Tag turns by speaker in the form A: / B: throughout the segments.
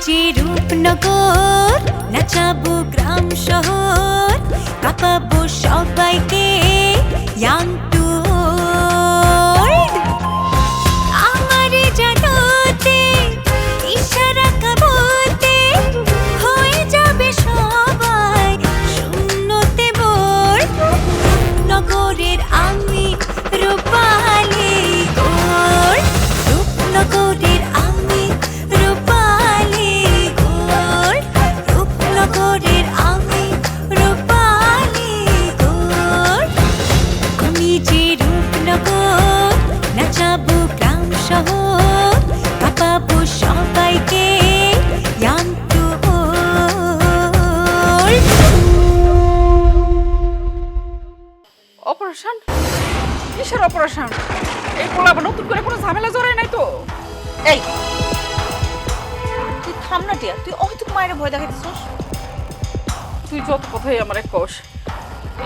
A: যে রূপনগর, নাচাবো গ্রাম শহর, কাঁপাবো সবাইকে ইয়াং টু ওল্ড। আমারে জানাতে ইশারা কাবতে হয়ে যাবে সবাই শূন্যতে বোর। নগরের আমি রূপালী গোর, রূপনগরের আমি রূপালী গোর, রূপনগরের আমি রূপালী গোর। আমি যে রূপনগর, নাচাবো গ্রাম শহর, কাঁপাবো সবাইকে ইয়াং টু ওল্ড।
B: অপারেশন? কিসের অপারেশন? এই পোলা আবার নতুন করে কোনো ঝামেলা জড়ায় নাই তো?
C: এই তুই থাম না টিয়া, তুই অহেতুক মায়ের ভয় দেখাইতেছিস।
B: তুই যত কথাই আমার কোষ,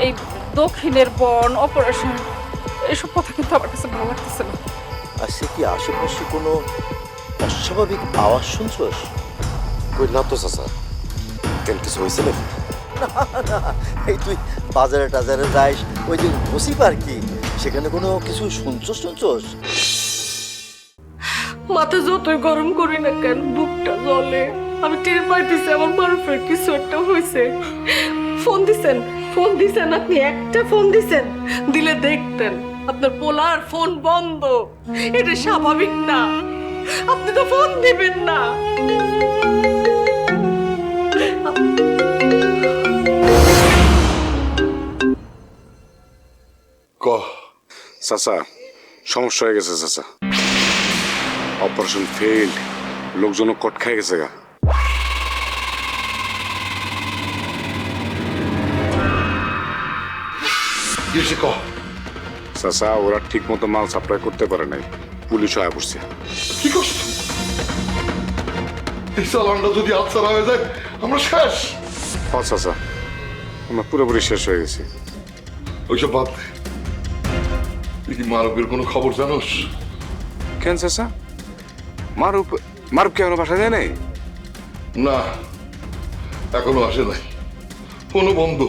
B: এই দক্ষিণের বন অপারেশন এইসব কথা কিন্তু আমার কাছে ভালো লাগতেছে না।
D: আজকে কি আশেপাশে কোনো অস্বাভাবিক আওয়াজ শুনছস?
E: কই না তো চাচা, কেন কিছু হয়েছে নাকি?
D: এই তুই বাজারে টাজারে যাইস, ওই যে বসি পার্কি, সেখানে কোনো কিছু শুনছস?
B: মাথা যতই গরম করি না কেন বুকটা জ্বলে। আমি টের পাইতেছি আমার মারুফের কিছু একটা হয়েছে। ফোন দিছেন আপনি? একটা ফোন দিলে দেখতেন আপনার পোলার ফোন বন্ধ। এটা স্বাভাবিক না, আপনি তো ফোন দিবেন না।
E: চাচা সমস্যা হয়ে গেছে চাচা, অপারেশন ফেইল্ড, লোকজন কট খাই গেছে গা। চাচা ওরা ঠিক মতো মাল সাপ্লাই করতে পারে নাই, পুলিশ আয়া পড়ছে।
F: কি করছ? এই চালানটা যদি আচ্ছাড়া হয়ে যায় আমরা শেষ।
E: চাচা আমরা পুরোপুরি শেষ হয়ে গেছি।
F: ওইসব বাদ দে, তুই কি মারবের কোনো খবর জানোস?
E: কেন চাচা? মারুপ কি এখনো বাসা যায় নাই?
F: না, এখনো আসে নাই, ফোনও বন্ধ।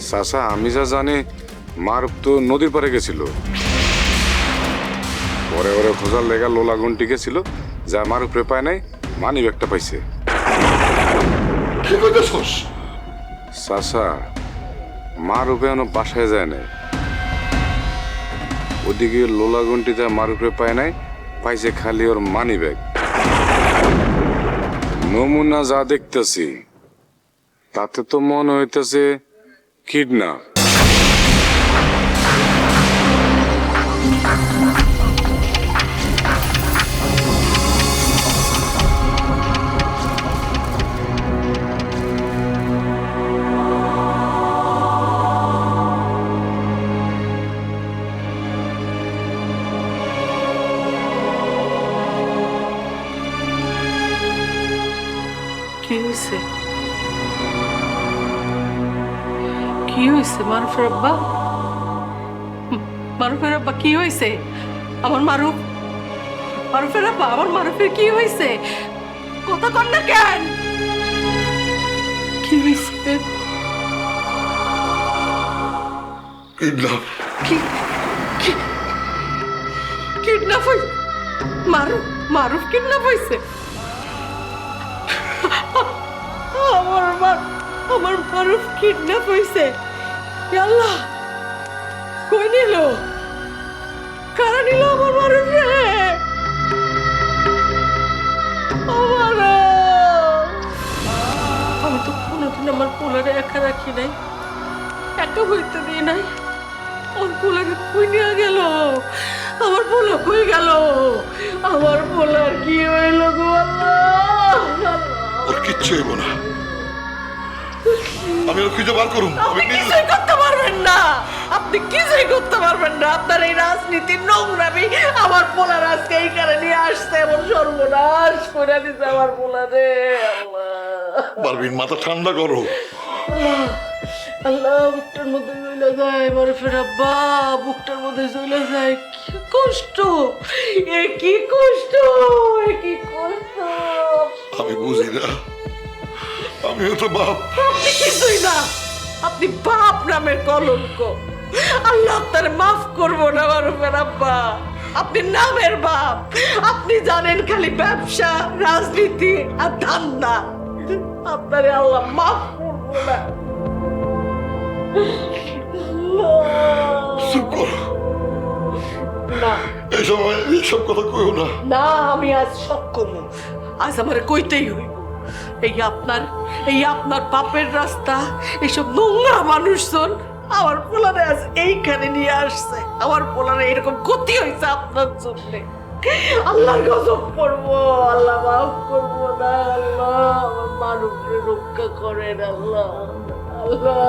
E: চাচা আমি যা জানি মারুপ তো নদীর পাড়ে গেছিল, পরে ওরে খোঁজার লেগা লোলা গুন্টি গেছিল, যা মারুপরে পায় নাই, মানি ব্যাগটা পাইছে।
F: কে কইতেছস?
E: চাচা মারুপে এখনো বাসায় যায় নাই, ওদিকে লোলা গুন্টিতে মারুপরে পায় নাই, পাইছে খালি ওর মানি ব্যাগ। নমুনা যা দেখতেছি তাতে তো মনে হইতেছে কিডন্যাপ।
B: কি হয়েছে মারুফের আব্বা? মারুফের আব্বা কি হয়েছে? আমার মারুফের আব্বা, আমার মারুফের কি হয়েছে? কথা কন না কেন? কি হয়েছে?
F: কিডন্যাপ।
B: কিডন্যাপ হয়েছে? মারুফ কিডন্যাপ হয়েছে? আমার মারুফ কিডন্যাপ হয়েছে? আল্লাহ, কই নিল? কারা নিল আমার মারুফে? আমি তো কোনোদিন আমার পোলারে একা রাখি নাই, একা হইতে দিই নাই। আমার পোলারে কই নিয়ে গেল? আমার পোলা কই গেল? আমার পোলার কি হইল গো আল্লাহ?
F: ওর কিচ্ছু হইব না, আমি ওর খুঁজে বার করুম।
B: আপনি কিছুই করতে পারবেন না, আপনি কিছুই করতে পারবেন না। আপনার এই রাজনীতির নোংরামি আমার পোলার আজকে এই কারণে নিয়ে আসছে, এমন সর্বনাশ করে দিতে আমার পোলা রে।
F: পারবিন, মাথা ঠান্ডা করো।
B: আল্লাহ, বুকটার মধ্যে জ্বলে যায় মারুফের আব্বা, বুকটার মধ্যে জ্বলে যায়। কি কষ্ট, এ কি কষ্ট, এ কি কষ্ট।
F: আমি বুঝি আমিও তো বাপ।
B: আপনি কিছুই না, আপনি বাপ নামের কলঙ্ক। আল্লাহ আপনার মাফ করবো না মারুফের আব্বা। আপনি নামের বাপ। আপনি জানেন খালি ব্যবসা, রাজনীতি আর ধান্দা। আপনারে আল্লাহ মাফ করবো না।
F: চুপ কর,
B: না
F: এই সময় এইসব কথা কইও না।
B: না, আমি আজ সব করবো। আজ আমার কইতেই হইব। এই আপনার পাপের রাস্তা, এইসব নোংরা মানুষজন আমার পোলারে আজ এইখানে নিয়ে আসছে। আমার পোলারে এরকম ক্ষতি হয়েছে আপনার জন্য। আল্লাহর গজব পড়বো, আল্লাহ মাফ করবো না। আল্লাহ আমার মানুষকে রক্ষা করেন। আল্লাহ আল্লাহ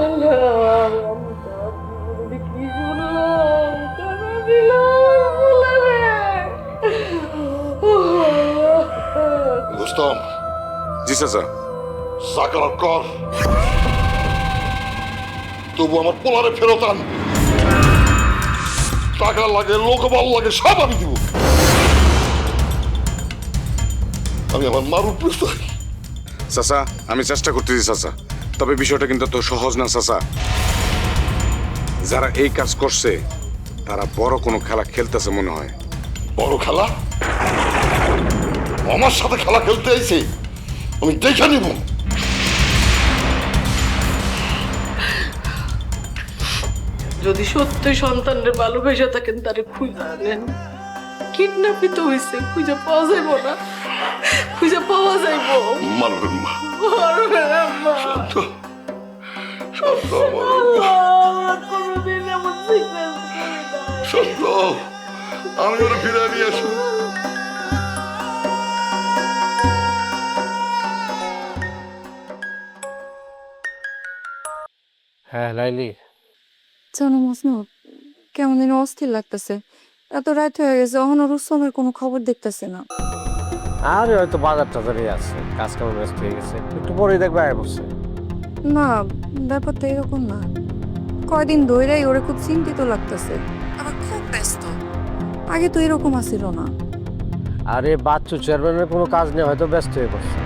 B: আল্লাহ, আমি কি শুনলাম, কেন দিলাম পোলারে?
F: রুস্তম,
E: জি চাচা।
F: যা করার কর, তবু আমার পোলারে ফেরত আন। টাকা লাগে, লোকবল লাগে, সব আমি দিব। আমি আমার মারুফ বুঝতে
E: চাচা আমি চেষ্টা করতেছি চাচা, তবে বিষয়টা কিন্তু তো সহজ না চাচা। যারা এই কাজ করছে তারা বড় কোনো খেলা খেলতেছে মনে হয়।
F: বড় খেলা? আমার সাথে খেলা খেলতে আইছে, আমি দেখে নিব।
B: যদি সত্যি সন্তানের ভালোবেসে থাকেন তারে খুঁজে আনেন। কিডন্যাপই তো হয়েছে, খুঁজে পাওয়া যাইব না? খুঁজে পাওয়া যাইব।
F: মারবেন মা,
B: মারবেন আম্মা।
F: শান্ত শান্ত আমার
B: আল্লাহ, কোনোদিন এমন সিকনেস করি না।
F: শান্ত, আমি ওরা ফিরে নিয়ে আসবো।
G: হ্যাঁ লাইলি,
H: জানো মজনু, কেমন যেন অস্থির লাগতেছে। এত রাত হয়ে গেছে, এখনো রুস্তমের কোনো খবর দেখতেছে না।
G: আরে হয়তো বাজার টাজারে আছে, কাজ কামে ব্যস্ত হয়ে গেছে, একটু পরেই দেখবে আয় বসে।
H: না, ব্যাপারটা এরকম না। কয়দিন ধরেই ওরে খুব চিন্তিত লাগতেছে, আবার খুব ব্যস্ত। আগে তো এরকম আসিল না।
G: আরে বাচ্চু চেয়ারম্যানের কোনো কাজ নেই, হয়তো ব্যস্ত হয়ে পড়ছে।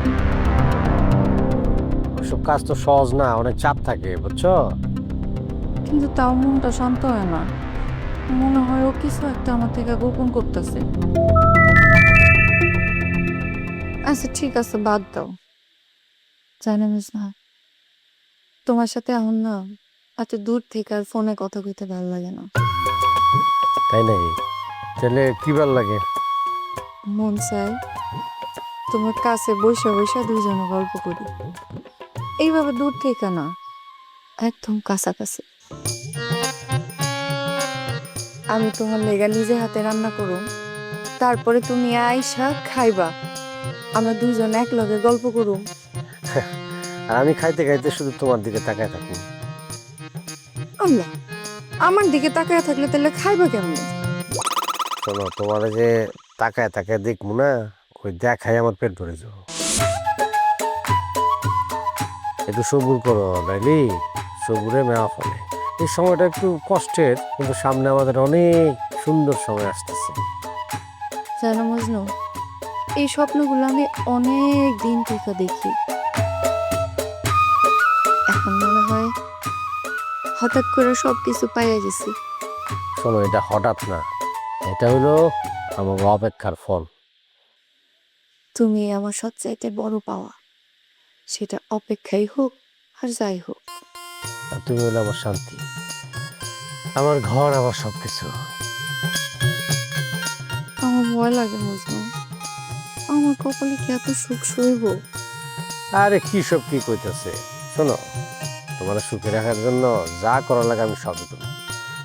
G: ওইসব কাজ তো সহজ না, অনেক চাপ থাকে বুঝছো।
H: কিন্তু তাও মনটা শান্ত হয় না। মনে হয় ও কিছু একটা আমার থেকে গোপন করতেছে। আচ্ছা ঠিক আছে, বাদ দাও। জানো না, তোমার সাথে এখন না এত দূর থেকে আর ফোনে কথা কইতে ভালো লাগে না।
G: তাই নাকি? তাহলে কি ভাল লাগে?
H: মন চাই তোমার কাছে বসে বসে দুইজনে গল্প করি, এইভাবে দূর থেকে না, একদম কাছাকাছি। আমি তোমার লেগা নিজে হাতে রান্না করো, তারপরে তুমি আইসা খাইবা, আমরা দুইজন এক লগে গল্প করুম।
G: আর আমি খাইতে খাইতে শুধু তোমার দিকে তাকায় থাকি।
H: আল্লাহ, আমার দিকে তাকায় থাকলে তাহলে খাইবা কেমন?
G: শোনো, তোমার যে তাকায় তাকায় দেখবো না, ওই দেখাই আমার পেট ভরে যাবো। একটু সবুর করো লাইলি, সবুরে মেওয়া ফলে। এই সময়টা একটু কষ্টের, কিন্তু সামনে আমাদের অনেক সুন্দর সময় আসতেছে।
H: জানো মজনু, এই স্বপ্নগুলো আমি অনেক দিন থেকে দেখি। এখন মনে হয় হঠাৎ করে সবকিছু পাইয়া গেছি।
G: শোনো, এটা হঠাৎ না, এটা হলো আমার অপেক্ষার ফল।
H: তুমি আমার সবচাইতে বড় পাওয়া, সেটা অপেক্ষাই হোক আর যাই হোক।
G: আর তুমি হলো আমার শান্তি, আমার ঘর, আমার সবকিছু।
H: আমার ভয় লাগে মজনু, আমার কপালে কি এত সুখ সইব?
G: আরে কি সব কি কইতেছে? শোনো, তোমার সুখে রাখার জন্য যা করা লাগে আমি সবই করব,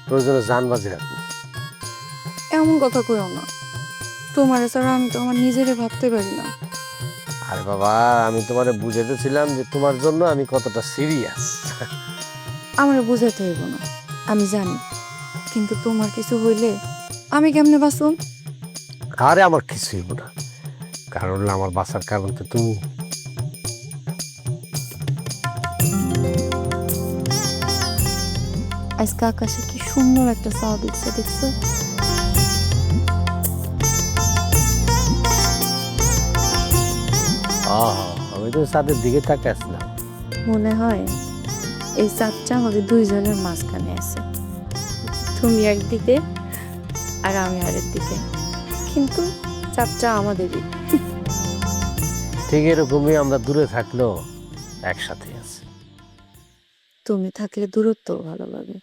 G: প্রয়োজনে জান বাজি রাখবো।
H: এমন কথা কইও না, তোমার ছাড়া আমি তো আমার নিজেরে ভাবতে পারি না।
G: আরে বাবা, আমি তোমারে বুঝাইতেছিলাম যে তোমার জন্য আমি কতটা সিরিয়াস।
H: আমার বুঝাতে হইব না, আমি জানি, কিন্তু তোমার কিছু হইলে আমি কেমনে বাঁচুম?
G: আরে আমার কিছুই হইব না, কারণ আমার বাঁচার কারণ তো তুমি।
H: আজকে আকাশে কি সুন্দর একটা চাঁদ উঠছে, দেখছো?
G: আমি তো চাঁদের দিকে তাকে আসলাম।
H: মনে হয় এই চাঁদটা আমাদের দুইজনের মাঝখানে আছে, তুমি একদিকে আর আমি আরেক দিকে, কিন্তু চাঁদটা আমাদেরই।
G: ঠিক এরকমই আমরা দূরে থাকলেও একসাথে আছি।
H: তুমি থাকলে দূরত্ব ভালো লাগে।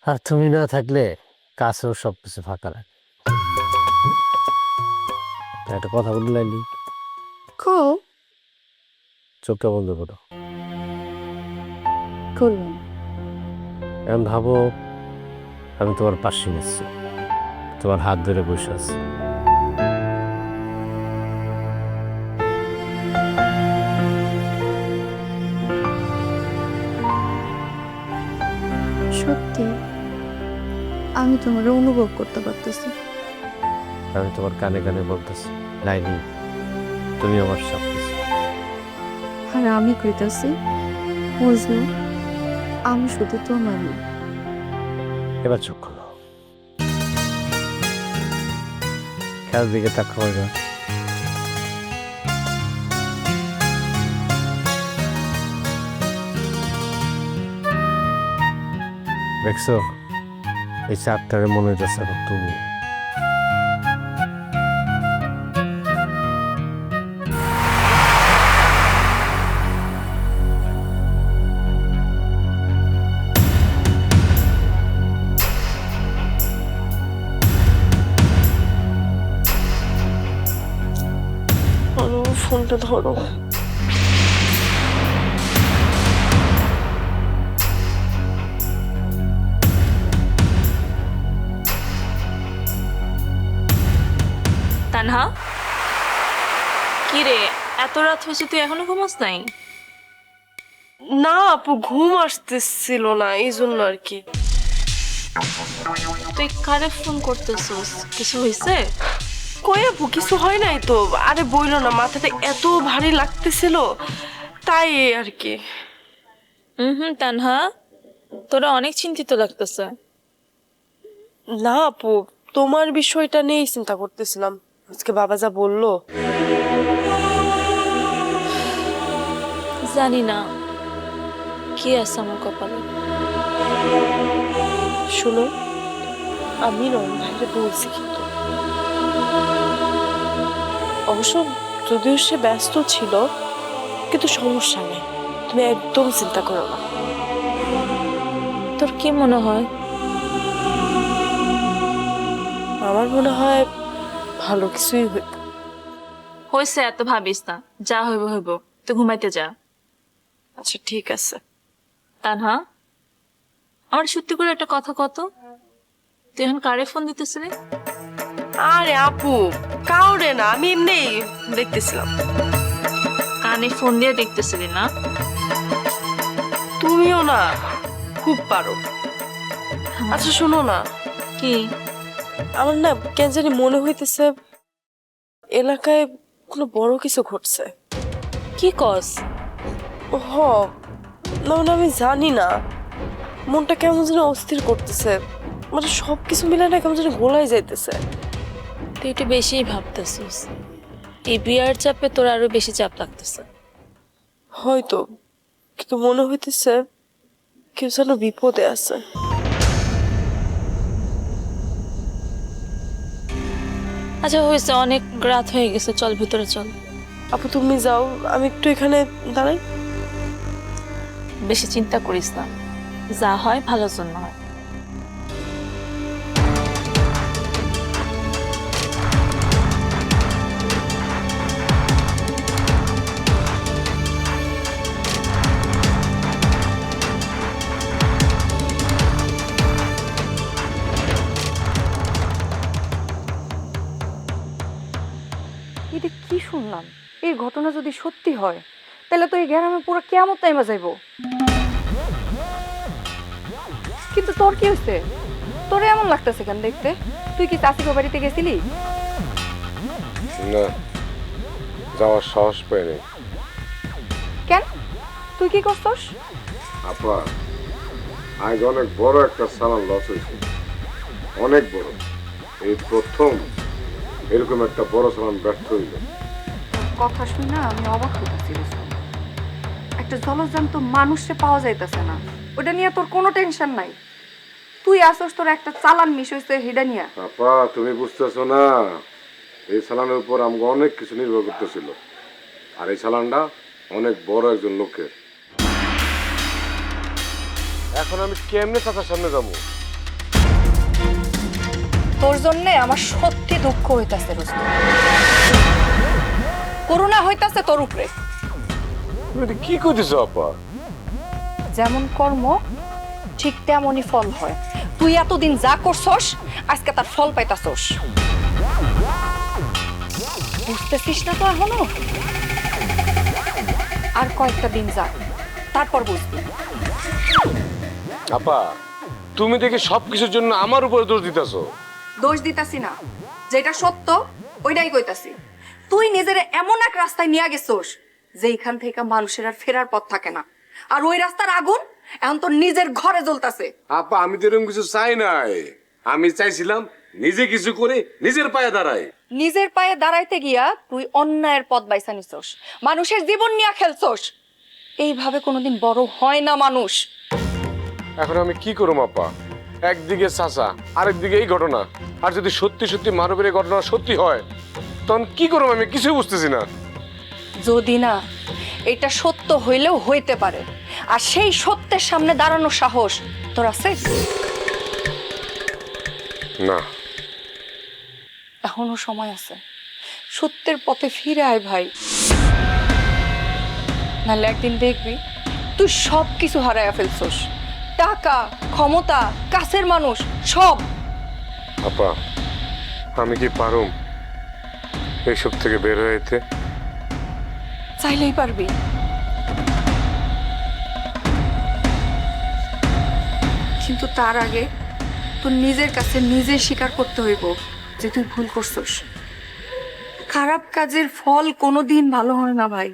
G: আর তুমি না থাকলে কাছেও সব কিছু ফাঁকা লাগে। একটা কথা বলে লাইলি,
H: কও।
G: চোখটা বন্ধ করো।
H: করলাম।
G: এখন ভাবো আমি তোমার পাশে নিচ্ছি, তোমার হাত ধরে বসে আছি।
H: সত্যি আমি তোমার অনুভব করতে পারতেছি।
G: আমি তোমার কানে কানে বলতেছি, লাইলি তুমি আমার সব কিছু।
H: আর আমি কইতাছি, বুঝলো আমি শুধু তোমারই।
G: এবার চোখ খোলো, খেয়াল দিকে তাকাও এবার। দেখছো এই চারটারে মনে হইতেছে তুমি।
B: ফোনটা ধরো।
C: তানহা, কি রে, এত রাত হয়েছে তুই এখনো ঘুমাস নাই?
B: না আপু, ঘুম আসতেছিল না, এই জন্য আর কি।
C: তুই কারে ফোন করতেছিস? কিছু হয়েছে?
B: কই আপু, কিছু হয় নাই তো। আরে বইলো না, মাথাটা এত ভারী লাগতেছিল, তাই আর কি।
C: তানহা, তোরা অনেক চিন্তিত লাগতেছে।
B: না আপু, তোমার বিষয়টা নিয়েই চিন্তা করতেছিলাম। আজকে বাবা যা বললো।
C: জানি না কি আছে আমার কপালে।
B: শোনো, আমি নয়ন ভাইকে বলছি, কিন্তু অবশ্য যদিও সে ব্যস্ত ছিল, কিন্তু সমস্যা নেই, তুমি একদম চিন্তা করো না।
C: তোর কি মনে হয়?
B: আমার মনে হয় ভালো কিছুই
C: হয়েছে, এত ভাবিস না, যা হইব হইব, তুই ঘুমাইতে যা।
B: আচ্ছা ঠিক আছে।
C: তানহা, আমার সত্যি করে একটা কথা কত, তুই এখন কারে ফোন দিতেছিলি?
B: আরে আপু, কাউরে না, আমি এমনি দেখতেছিলাম।
C: কানে ফোন দিয়ে দেখতেছিলি না?
B: তুমিও না খুব পারো। আচ্ছা শোনো না,
C: কি?
B: আমার না কেন জানি মনে হইতেছে এলাকায় কোনো বড় কিছু ঘটছে।
C: কি কস?
B: হ, না মানে আমি জানি না, মনটা কেমন যেন অস্থির করতেছে, মানে সবকিছু মিলে না কেমন যেন গোলাই যাইতেছে।
C: তুই একটু বেশিই ভাবতেছিস, এই বিয়ার চাপে তোর আরো বেশি চাপ লাগতেছে।
B: হয়তো, কিন্তু মনে হইতেছে কেউ যেন বিপদে আছে।
C: আচ্ছা হয়েছে, অনেক রাত হয়ে গেছে, চল ভিতরে চল।
B: আপু তুমি যাও, আমি একটু এখানে দাঁড়াই।
C: বেশি চিন্তা করিস না, যা হয় ভালোর জন্য হয়।
I: এটা কি শুনলাম? এই ঘটনা যদি সত্যি হয় তাহলে তো এই গ্রামে পুরো কিয়ামত নেমে যাইব। কিন্তু তোর কি হয়েছে? তোরে এমন লাগতেছে কেন দেখতে? তুই কি চাষিকে বাড়িতে গেছিলি?
E: না, যাওয়ার সাহস পাই নাই।
I: কেন? তুই কি করছস?
E: আপা, আজ অনেক বড় একটা সালান লস হয়েছে, অনেক বড়। এই প্রথম এরকম একটা বড় সালান ব্যর্থ হইল।
I: কথা শুনে আমি অবাক হইতেছি রুস্তম। একটা জলজান্ত মানুষে পাওয়া যাইতেছে না, ওটা নিয়ে তোর কোনো টেনশন নাই। তুই আসস তোর একটা চালান মিস হয়েছে হিডা নিয়া।
E: আপা তুমি বুঝতেছো না, এই চালানের উপর আমাকে অনেক কিছু নির্ভর করতেছিল, আর এই চালানটা অনেক বড় একজন লোকের। এখন আমি কেমনে চাচার সামনে যাবো?
I: তোর জন্য আমার সত্যি দুঃখ হইতাছে রুস্তম, করুণা হইতাছে তোর উপরে।
E: তুমি এটা কি কইতেছো আপা?
I: যেমন কর্ম ঠিক তেমনই ফল হয়। তুই এতদিন যা করছস আজকে তার ফল পাইতাছস। বুঝতেছিস না তো এখনো? আর কয়েকটা দিন যাক, তারপর বুঝবি।
E: আপা তুমি দেখি সবকিছুর জন্য আমার উপরে দোষ দিতেছো।
I: দোষ দিতাছি না, যেটা সত্য ওইটাই কইতাছি। তুই নিজের এমন এক রাস্তায় নিয়ে গেছস যেখান থেকে মানুষের আর ফেরার পথ থাকে না, আর ওই রাস্তার আগুন এখন তোর নিজের ঘরে জ্বলতাছে।
E: আপা আমি তো এরকম কিছু চাই নাই, আমি চাইছিলাম নিজে কিছু করে নিজের পায়ে দাঁড়াই।
I: নিজের পায়ে দাঁড়াইতে গিয়া তুই অন্যায়ের পথ বাইছা নিছস, মানুষের জীবন নিয়ে খেলছস। এইভাবে কোনোদিন বড় হয় না মানুষ।
E: এখন আমি কি করব আপা? একদিকে চাচা, আরেকদিকে এই ঘটনা, আর যদি সত্যি সত্যি মানবের এই ঘটনা সত্যি হয় তখন কি করব আমি কিছুই বুঝতেছি না।
I: যদি না এটা সত্য হইলেও হইতে পারে, আর সেই সত্যের সামনে দাঁড়ানোর সাহস তোর আছে?
E: না,
I: এখনো সময় আছে, সত্যের পথে ফিরে আয় ভাই, নাহলে একদিন দেখবি তুই সব কিছু হারাইয়া ফেলছস। টাকা, ক্ষমতা, কাছের মানুষ সব।
E: আপা আমি কি পারুম এইসব থেকে বের হয়ে যেতে?
I: চাইলেই পারবি। কিন্তু তার আগে তোর নিজের কাছে নিজে স্বীকার করতে হইব যে তুই ভুল করছস। খারাপ কাজের ফল কোনোদিন ভালো হয় না ভাই,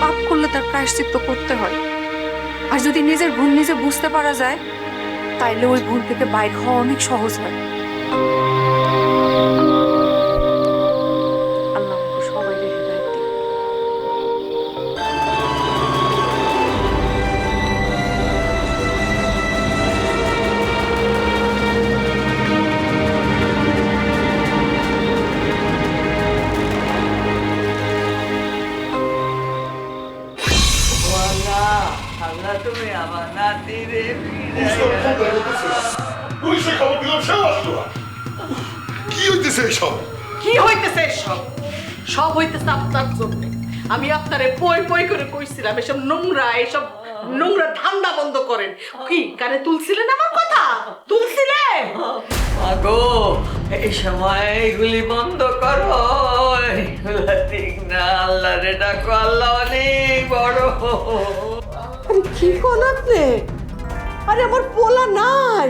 I: পাপ করলে তার প্রায়শ্চিত্ত করতে হয়। আর যদি নিজের ভুল নিজে বুঝতে পারা যায় তাইলে ওই ভুল থেকে বাইর হওয়া অনেক সহজ হয়। আল্লাহ আমাকে সবাইকে হেদায়েত দিক।
F: পুলিশে খবর দিলাম, সেও আসলো না। কি হইতেছে এসব?
B: কি হইতেছে সব? সব হইতেছে আপনার জন্য। আমি আপনারে পই পই করে কইছিলাম এসব নোংরা ধান্দা বন্ধ করেন। কি কানে তুলছিলেন আমার কথা? তুলছিলেন?
J: আগো এই সময় এগুলি বন্ধ করো, এগুলো ঠিক না। আল্লাহ রে ডাকো, আল্লাহ অনেক বড়।
B: আরে কি কোন আপনি? আরে আমার পোলা নাই,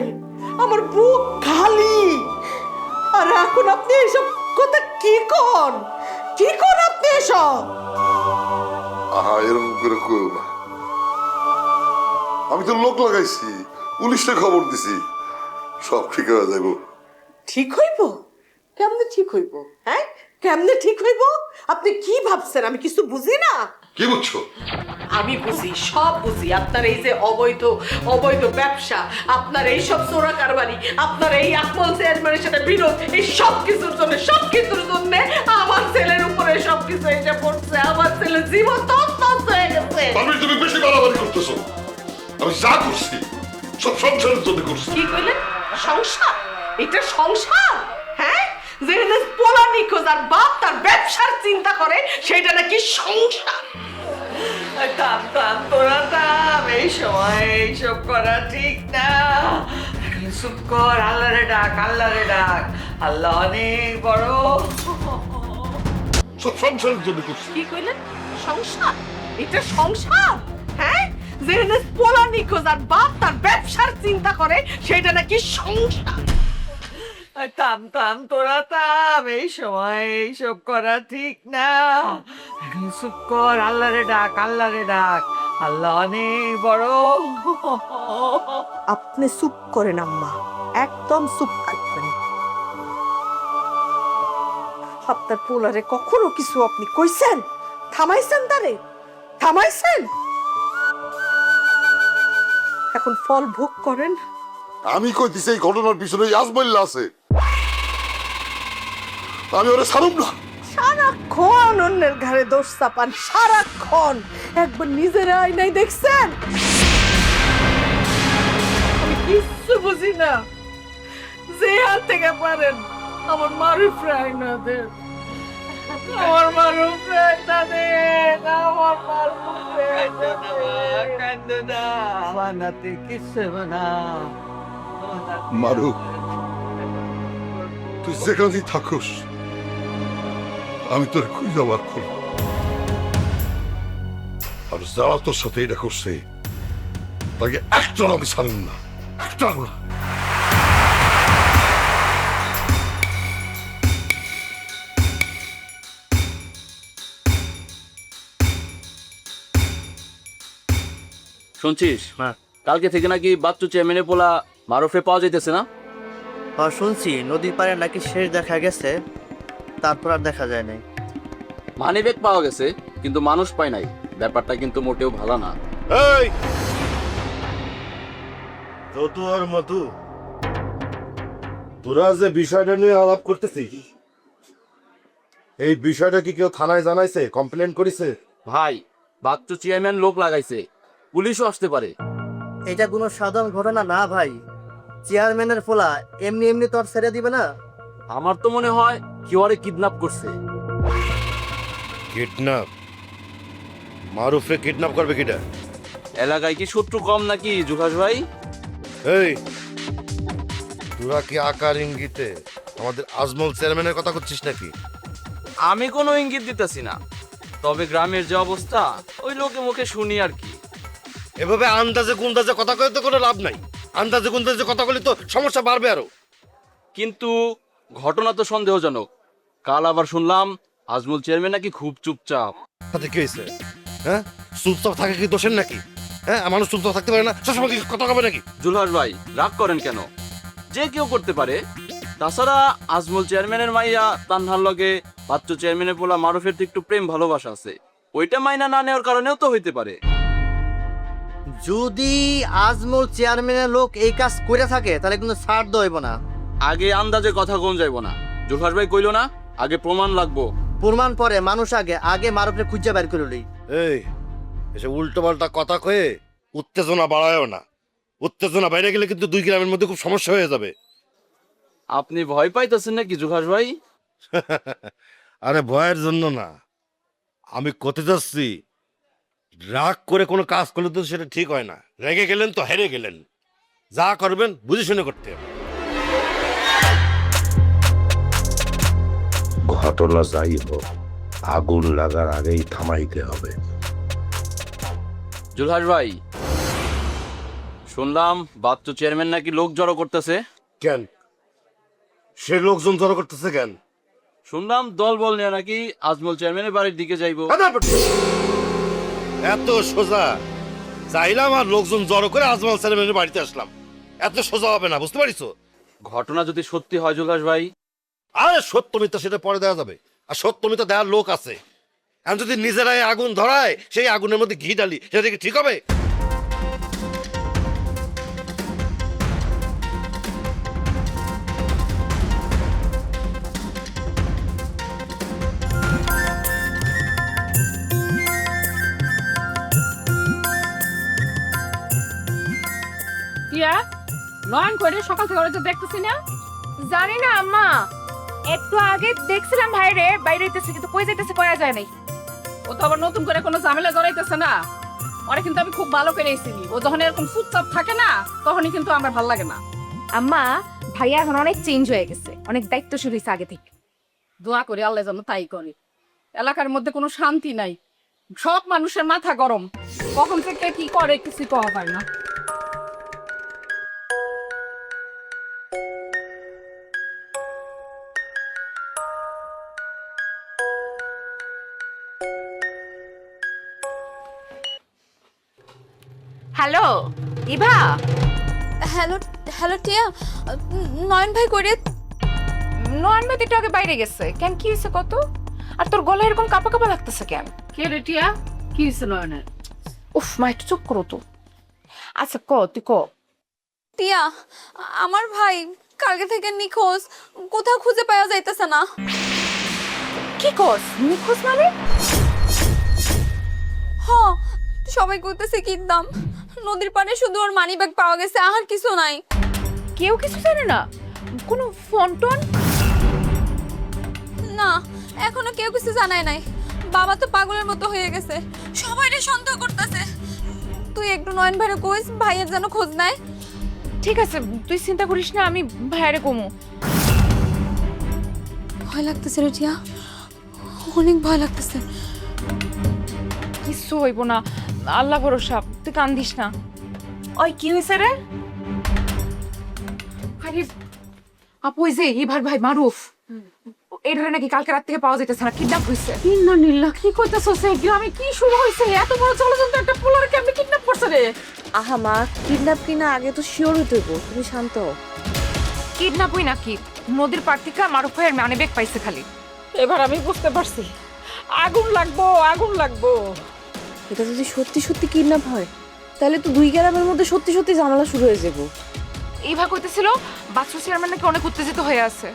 B: আমার বুক খালি। আর এখন আপনি এসব কথা কি কোন? কি কোন আপনি এসব?
F: আহা, এরকম করে কইও না। আমি তো লোক লাগাইছি, পুলিশে খবর দিছি, সব ঠিক হয়ে যাইব।
B: ঠিক হইব? কেমনে ঠিক হইব? হ্যাঁ, কেমনে ঠিক হইব? আপনি কি ভাবছেন আমি কিছু বুঝি না?
F: কি বুঝছো?
B: আমি বুঝি, সব বুঝি। আপনার এই যে অবৈধ ব্যবসা, আপনার এই সব চোরা কারবারি, আপনার এই আকমল চেয়ারম্যানের সাথে বিরোধ, এই সব কিছুর জন্য আমার ছেলের উপরে সব কিছু এসে পড়ছে। আমার ছেলের জীবন তছনছ হয়ে গেছে।
F: তুমি বেশি বাড়াবাড়ি করতেছো। আমি যা করছি সব সংসারের জন্য করছি।
B: কি কইলেন? সংসার? এটা সংসার? হ্যাঁ, যেখানে পোলা নিখোঁজ আর বাপ তার ব্যবসার চিন্তা করে সেটা নাকি সংসার?
J: থাম থাম, তোরা থাম। এই সময় এইসব করা ঠিক না। এখন চুপ কর, আল্লাহ রে ডাক, আল্লাহ রে ডাক। আল্লাহ অনেক বড়।
F: সব সংসারের জন্য করছি।
B: কি কইলেন? সংসার? এটা সংসার? হ্যাঁ, যেখানে পোলা নিখোঁজ আর বাপ তার ব্যবসার চিন্তা করে সেটা নাকি সংসার?
J: থাম থাম, তোরা থাম। এই সময় এইসব করা ঠিক না। এখন চুপ কর, আল্লাহ রে ডাক, আল্লাহ রে ডাক। আল্লাহ অনেক বড়।
B: আপনি চুপ করেন আম্মা, একদম চুপ থাকবেন। আপনার পোলারে কখনো কিছু আপনি কইছেন? থামাইছেন তারে? থামাইছেন? এখন ফল ভোগ করেন।
F: আমি কইতেছি এই ঘটনার পিছনে আজমল্লা আছে। আমি ওরা ছাড়ুম না।
B: সারাক্ষণ অন্যের ঘরে দোষ চাপান, সারাক্ষণ। একবার নিজের আয়নায় দেখছেন? আমি কিচ্ছু বুঝি না। যে হাত থেকে পারেন আমার মারুফ আয়না দেন, আমার মারুফ আয়না দেন, আমার মারুফ
J: কান্দো না, আমার নাতি কিচ্ছু না।
F: মারু, তুই যেখানেই থাকুস আমি তোর খুঁজে বার করব। আর যারা তোর সাথে এটা করছে তাকে একটা আমি ছাড়েন না, একটা না।
K: শুনছিস? কালকে থেকে নাকি বাচ্চু চেয়ারম্যানের পোলা মারুফে পাওয়া যাইতেছে না?
L: হ্যাঁ শুনছি, নদীর পাড়ে নাকি শেষ দেখা গেছে, তারপর আর দেখা যায় নাই।
K: মানিব্যাগ পাওয়া গেছে কিন্তু মানুষ পায় নাই। ব্যাপারটা কিন্তু মোটেও ভালো না।
G: এই ততু আর মধু, তোরা যে বিষয়টা নিয়ে আলাপ করতেছিস, এই বিষয়টা কি কেউ থানায় জানাইছে, কমপ্লেন করেছে?
K: ভাই, বাচ্চু চেয়ারম্যান লোক লাগাইছে, পুলিশও আসতে পারে।
L: এটা কোনো সাধারণ ঘটনা না ভাই। চেয়ারম্যানের ফোলা এমনি এমনি তো আর ছেড়ে দিবে না।
K: আমার তো মনে হয় কেউ আরে কিডন্যাপ করছে।
G: কিডন্যাপ? মারুফে কিডন্যাপ করবে কিটা?
K: এলাকায় কি শত্রু কম নাকি জুখাস ভাই?
G: এই তোরা কি আকার ইঙ্গিতে আমাদের আজমল চেয়ারম্যানের কথা করছিস নাকি?
K: আমি কোনো ইঙ্গিত দিতেছি না, তবে গ্রামের যে অবস্থা ওই লোকে মুখে শুনি আর কি।
G: এভাবে আন্দাজে গুন্দাজে কথা কইতে কোনো লাভ নাই। আন্দাজে গুন্দাজে কথা বলে তো সমস্যা বাড়বে আরো।
K: কিন্তু ঘটনা তো সন্দেহজনক। কাল আবার শুনলাম আজমল চেয়ারম্যান নাকি খুব চুপচাপ।
G: তাতে কি হয়েছে? হ্যাঁ, চুপচাপ থাকে কি দোষের নাকি? হ্যাঁ, মানুষ চুপচাপ থাকতে পারে না? সবসময় কি কথা কবে নাকি?
K: জুলহাস ভাই, রাগ করেন কেন? যে কেউ করতে পারে। তাছাড়া আজমল চেয়ারম্যানের মাইয়া তানহার লগে বাচ্চু চেয়ারম্যানের পোলা মারুফের তো একটু প্রেম ভালোবাসা আছে, ওইটা মাইনা না নেওয়ার কারণেও তো হইতে পারে।
L: যদি আজমল চেয়ারম্যানের লোক এই কাজ করে থাকে তাহলে কিন্তু ছাড় দেব না।
K: আগে আন্দাজে কথা কোন যাইব না। জুলহাস ভাই কইলো না আগে প্রমাণ লাগবো।
L: প্রমাণ পরে মানুষ আগে, আগে মারুফে খুঁজে বের করে লই।
G: এই এসব উল্টো পাল্টা কথা কয়ে উত্তেজনা বাড়ায়ও না। উত্তেজনা বাইরে গেলে কিন্তু দুই গ্রামের মধ্যে খুব সমস্যা হয়ে যাবে।
K: আপনি ভয় পাইতেছেন নাকি জুলহাস ভাই?
G: আরে ভয়ের জন্য না, আমি কোথায় যাচ্ছি, রাগ করে কোনো কাজ করলে তো সেটা ঠিক হয় না। রেগে গেলেন তো হেরে গেলেন। যা করবেন বুঝে শুনে করতে হবে।
M: ঘটনা যাই হোক, আগুন লাগার আগেই থামাইতে হবে।
K: জুলহাস ভাই, শুনলাম বাচ্চু চেয়ারম্যান নাকি লোক জড়ো করতেছে।
G: কেন সে লোকজন জড়ো করতেছে কেন?
K: শুনলাম দল বল নিয়ে নাকি আজমল চেয়ারম্যানের বাড়ির দিকে যাইবো।
G: এত সোজা চাইলাম আর লোকজন জড়ো করে আজমল চেয়ারম্যানের বাড়িতে আসলাম। এত সোজা হবে না, বুঝতে পারিস?
K: ঘটনা যদি সত্যি হয় জুলহাস ভাই?
G: আরে সত্য মিথ্যা সেটা পরে দেওয়া যাবে। আর সত্য মিথ্যা দেওয়ার লোক আছে। এখন যদি নিজেরাই আগুন ধরায়, সেই আগুনের মধ্যে ঘি ঢালি, সেটা কি ঠিক হবে?
C: টিয়া, নয়ন করে সকাল থেকে ওরা তো দেখতেছি না।
H: জানি না আম্মা, একটু আগে দেখছিলাম ভাইরে বাইরে হইতেছে, কিন্তু কই যাইতেছে কয়া যায় নাই।
C: ও তো আবার নতুন করে কোনো ঝামেলা জড়াইতেছে না। ওরা কিন্তু আমি খুব ভালো করে চিনি। ও যখন এরকম চুপচাপ থাকে না, তখনই কিন্তু আমার ভালো লাগে না।
H: আম্মা, ভাইয়া এখন অনেক চেঞ্জ হয়ে গেছে, অনেক দায়িত্বশীল হয়েছে আগে থেকে।
C: দোয়া করি আল্লাহ যেন তাই করে। এলাকার মধ্যে কোনো শান্তি নাই, সব মানুষের মাথা গরম, কখন থেকে কি করে কিছু কওয়া পায় না।
H: হ্যালো ইভা।
A: হ্যালো হ্যালো টিয়া, নয়ন ভাই করে
C: নয়ন ভাই তো একটু আগে বাইরে গেছে কেন, কি হয়েছে কত? আর তোর গলা এরকম কাপা কাপা লাগতেছে কেন?
B: কে রে টিয়া, কি হয়েছে নয়নের?
C: উফ মা, একটু চুপ করো তো। আচ্ছা তুই
H: টিয়া, আমার ভাই কালকে থেকে নিখোঁজ, কোথাও খুঁজে পাওয়া যাইতেছে না।
C: কি করস? নিখোঁজ মানে?
H: হ, সবাই কইতেছে কিনতাম নদীর পাড়ে শুধু ওর মানি ব্যাগ পাওয়া গেছে, আর কিছু নাই।
C: কেউ কিছু জানে না? কোনো ফোন টোন?
H: না, এখনো কেউ কিছু জানায় নাই। বাবা তো পাগলের মতো হয়ে গেছে, সবাইরে সন্দেহ করতেছে। তুই একটু নয়ন ভাইরে কইস ভাইয়ের যেন খোঁজ নাই।
C: ঠিক আছে, তুই চিন্তা করিস না, আমি ভাইয়ারে কমু।
H: ভয় লাগতেছে রে টিয়া, অনেক ভয় লাগতেছে।
C: কিছু হইব না, আল্লাহ ভরসা, তুই কান্দিস না। ওই কি হয়েছে রে? আরে আপু, ওই যে ইভার ভাই মারুফ, এই ধরে নাকি কালকে রাত থেকে পাওয়া যাইতেছে না, কিডন্যাপ হয়েছে।
B: ইন্নালিল্লাহ, কি কইতাছস? এই গ্রামে কি শুরু হয়েছে? এত বড় জলজন্ত একটা পোলার কেমনে কিডন্যাপ করছে রে?
I: আহা মা, কিডন্যাপ কিনা আগে তো শিওর হইতে হইব, তুমি শান্ত হও।
C: কিডন্যাপ হই নাকি, নদীর পার থেকে মারুফ ভাইয়ের মানি ব্যাগ পাইছে খালি।
B: এবার আমি বুঝতে পারছি, আগুন লাগবো, আগুন লাগবো।
I: এটা যদি সত্যি সত্যি কিডন্যাপ হয়, তাহলে তো দুই গ্রামের মধ্যে সত্যি সত্যি ঝামেলা শুরু হয়ে যাবো।
C: ইভা কইতেছিল বাচ্চু চেয়ারম্যান নাকি অনেক উত্তেজিত হয়ে আছে,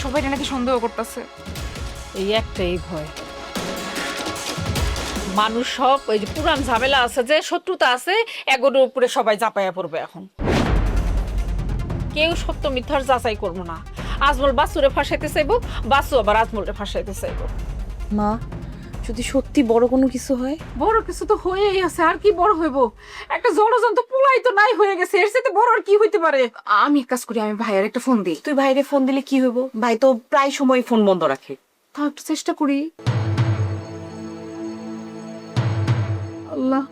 C: সবাই নাকি সন্দেহ করতেছে।
B: এই একটাই ভয়, মানুষ সব ওই যে পুরান ঝামেলা আছে, যে শত্রুতা আছে, এগুলোর উপরে সবাই চাপাইয়া পড়বে এখন। কেউ সত্য মিথ্যার যাচাই করবো না। আজমল বাসুরে ফাঁসাইতে চাইবো, বাসু আবার আজমলরে ফাঁসাইতে চাইবো।
I: মা, যদি সত্যি বড় কোনো কিছু হয়?
B: বড় কিছু তো হয়েই আছে, আর কি বড় হইব? একটা জলজন্ত পোলাই তো নাই হয়ে গেছে, এর সাথে বড় আর কি হইতে পারে?
C: আমি এক কাজ করি, আমি ভাইয়ার একটা ফোন দিই।
I: তুই ভাইরে ফোন দিলে কি হইব? ভাই তো প্রায় সময় ফোন বন্ধ রাখে।
C: তা একটু চেষ্টা করি।
B: আল্লাহ,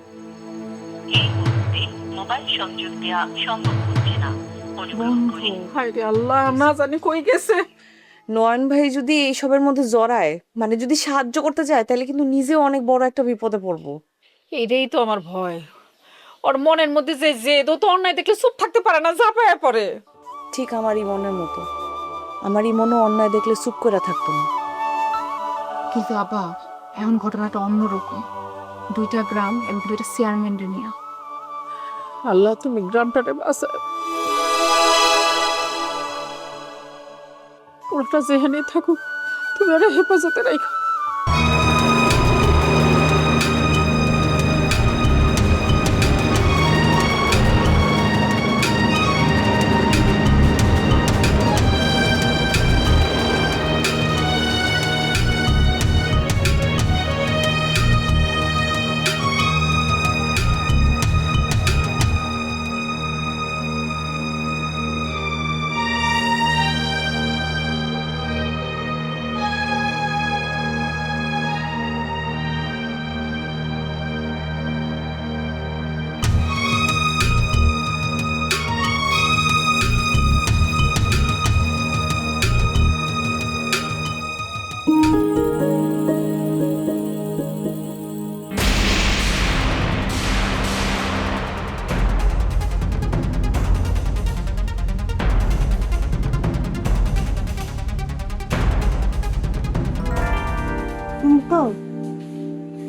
A: মোবাইল সংযোগ দেওয়া সম্ভব হচ্ছে না,
B: হায় রে আল্লাহ, না জানি কই গেছে।
I: নয়ন ভাই যদি এইসবের মধ্যে জড়ায়, মানে যদি সাহায্য করতে যায়, তাহলে কিন্তু নিজেও অনেক বড় একটা বিপদে পড়বো।
B: এটাই তো আমার ভয়। ওর মনের মধ্যে যে জেদ, ও তো অন্যায় দেখলে চুপ থাকতে পারে না, ঝাঁপায়া পড়ে।
I: ঠিক আমার ইমনের মতো, আমার ইমনও অন্যায় দেখলে চুপ করে থাকতো না।
C: কিন্তু আবা, এখন ঘটনাটা অন্যরকম। দুইটা গ্রাম এবং দুইটা চেয়ারম্যানরে নিয়ে।
B: আল্লাহ, তুমি গ্রামটারে বাঁচাও। ওটা যেখানে থাকুক, তুমি ওরা হেফাজতে রাখো।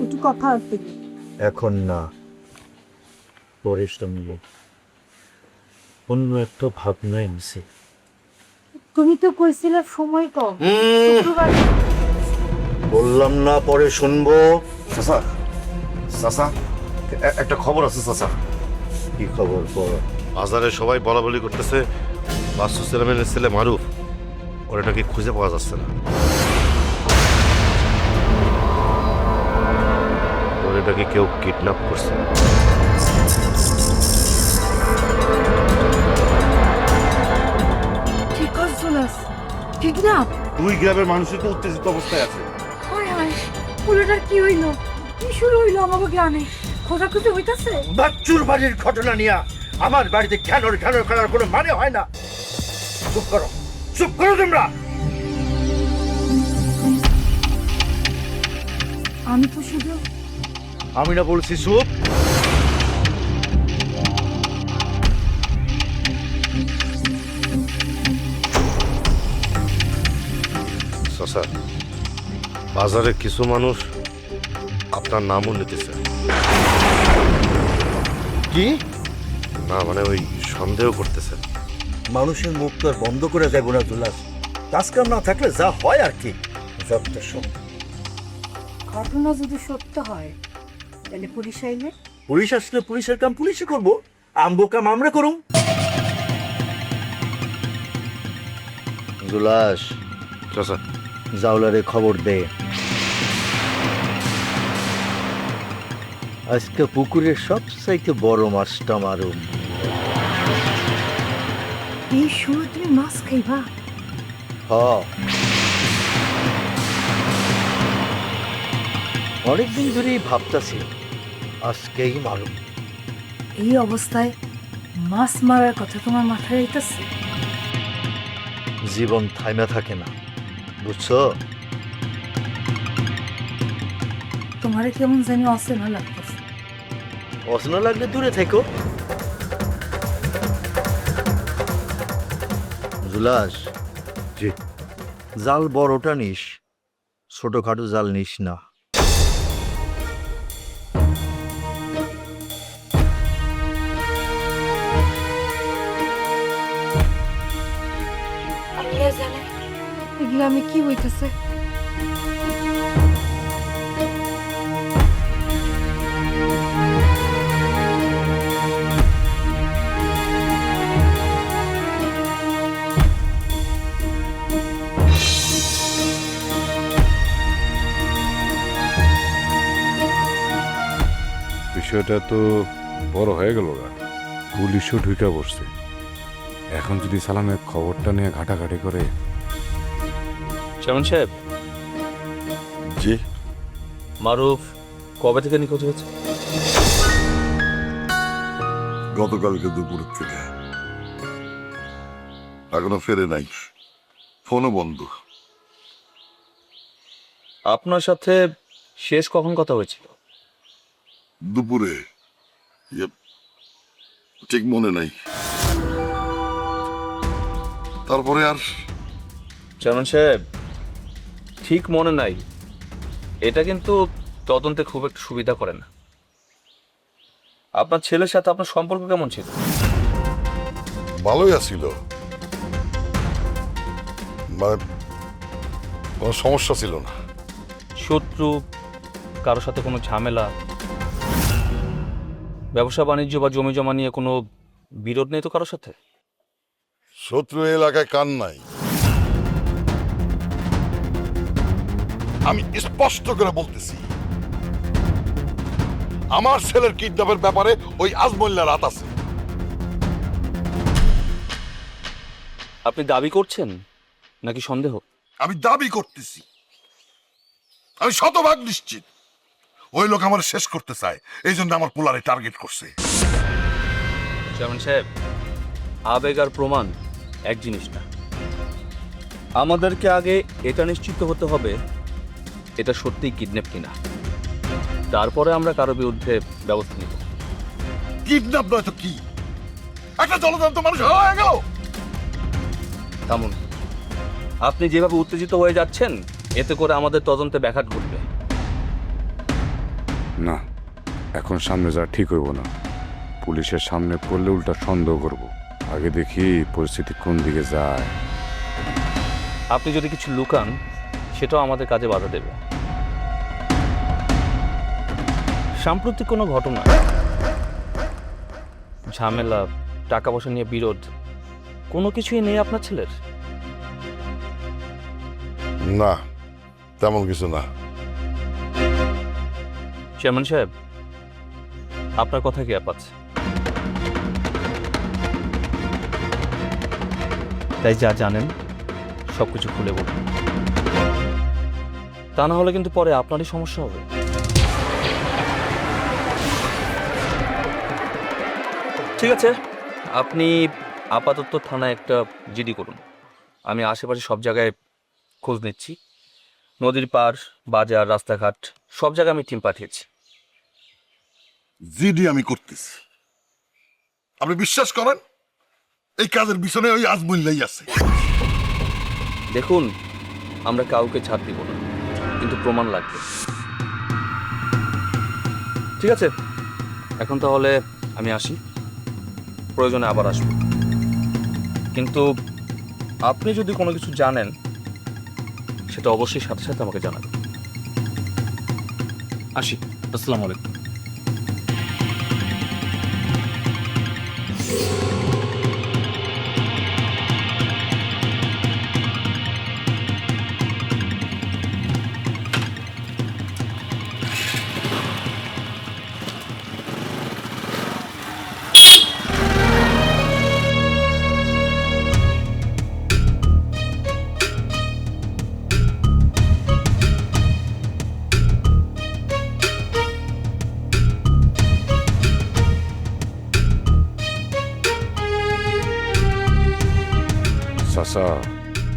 I: একটু কথা আছে।
D: এখন না, পরে শুনবো। অন্য একটা ভাবনা এনেছে।
I: তুমি তো কইছিলে সময় কম।
D: বললাম না পরে শুনবো।
G: চাচা, চাচা, একটা খবর আছে চাচা।
D: কি খবর? পর
G: বাজারে সবাই বলা বলি করতেছে বাসু চেয়ারম্যানের ছেলে মারুফ, ওরা নাকি খুঁজে পাওয়া যাচ্ছে না। ওটাকে কেউ কিডন্যাপ করছে।
C: ঠিক আছে, কিডন্যাপ?
G: দুই গ্রামের মানুষই তো উত্তেজিত অবস্থায় আছে।
C: হায় হায়, পুরোটার কি হইলো? কি শুরু হইলো আমাকে গ্রামে? খোঁজাখুঁজি হইতাছে?
D: বাচ্চুর বাড়ির ঘটনা নিয়ে আমার বাড়িতে ঘ্যানোর ঘ্যানোর করার কোনো মানে হয় না। চুপ করো, চুপ করো তোমরা।
C: আমি তো শুধু
D: আমি না বলছি চুপ।
G: চাচা, বাজারে কিছু মানুষ আপনার নামও নিতেছে।
D: কি
G: না মানে ওই সন্দেহ করতেছে।
D: মানুষের মুখ তো আর বন্ধ করে দেবো না জুলাস, কাজ কাম না থাকলে যা হয় আর কি। যত সব
C: ঘটনা যদি সত্য হয় তাহলে পুলিশ আইলে?
D: পুলিশ আসলে পুলিশের কাম পুলিশে করবো, আমবো কাম আমরা করুম। জুলাস,
G: চাচা
D: জাউলারে খবর দে, আজকে পুকুরের সবচাইতে বড় মাছটা মারুম।
C: এই সময় তুমি মাছ খাইবা?
D: হ, অনেকদিন ধরেই ভাবতাছি আজকেই মারুম।
C: এই অবস্থায় মাছ মারার কথা তোমার মাথায় আইতাছে?
D: জীবন থাইমা থাকে না, বুঝছো?
C: তোমারে কেমন জানি অচেনা লাগতেছে।
D: অচেনা লাগলে দূরে থেকো। জুলাস,
G: জি।
D: জাল বড়টা নিস, ছোটখাটো জাল নিস না।
C: আল্লাহ জানে এগুলো আমি কি হইতেছে।
E: বিষয়টা তো বড় হয়ে গেল গা, পুলিশও ঢুকে বসছে। এখন যদি সালামের খবরটা নিয়ে ঘাটাঘাটি করে।
K: চেয়ারম্যান সাহেব,
F: জি,
K: মারুফ কবে থেকে নিখোঁজ হয়েছে?
F: গতকালকে দুপুর থেকে এখনো ফেরে নাই, ফোনও বন্ধ।
K: আপনার সাথে শেষ কখন কথা হয়েছিল?
F: দুপুরে, ঠিক মনে নাই। তারপরে আর
K: চেয়ারম্যান সাহেব, ঠিক মনে নাই এটা কিন্তু তদন্তে খুব একটা সুবিধা করে না। আপনার ছেলের সাথে আপনার সম্পর্ক কেমন ছিল?
F: ভালোই আছিল, মানে কোনো সমস্যা ছিল না।
K: শত্রু, কারোর সাথে কোনো ঝামেলা, ব্যবসা বাণিজ্য বা জমি জমা নিয়ে কোনো বিরোধ নেই তো কারোর সাথে?
F: শত্রু এলাকায় কান নাই। আমি স্পষ্ট করে বলতেছি, আমার ছেলের কিডন্যাপের ব্যাপারে ওই আজমল্লার রাত আছে।
K: আপনি দাবি করছেন নাকি সন্দেহ?
F: আমি দাবি করতেছি, আমি শতভাগ নিশ্চিত ওই লোক আমার শেষ করতে চায়, এই জন্য আমার পোলারে টার্গেট করছে।
K: চেয়ারম্যান সাহেব, আবেগ আর প্রমাণ এক জিনিস না। আমাদেরকে আগে এটা নিশ্চিত হতে হবে এটা সত্যিই কিডন্যাপ কিনা, তারপরে আমরা কারো বিরুদ্ধে ব্যবস্থা নিব।
F: কিডন্যাপ নয় তো কি, একটা জলজন্ত মানুষ হয়ে গেল।
K: থামুন, আপনি যেভাবে উত্তেজিত হয়ে যাচ্ছেন এতে করে আমাদের তদন্তে ব্যাঘাত ঘটবে।
E: না, এখন সামনে যা ঠিক হইব না। পুলিশের সামনে পড়লে উল্টা সন্দেহ করব। আগে দেখি পরিস্থিতি কোন দিকে যায়।
K: আপনি যদি কিছু লুকান সেটাও আমাদের কাজে বাধা দেবে। সাম্প্রতিক কোনো ঘটনা, ঝামেলা, টাকা পয়সা নিয়ে বিরোধ, কোনো কিছুই নেই আপনার ছেলের?
F: না, তেমন কিছু না।
K: চেয়ারম্যান সাহেব, আপনার কথা কি আছে? তাই যা জানেন সবকিছু খুলে বলুন, তা না হলে কিন্তু পরে আপনারই সমস্যা হবে। ঠিক আছে, আপনি আপাতত থানায় একটা জিডি করুন। আমি আশেপাশে সব জায়গায় খোঁজ নিচ্ছি, নদীর পার, বাজার, রাস্তাঘাট সব জায়গায় আমি টিম পাঠিয়েছি।
F: জিডি আমি করতেছি, আপনি বিশ্বাস করেন এই কাজের পিছনে ওই আজমুল্লাই আছে।
K: দেখুন, আমরা কাউকে ছাড় দিব না, কিন্তু প্রমাণ লাগবে। ঠিক আছে, এখন তাহলে আমি আসি, প্রয়োজনে আবার আসব। কিন্তু আপনি যদি কোনো কিছু জানেন সেটা অবশ্যই সাথে সাথে আমাকে জানাবেন। আসি, আসসালামু আলাইকুম।
E: চাচা,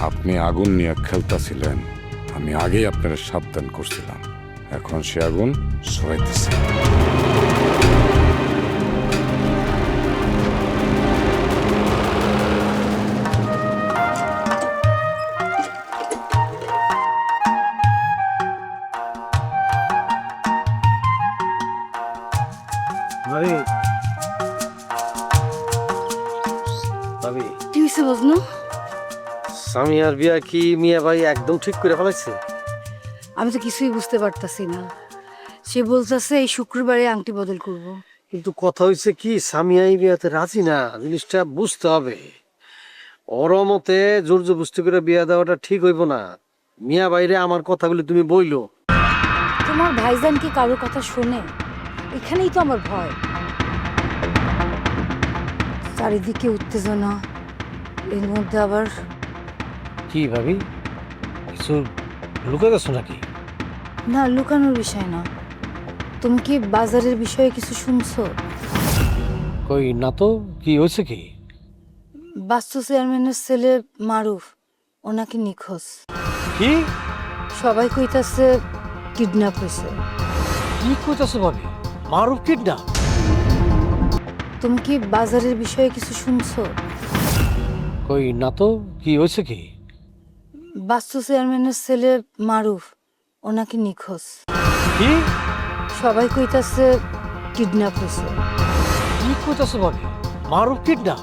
E: আপনি আগুন নিয়ে খেলতেছিলেন, আমি আগেই আপনার সাবধান করছিলাম। এখন সে আগুন সরাইতেছে।
L: ভাবি ভাবি
C: কি হয়েছে বুঝনো?
L: সামিয়ার বিয়া কি মিয়া ভাই একদম ঠিক করে ফেলাইছে?
C: আমি তো কিছুই বুঝতে পারতাছি না। সে বলতেছে এই শুক্রবারে আংটি বদল করব।
L: কিন্তু কথা হয়েছে কি, সামিয়া এই বিয়াতে রাজি না, জিনিসটা বুঝতে হবে। ওর মতে জোর জবরদস্তি করে বিয়া দেওয়াটা ঠিক হইব না। মিয়া বাইরে আমার কথাগুলি তুমি বইলো।
C: তোমার ভাইজান কি কারো কথা শোনে? এখানেই তো আমার ভয়। চারিদিকে উত্তেজনা, এর মধ্যে আবার
L: কি ভাবি, কিছু লুকে গেছো নাকি?
C: না, লুকানোর বিষয় না। তুমি কি বাজারের বিষয়ে কিছু শুনছো?
L: কই না তো, কি হয়েছে কি?
C: বাস্তু চেয়ারম্যানের ছেলে মারুফ, ও নাকি নিখোঁজ।
L: কি
C: সবাই কইতাছে কিডন্যাপ হয়েছে।
L: কি কইতাছো ভাবি? মারুফ কিডন্যাপ?
C: তুমি কি বাজারের বিষয়ে কিছু শুনছো?
L: কই না তো, কি হয়েছে কি?
C: বাস্তু চেয়ারম্যানের ছেলে মারুফ, ও নাকি নিখোঁজ।
L: কি
C: সবাই কইতাছে কিডন্যাপ হয়েছে।
L: কি কইতাছো ভাবি? মারুফ কিডন্যাপ?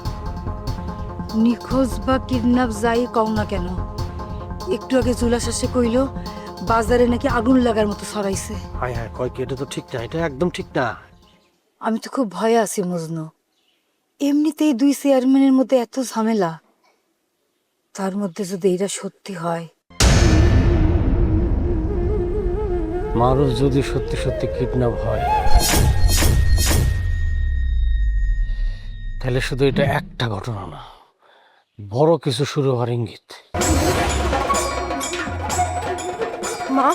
C: নিখোঁজ বা কিডন্যাপ যাই কও না কেন, একটু আগে জুলাস এসে কইল বাজারে নাকি আগুন লাগার মতো ছড়াইছে।
L: হায় হায়, কয় কি, এটা তো ঠিক না, এটা একদম ঠিক না।
C: আমি তো খুব ভয়ে আছি মজনু। এমনিতেই দুই চেয়ারম্যানের মধ্যে এত ঝামেলা, তার মধ্যে যদি এটা সত্যি হয়।
L: মারুফ যদি সত্যি সত্যি কিডন্যাপ হয়, তাহলে শুধু এটা একটা ঘটনা না, বড় কিছু শুরু হওয়ার ইঙ্গিত।
B: মা,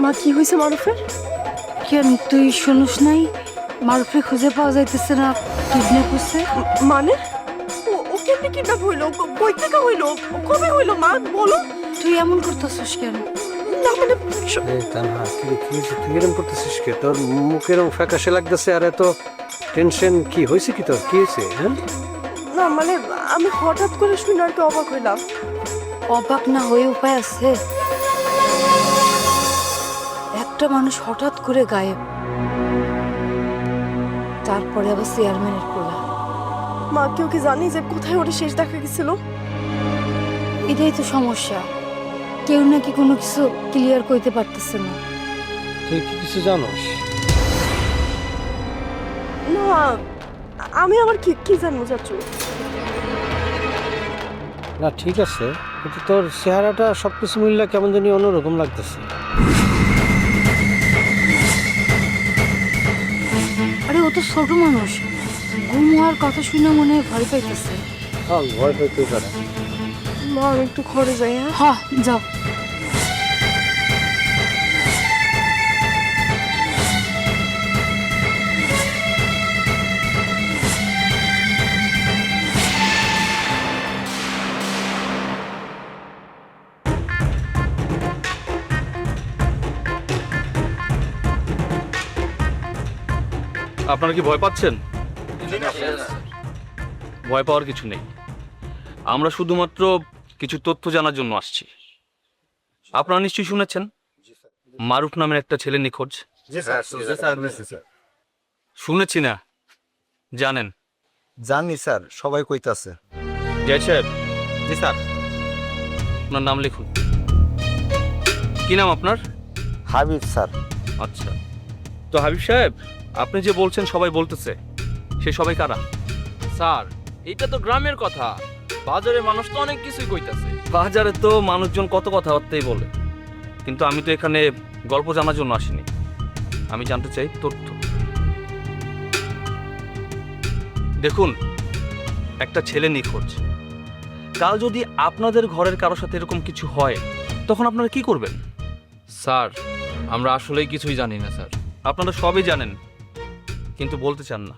B: মা কি হয়েছে মারুফের?
C: কেন তুই শুনুস নাই? মারুফে খুঁজে পাওয়া যাইতেছে না, কিডন্যাপ হচ্ছে।
B: মানে ও কেমনি কিডন্যাপ হইলো? কই থেকে হইলো? কবে হইলো মা বলো?
C: তুই এমন করতেছিস কেন?
B: না মানে
L: তুই এরকম করতেছিস কে? তোর মুখ এরকম ফ্যাকাশে লাগতেছে, আর এত টেনশন কি হয়েছে? কি তোর কি হয়েছে? হ্যাঁ
B: না মানে আমি হঠাৎ করে শুনে আর কি অবাক হইলাম।
C: অবাক না হয়ে উপায় আছে? একটা মানুষ হঠাৎ করে গায়েব, তারপরে আবার চেয়ারম্যানের কোলা।
B: মা কেউ কি জানি যে কোথায় ওর শেষ দেখা গেছিল?
C: এটাই তো সমস্যা, কেউ নাকি কোনো কিছু ক্লিয়ার করতে পারতেছে না।
L: তুই কি কিছু জানোস?
B: না আমি আবার কি জানবো চাচু?
L: না ঠিক আছে, কিন্তু তোর চেহারাটা সবকিছু মিললে কেমন জানি অন্যরকম লাগতেছে।
C: আরে ও তো ছোট মানুষ, ঘুম হওয়ার কথা শুনে মনে হয় ভয় পাইতেছে।
L: হ্যাঁ, ভয় পেতে পারে।
B: মা আমি একটু ঘরে যাই। হ্যাঁ
C: হ্যাঁ যাও।
K: আপনারা কি ভয় পাচ্ছেন? ভয় পাওয়ার কিছু নেই, আমরা শুধুমাত্র কিছু তথ্য জানার জন্য আসছি। আপনারা নিশ্চয়ই শুনেছেন মারুফ নামের একটা ছেলে নিখোঁজ। শুনেছি না, জানেন?
L: জানি স্যার, সবাই কইতাছে।
K: জয় সাহেব। জি স্যার। আপনার নাম লিখুন। কি নাম আপনার?
L: হাবিব স্যার।
K: আচ্ছা, তো হাবিব সাহেব, আপনি যে বলছেন সবাই বলতেছে, সে সবাই কারা? স্যার, এটা তো গ্রামের কথা, বাজারে মানুষ তো অনেক কিছুই কইতাছে। বাজারে তো মানুষজন কত কথাবার্তাই বলে, কিন্তু আমি তো এখানে গল্প জানার জন্য আসিনি, আমি জানতে চাই তথ্য। দেখুন, একটা ছেলে নিখোঁজ, কাল যদি আপনাদের ঘরের কারোর সাথে এরকম কিছু হয়, তখন আপনারা কি করবেন?
N: স্যার, আমরা আসলেই কিছুই জানি না স্যার।
K: আপনারা সবই জানেন, কিন্তু বলতে চান না।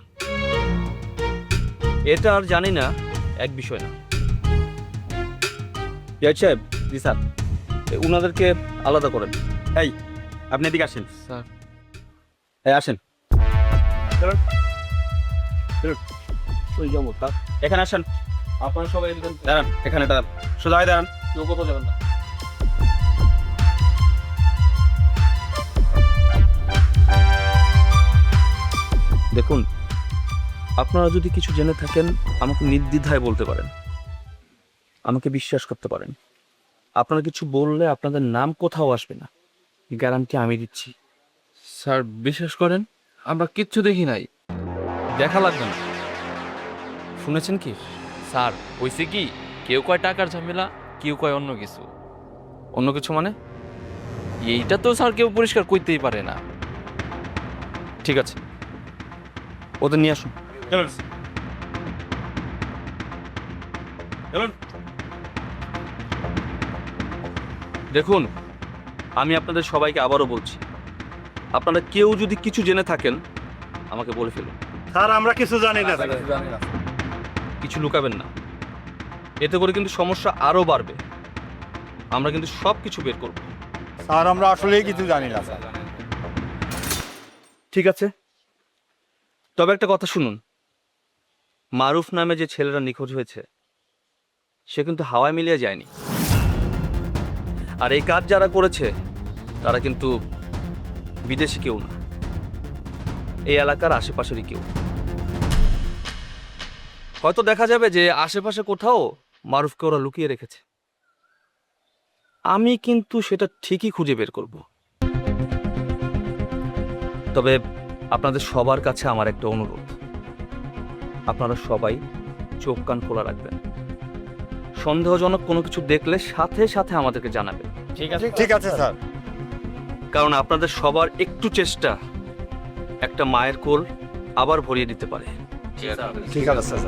K: এটা আর জানি না এক বিষয় না। জয় সাহেব। জি স্যার। উনাদেরকে আলাদা করেন। এই, আপনি এদিকে আসেন।
N: স্যার।
K: এই আসেন। চলুন চলুন, ওই যাবো তা এখানে আসেন। আপনারা সবাই দাঁড়ান, এখানে দাঁড়ান, সোজা হয়ে দাঁড়ান, কেউ কোথাও যাবেন না। দেখুন, আপনারা যদি কিছু জেনে থাকেন আমাকে নির্দ্বিধায় বলতে পারেন, আমাকে বিশ্বাস করতে পারেন। আপনারা কিছু বললে আপনাদের নাম কোথাও আসবে না, গ্যারান্টি আমি দিচ্ছি।
N: স্যার, বিশ্বাস করেন, আমরা কিচ্ছু দেখি নাই।
K: দেখা লাগবে না। শুনেছেন কি?
N: স্যার, হইছে কি, কেউ কয় টাকার ঝামেলা, কেউ কয় অন্য কিছু।
K: অন্য কিছু মানে?
N: এইটা তো স্যার কেউ পরিষ্কার করতেই পারে না।
K: ঠিক আছে, ওদের নিয়ে আসুন। চলুন চলুন। দেখুন, আমি আপনাদের সবাইকে আবারও বলছি, আপনারা কেউ যদি কিছু জেনে থাকেন আমাকে বলে ফেলুন।
G: স্যার, আমরা কিছু জানি না।
K: কিছু লুকাবেন না, এতে করে কিন্তু সমস্যা আরো বাড়বে। আমরা কিন্তু সব কিছু বের করব।
G: স্যার, আমরা আসলেই কিছু জানি না।
K: ঠিক আছে, তবে একটা কথা শুনুন, মারুফ নামে যে ছেলেরা নিখোঁজ হয়েছে সে কিন্তু হাওয়ায় মিলিয়ে যায়নি। আর এই কাজ যারা করেছে তারা কিন্তু বিদেশি কেউ না, এই এলাকার আশেপাশেরই কেউ। হয়তো দেখা যাবে যে আশেপাশে কোথাও মারুফকে ওরা লুকিয়ে রেখেছে। আমি কিন্তু সেটা ঠিকই খুঁজে বের করব। তবে আপনাদের সবার কাছে আমার একটা অনুরোধ, আপনারা সবাই চোখ কান খোলা রাখবেন। সন্দেহজনক কোনো কিছু দেখলে সাথে সাথে আমাদেরকে জানাবেন।
G: ঠিক আছে স্যার।
K: কারণ আপনাদের সবার একটু চেষ্টা একটা মায়ের কোল আবার ভরিয়ে দিতে পারে।
G: ঠিক আছে স্যার।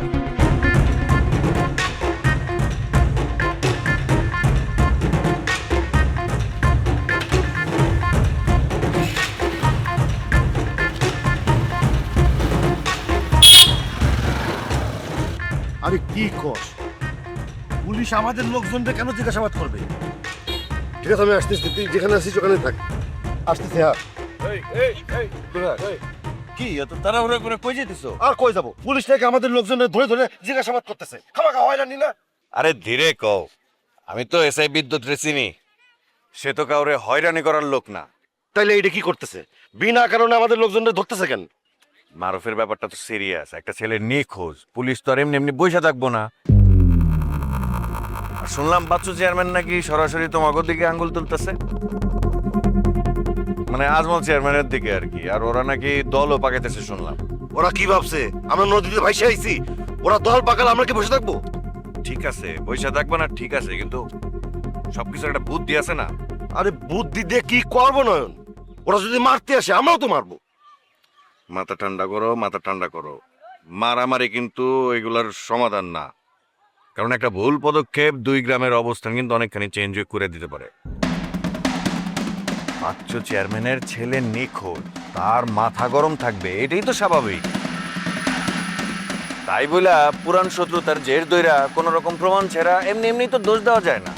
F: আরে কি কস, পুলিশ আমাদের লোকজনদের কেন জিজ্ঞাসাবাদ করবে?
G: ঠিক আছে, আমি আসতেছি, তুই যেখানে আছিস ওখানে থাক।
F: আসতেছে।
G: কি এত তাড়াহুড়া করে কই যেতেছো?
F: আর কই যাবো, পুলিশ নাকি আমাদের লোকজনের ধরে ধরে জিজ্ঞাসাবাদ করতেছে। খামাখা হয়রানি না?
O: আরে ধীরে কও, আমি তো এসআই বিদ্যুৎ চিনি, সে তো কাউরে হয়রানি করার লোক না।
G: তাইলে এটা কি করতেছে? বিনা কারণে আমাদের লোকজনের ধরতেছে কেন?
O: মারুফের ব্যাপারটা তো সিরিয়াস, একটা ছেলে নিখোঁজ, পুলিশ তো আর এমনি এমনি বসে থাকবো না। আর শুনলাম বাচ্চু চেয়ারম্যান নাকি সরাসরি তোমাকে দিকে আঙ্গুল তুলতেছে, মানে আজমল চেয়ারম্যানের দিকে আর কি। আর ওরা নাকি দলও পাকাইতেছে শুনলাম।
G: ওরা কি ভাবছে আমরা নদীতে ভাইসে আইছি? ওরা দল পাকাল, আমরা কি বসে থাকবো?
O: ঠিক আছে, বসে থাকবো না ঠিক আছে, কিন্তু সবকিছুর একটা বুদ্ধি আছে না?
G: আরে বুদ্ধি দিয়ে কি করবো নয়ন? ওরা যদি মারতে আসে আমরাও তো মারবো।
O: মাথা ঠান্ডা করো, মাথা ঠান্ডা করো। মারামারি কিন্তু এগুলার সমাধান না, কারণ একটা ভুল পদক্ষেপ দুই গ্রামের অবস্থান কিন্তু অনেকখানি চেঞ্জ করে দিতে পারে। বাচ্চু চেয়ারম্যানের ছেলে নিখোঁজ, তার মাথা গরম থাকবে, এটাই তো স্বাভাবিক। তাই বলে পুরান শত্রু তার জের দইরা কোন রকম প্রমাণ ছেড়া এমনি এমনি তো দোষ দেওয়া যায় না।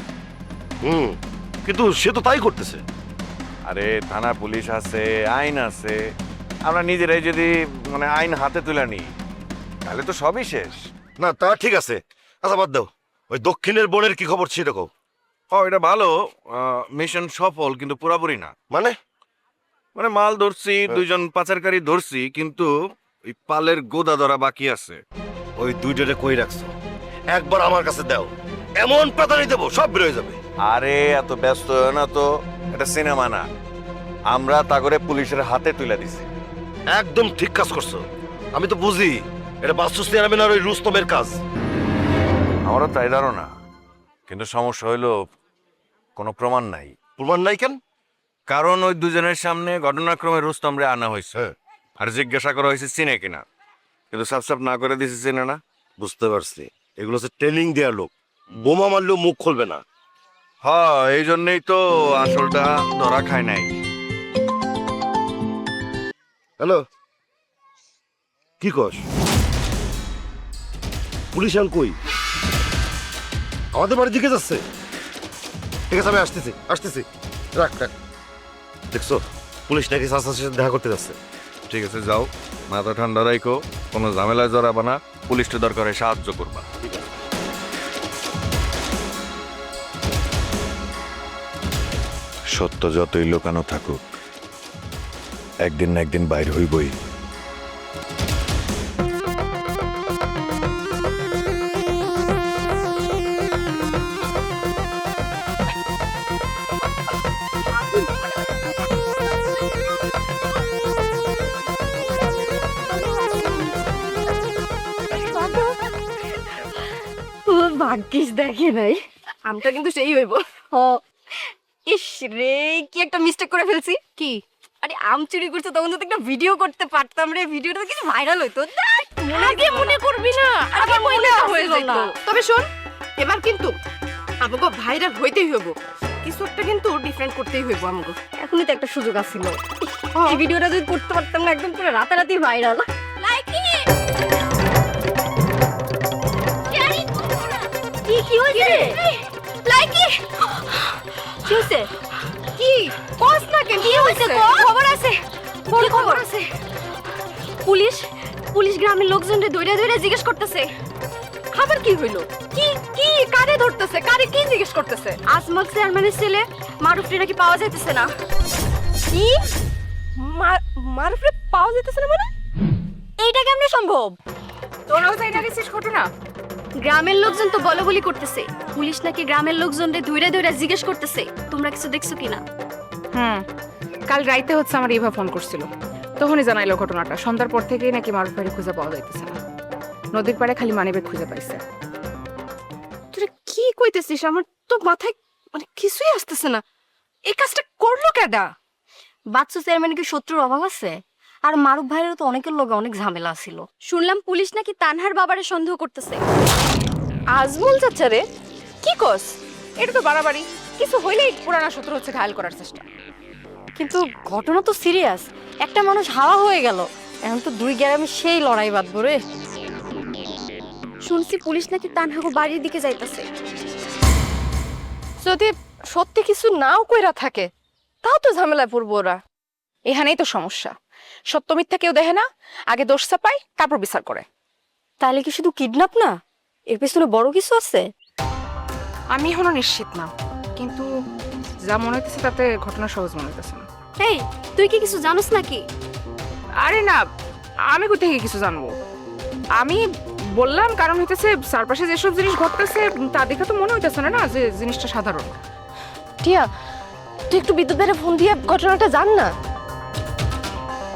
G: কিন্তু সে তো তাই করতেছে।
O: আরে থানা পুলিশ আছে, আইন আছে, আমরা নিজেরাই যদি মানে আইন হাতে তুলে নিই তাহলে তো সবই শেষ।
G: না তা ঠিক আছে। আচ্ছা বাদ দাও, ওই দক্ষিণের বোনের কি খবর সেটা কও।
O: ও এটা ভালো, মিশন সফল কিন্তু পুরাপুরি না। মানে মানে মাল ধরছি, দুইজন পাচারকারী ধরছি, কিন্তু ওই পালের গোদা ধরা বাকি আছে।
G: ওই দুইটারে কই রাখছো? একবার আমার কাছে দাও, এমন পাতানি দেবো সব বেরোয় যাবে।
O: আরে এত ব্যস্ত হয় না তো, এটা সিনেমা না, আমরা তা করে পুলিশের হাতে তুলে দিছি।
G: একদম ঠিক কাজ করছো। আমি তো বুঝি এটা বাস্তু চেয়ারম্যান আর ওই রুস্তমের কাজ।
O: আমারও তাই ধারণা, কিন্তু সমস্যা হইলো কোনো প্রমাণ নাই।
G: প্রমাণ নাই কেন?
O: কারণ ওই দুজনের সামনে ঘটনাক্রমে রুস্তমরে আনা হয়েছে, আর জিজ্ঞাসা করা হয়েছে চিনে কিনা, কিন্তু সাফ সাফ না করে দিছে চিনে না।
G: বুঝতে পারছি, এগুলো হচ্ছে ট্রেনিং দেওয়া লোক, বোমা মারলেও মুখ খুলবে না।
O: হ্যাঁ, এই জন্যই তো আসলটা ধরা খায় নাই।
G: হ্যালো, কি কস? পুলিশ এখন কই? আমাদের বাড়ির দিকে যাচ্ছে? ঠিক আছে, আমি আসতেছি আসতেছি, রাখ রাখ। দেখছো, পুলিশ নাকি চাচার সাথে দেখা করতে যাচ্ছে।
O: ঠিক আছে, যাও, মাথা ঠান্ডা রাখো, কোনো ঝামেলায় জড়াবা না, পুলিশটা দরকারে সাহায্য করবা। সত্য যতই লুকানো থাকুক, একদিন না একদিন বাইর হইবই।
H: ভাগ্যিস দেখে নাই, আমটা কিন্তু সেই হইব। ইস রে, কি একটা মিস্টেক করে ফেলছি। কি? আরে আম চুরি করছে, তখন যদি একটা ভিডিও করতে পারতাম রে, ভিডিওটা কিছু ভাইরাল হইতো। আগে মনে করবি না, আগে মনে হয়ে যেত। তবে শোন, এবার কিন্তু আমাকে ভাইরাল হইতেই হইব, কিছু একটা কিন্তু ডিফারেন্ট করতেই হইব আমাকে। এখনই তো একটা সুযোগ আছিল, এই ভিডিওটা যদি করতে পারতাম না, একদম পুরো রাতারাতি ভাইরাল। লাইকি কি হইছে? লাইকি কি হইছে? কি কস না কেন? কি হইছে? খবর আছে, বড় খবর আছে। পুলিশ পুলিশ গ্রামের লোকজনকে দৌড়ে দৌড়ে জিজ্ঞেস করতেছে। খবর কি হইলো? কি কি কারে ধরতেছে? কারে কি জিজ্ঞেস করতেছে? আজমল চেয়ারম্যানের ছেলে মারুফরে নাকি পাওয়া যাইতেছে না। কি? মারুফরে পাওয়া যাইতেছে না মানে? এইটা কেমনে সম্ভব? তোরাও জানা গেছিস ঘটনা? গ্রামের লোকজন তো বলাবলি করতেছে, পুলিশ নাকি গ্রামের লোকজনদের ধইরা ধইরা জিজ্ঞেস করতেছে। তোমরা কিছু দেখছো কিনা?
C: কাল রাইতে হচ্ছে আমার ইভা ফোন করছিল, তখনই জানাইলো ঘটনাটা। সন্ধ্যার পর থেকেই নাকি মারুফ ভাইরে খুঁজে পাওয়া যাইতেছে না। নদীর পাড়ে খালি মানিব্যাগ খুঁজে পাইছে।
H: তুই কি কইতেছিস? আমার তো মাথায় মানে কিছুই আসতেছে না। এই কাজটা করলো কেডা? বাচ্চু চেয়ারম্যানের কি শত্রুর অভাব আছে? আর মারুফ ভাইয়েরও তো অনেকের লোক অনেক ঝামেলা ছিল। শুনলাম পুলিশ নাকি তানহার বাবারে সন্দেহ করতেছে। আজমল চাচারে? কি কস?
C: এটা তো বাড়াবাড়ি, কিছু হইলেই পুরানা শত্রু হচ্ছে ঘায়াল করার চেষ্টা।
H: কিন্তু ঘটনা তো সিরিয়াস, একটা মানুষ হাওয়া হয়ে গেল, এখন তো দুই গ্রামে সেই লড়াই বাঁধবো রে। শুনছি পুলিশ নাকি তানহাগো বাড়ির দিকে যাইতেছে।
C: যদি সত্যি কিছু নাও কইরা থাকে, তাও তো ঝামেলায় পড়বো ওরা। এখানেই তো সমস্যা, সত্য মিথ্যা কেউ দেখে না, আগে দোষ চাপায় তারপর বিচার করে।
H: তাহলে কি শুধু কিডন্যাপ না, এর পেছনে বড় কিছু আছে?
C: আমি এখনো নিশ্চিত না, কিন্তু যা মনে হইতেছে তাতে ঘটনা সহজ মনে হইতেছে না।
H: এই, তুই কি কিছু জানোস নাকি?
C: আরে না, আমি কোথা থেকে কিছু জানবো? আমি বললাম কারণ হইতেছে চারপাশে যেসব জিনিস ঘটতেছে তা দেখে তো মনে হইতেছে না যে জিনিসটা সাধারণ।
H: টিয়া, তুই একটু বিদ্যুৎ ভাইরে ফোন দিয়ে ঘটনাটা জান না।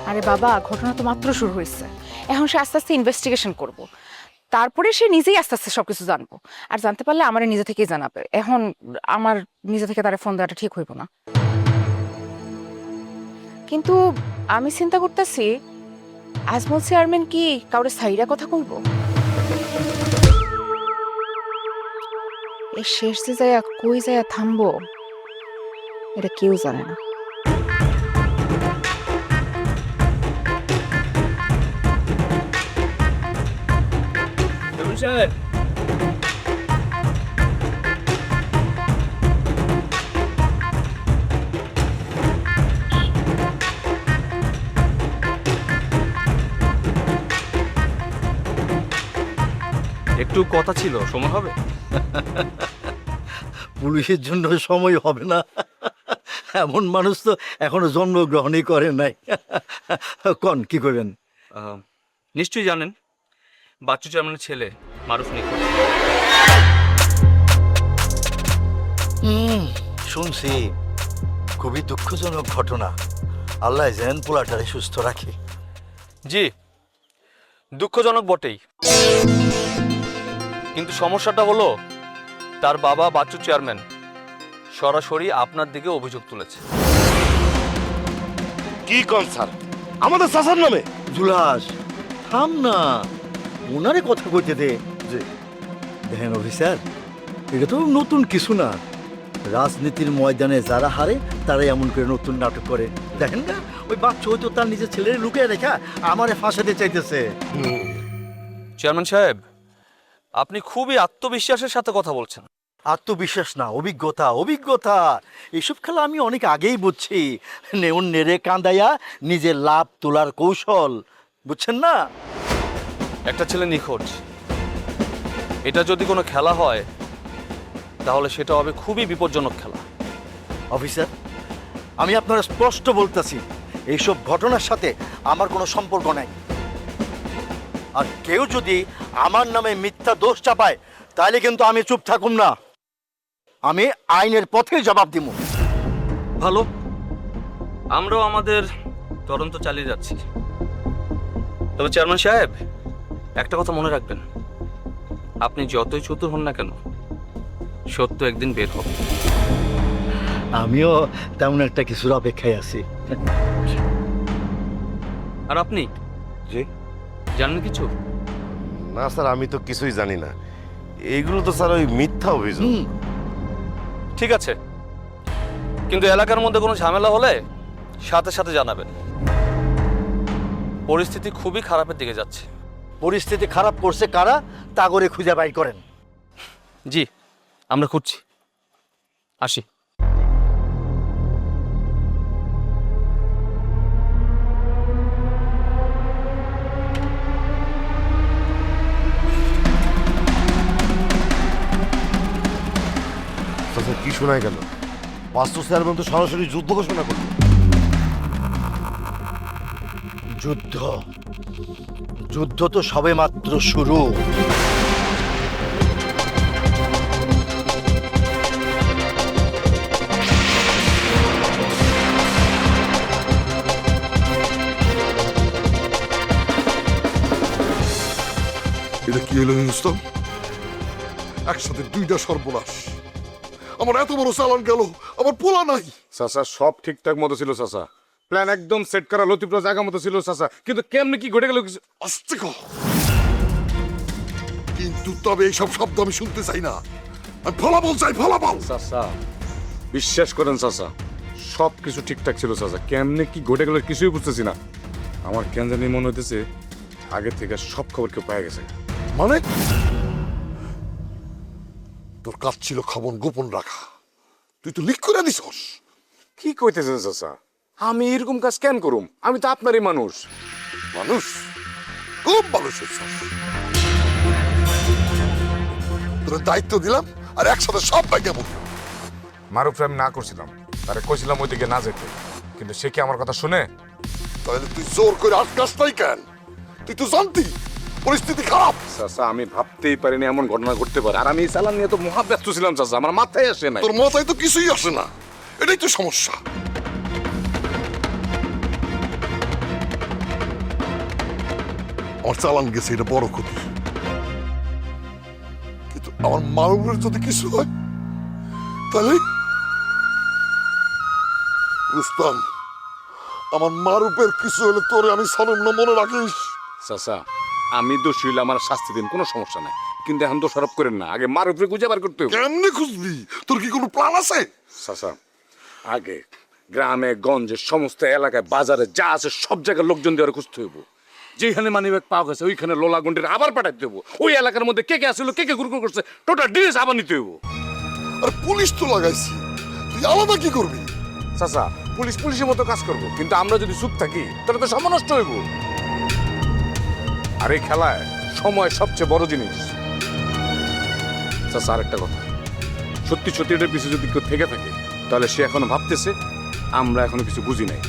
C: আরে বাবা, ঘটনা তো মাত্র শুরু হয়েছে, এখন সে আস্তে আস্তে ইনভেস্টিগেশন করব, তারপরে সে নিজেই আস্তে আস্তে সবকিছু জানবো, আর জানতে পারলে আমার নিজে থেকেই জানাবে। এখন আমার নিজে থেকে তার ফোন দেওয়াটা ঠিক হইব না। কিন্তু আমি চিন্তা করতেছি, আজমল চেয়ারম্যান কি কাউরে সাইরা কথা কইব? এই শেষ যে যায় কই যায় থামবো, এটা কেউ জানে না।
K: একটু কথা ছিল, সময় হবে?
D: পুলিশের জন্য সময় হবে না, এমন মানুষ তো এখনো জন্মগ্রহণই করে নাই। কন কি করবেন?
N: নিশ্চয়ই জানেন বাচ্চু চেয়ারম্যানের ছেলে মারুফ নিখোঁজ।
D: শুনছি, খুবই দুঃখজনক ঘটনা। আল্লাহ যেন পোলাটারে সুস্থ রাখে।
N: জি, দুঃখজনক বটেই, কিন্তু সমস্যাটা হলো তার বাবা বাচ্চু চেয়ারম্যান সরাসরি আপনার দিকে অভিযোগ তুলেছে।
G: কি কন স্যার আমাদের চাচার নামে?
D: জুলাস থাম না, ওনারে কথা কইতে দে। যে দেখেন অফিসার, এটা তো নতুন কিছু না। রাজনীতির ময়দানে যারা হারে তারাই এমন করে নতুন নাটক করে। দেখেন না, ওই বাচ্চা হয়তো তার নিজের ছেলের লুকিয়ে রেখা আমারে ফাঁসাতে চাইতেছে।
N: চেয়ারম্যান সাহেব, আপনি খুবই আত্মবিশ্বাসের সাথে কথা বলছেন।
D: আত্মবিশ্বাস না, অভিজ্ঞতা। অভিজ্ঞতা এসব খেলা আমি অনেক আগেই বুঝছি। নেউন নেড়ে কাঁদাইয়া নিজের লাভ তোলার কৌশল, বুঝছেন না?
N: একটা ছেলে নিখোঁজ, এটা যদি কোনো খেলা হয় তাহলে সেটা হবে খুবই বিপজ্জনক খেলা।
D: অফিসার, আমি আপনারা স্পষ্ট বলতেছি, এইসব ঘটনার সাথে আমার কোনো সম্পর্ক নাই। আর কেউ যদি আমার নামে মিথ্যা দোষ চাপায় তাহলে কিন্তু আমি চুপ থাকুম না, আমি আইনের পথে জবাব দিব।
N: ভালো, আমরাও আমাদের তদন্ত চালিয়ে যাচ্ছি। তবে চেয়ারম্যান সাহেব, একটা কথা মনে রাখবেন, আপনি যতই চতুর হন না কেন, সত্য একদিন বের হবে।
D: আমিও তেমন একটা কিছুর অপেক্ষায় আছি।
N: আর আপনি
G: জি
N: জানেন কিছু?
G: না স্যার, আমি তো কিছুই জানি না। এইগুলো তো স্যার ওই মিথ্যা অভিযোগ।
N: ঠিক আছে, কিন্তু এলাকার মধ্যে কোনো ঝামেলা হলে সাথে সাথে জানাবেন। পরিস্থিতি খুবই খারাপের দিকে যাচ্ছে।
D: পরিস্থিতি খারাপ করছে কারা, তা করে খুঁজে বাই করেন।
N: জি, আমরা খুঁজছি। আসি।
G: চাচা কি শোনায় গেল? বাস্তু চেয়ারম্যান তো সরাসরি যুদ্ধ ঘোষণা করল।
D: যুদ্ধ? যুদ্ধ তো সবে মাত্র শুরু।
F: এটা কি হলো রুস্তম? একসাথে দুইটা সর্বনাশ। আমার এত বড় চালান গেল, আমার পোলা নাই।
E: চাচা সব ঠিকঠাক মতো ছিল চাচা, প্ল্যান একদম সেট করা লতিফরা জায়গা মতো ছিল চাচা, কিন্তু কেমনে কি ঘটে গেল কিছু।
F: আস্তে কর। কিন্তু তবে এইসব শব্দ আমি শুনতে চাই না। আমি ফলাফল চাই, ফলাফল।
E: চাচা বিশ্বাস করেন চাচা, সব কিছু ঠিকঠাক ছিল চাচা, কেমনে কি ঘটে গেল কিছুই বুঝতেছি না। আমার কেন জানি মনে হইতেছে আগে থেকে সব খবর কেউ পেয়ে গেছে।
F: মানে তোর কাজ ছিল খবর গোপন রাখা, তুই তো লিক করে দিছস।
E: কি কইতেছেন চাচা? আমি এরকম কাজ কেন করুম? আমি তো আপনারই মানুষ।
F: মানুষ? খুব মানুষ হইছস। তোর দায়িত্ব দিলাম আর একসাথে সব ভাগ্য বললাম।
E: মারুফ আমি না করছিলাম, তারে কইছিলাম ওইদিকে না যেতে, কিন্তু সে কি আমার কথা শুনে?
F: তাহলে তুই জোর করে আটকাস নাই কেন? তুই তো জানতি পরিস্থিতি খারাপ।
E: চাচা আমি ভাবতেই পারিনি এমন ঘটনা ঘটতে পারে, আর আমি এই চালান নিয়ে তো মহাব্যস্ত ছিলাম চাচা, আমার মাথায় আসে না।
F: তোর মাথায় তো কিছুই আসে না, এটাই তো সমস্যা। আমার চালান গেছে, এটা বড় ক্ষতি, কিন্তু আমার মারুফের যদি কিছু হয় তাহলে রুস্তম, আমার মারুফের কিছু হলে তোরে আমি সনম না, মনে রাখিস।
E: চাচা আমি দোষী হইলে আমার শাস্তি দিন, কোনো সমস্যা নাই, কিন্তু এখন তো সরব করেন না, আগে মারুফরে খুঁজে বার করতে হবে।
F: কেমনে খুঁজবি? তোর কি কোনো প্ল্যান আছে?
E: চাচা আগে গ্রামে গঞ্জে সমস্ত এলাকায় বাজারে যা আছে সব জায়গায় লোকজন দিয়ে খুঁজতে হইব। যেখানে মানিব্যাগ পাওয়া গেছে ওইখানে লোলা গন্ডির আবার পাঠাইতে হইব। ওই এলাকার মধ্যে কে কে আসলো, কে কে গুরগুর করছে, টোটাল ডিটেইলস আবার নিতে হইব।
F: আর পুলিশ তো লাগাইছি, তুই আলাদা কি করবি?
E: চাচা পুলিশ পুলিশের মতো কাজ করবো, কিন্তু আমরা যদি চুপ থাকি তাহলে তো সময় নষ্ট হইব। আর এই খেলায় সময় সবচেয়ে বড় জিনিস। চাচা আরেকটা কথা, সত্যি সত্যি এটার পিছনে যদি কেউ থেকে থাকে তাহলে সে এখনো ভাবতেছে আমরা এখনো কিছু বুঝি নাই।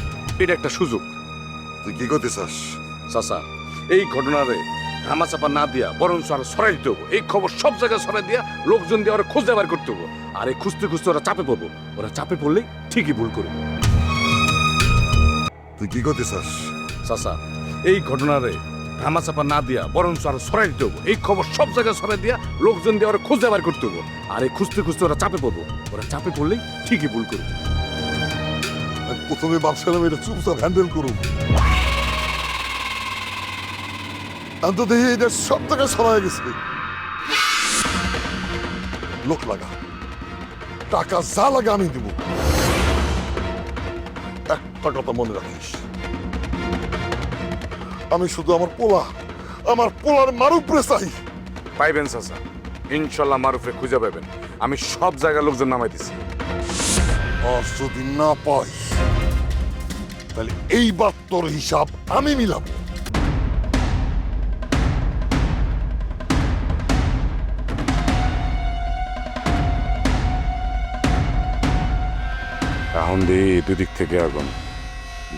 E: এটা একটা সুযোগ।
F: তুই কি করতে চাস?
E: চাচা, এই ঘটনারে ধামাচাপা না দিয়া বরং আরো ছড়াই দিতে হবো। এই খবর সব জায়গায় ছড়াই দিয়া লোকজন দিয়ে ওরা খোঁজ বার করতে হবো। আর এই খুঁজতে খুঁজতে ওরা চাপে পড়বো। ওরা চাপে পড়লেই ঠিকই ভুল করবো।
F: তুই কি করতে চাস?
E: চাচা, এই ঘটনারে ধামাচাপা না দিয়া বরং আরো ছড়াই দিতে হবো। এই খবর সব জায়গায় ছড়াই দিয়া লোকজন দিয়ে ওরা খোঁজ বার করতে হবো। আর এই খুঁজতে খুঁজতে ওরা চাপে পড়বো। ওরা চাপে পড়লেই ঠিকই ভুল করবো।
F: আমি প্রথমে ভাবছিলাম এটা চুপচাপ হ্যান্ডেল করুন, আমি তো দেখি এটা সব জায়গায় ছড়াই গেছে। লোক লাগা, টাকা যা লাগে আমি দিব। একটা কথা মনে রাখিস, আমি শুধু আমার পোলার মারুফরে চাই।
E: পাইবেন চাচা, ইনশাল্লাহ মারুফে খুঁজে পাবেন। আমি সব জায়গায় লোকজন নামাই দিছি।
F: আর যদি না পাই তাহলে এইবার তোর হিসাব আমি মিলাবো।
E: এখন দিয়ে দুদিক থেকে আগুন,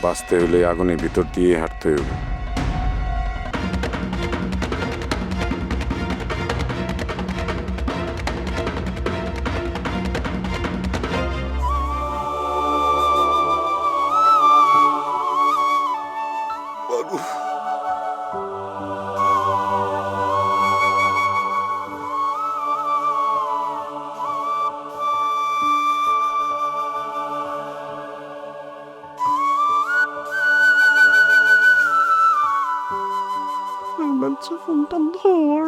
E: বাঁচতে হলে আগুনের ভিতর দিয়ে হাঁটতে হবে।
B: বাচ্চা ফোনটা ধর।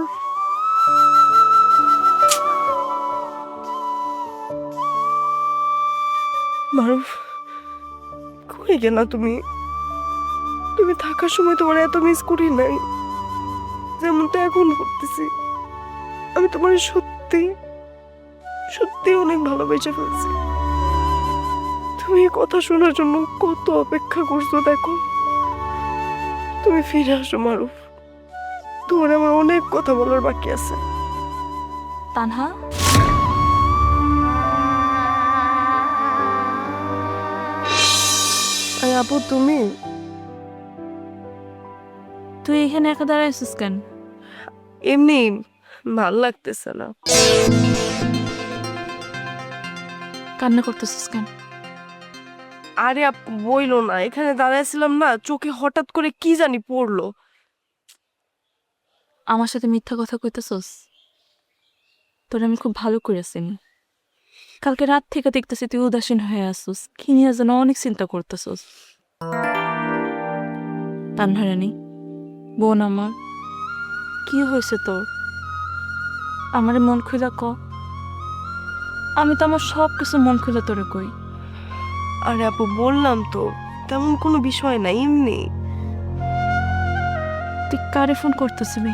B: মারুফ, কই গেলা তুমি? তুমি থাকার সময় তোমার এত মিস করি নাই যেমনটা এখন করতেছি। আমি তোমার সত্যি সত্যি অনেক ভালোবেসে ফেলছি। তুমি এই কথা শোনার জন্য কত অপেক্ষা করছো দেখো। তুমি ফিরে আসো মারুফ, তোমার আমার অনেক কথা বলার বাকি আছে।
H: তানহা,
B: আরে আপু, তুমি
H: তুই এখানে একা দাঁড়াইছিস কেন?
B: এমনি ভাল লাগতেছে না।
H: কান্না করতেছিস কেন?
B: আরে আপু বইলো না, এখানে দাঁড়াইছিলাম না, চোখে হঠাৎ করে কি জানি পড়লো।
H: আমার সাথে মিথ্যা কথা কইতেছস? তোর আমি খুব ভালো করে চিনি। কালকে রাত থেকে দেখতেছি তুই উদাসীন হয়ে আসছিস, কি নিয়ে যেন অনেক চিন্তা করতেছস। তানহারানি, বোন আমার, কি হয়েছে তোর? আমারে মন খুলে ক। আমি তো আমার সব কিছু মন খুলে তোরে কই।
B: আরে আপু বললাম তো, তেমন কোনো বিষয় নাই, এমনি।
H: তুই কারে ফোন করতেছিলি?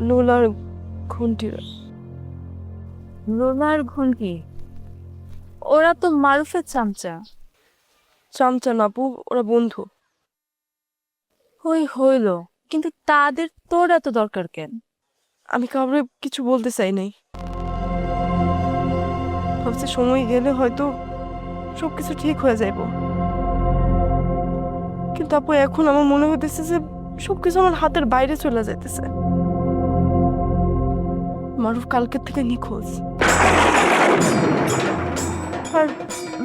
B: লোলার ঘন্টিরা।
H: লোলার ঘন্টি? ওরা তো মারুফের চামচা।
B: চামচা না আপু, ওরা বন্ধু।
H: ওই হইল, কিন্তু তাদের তোর এত দরকার কেন?
B: আমি কাউরে কিছু বলতে চাই নাই, ভাবছি সময় গেলে হয়তো সবকিছু ঠিক হয়ে যাইব। কিন্তু আপু এখন আমার মনে হইতেছে যে সবকিছু আমার হাতের বাইরে চলে যাইতেছে। মারুফ কালকের থেকে নিখোঁজ, আর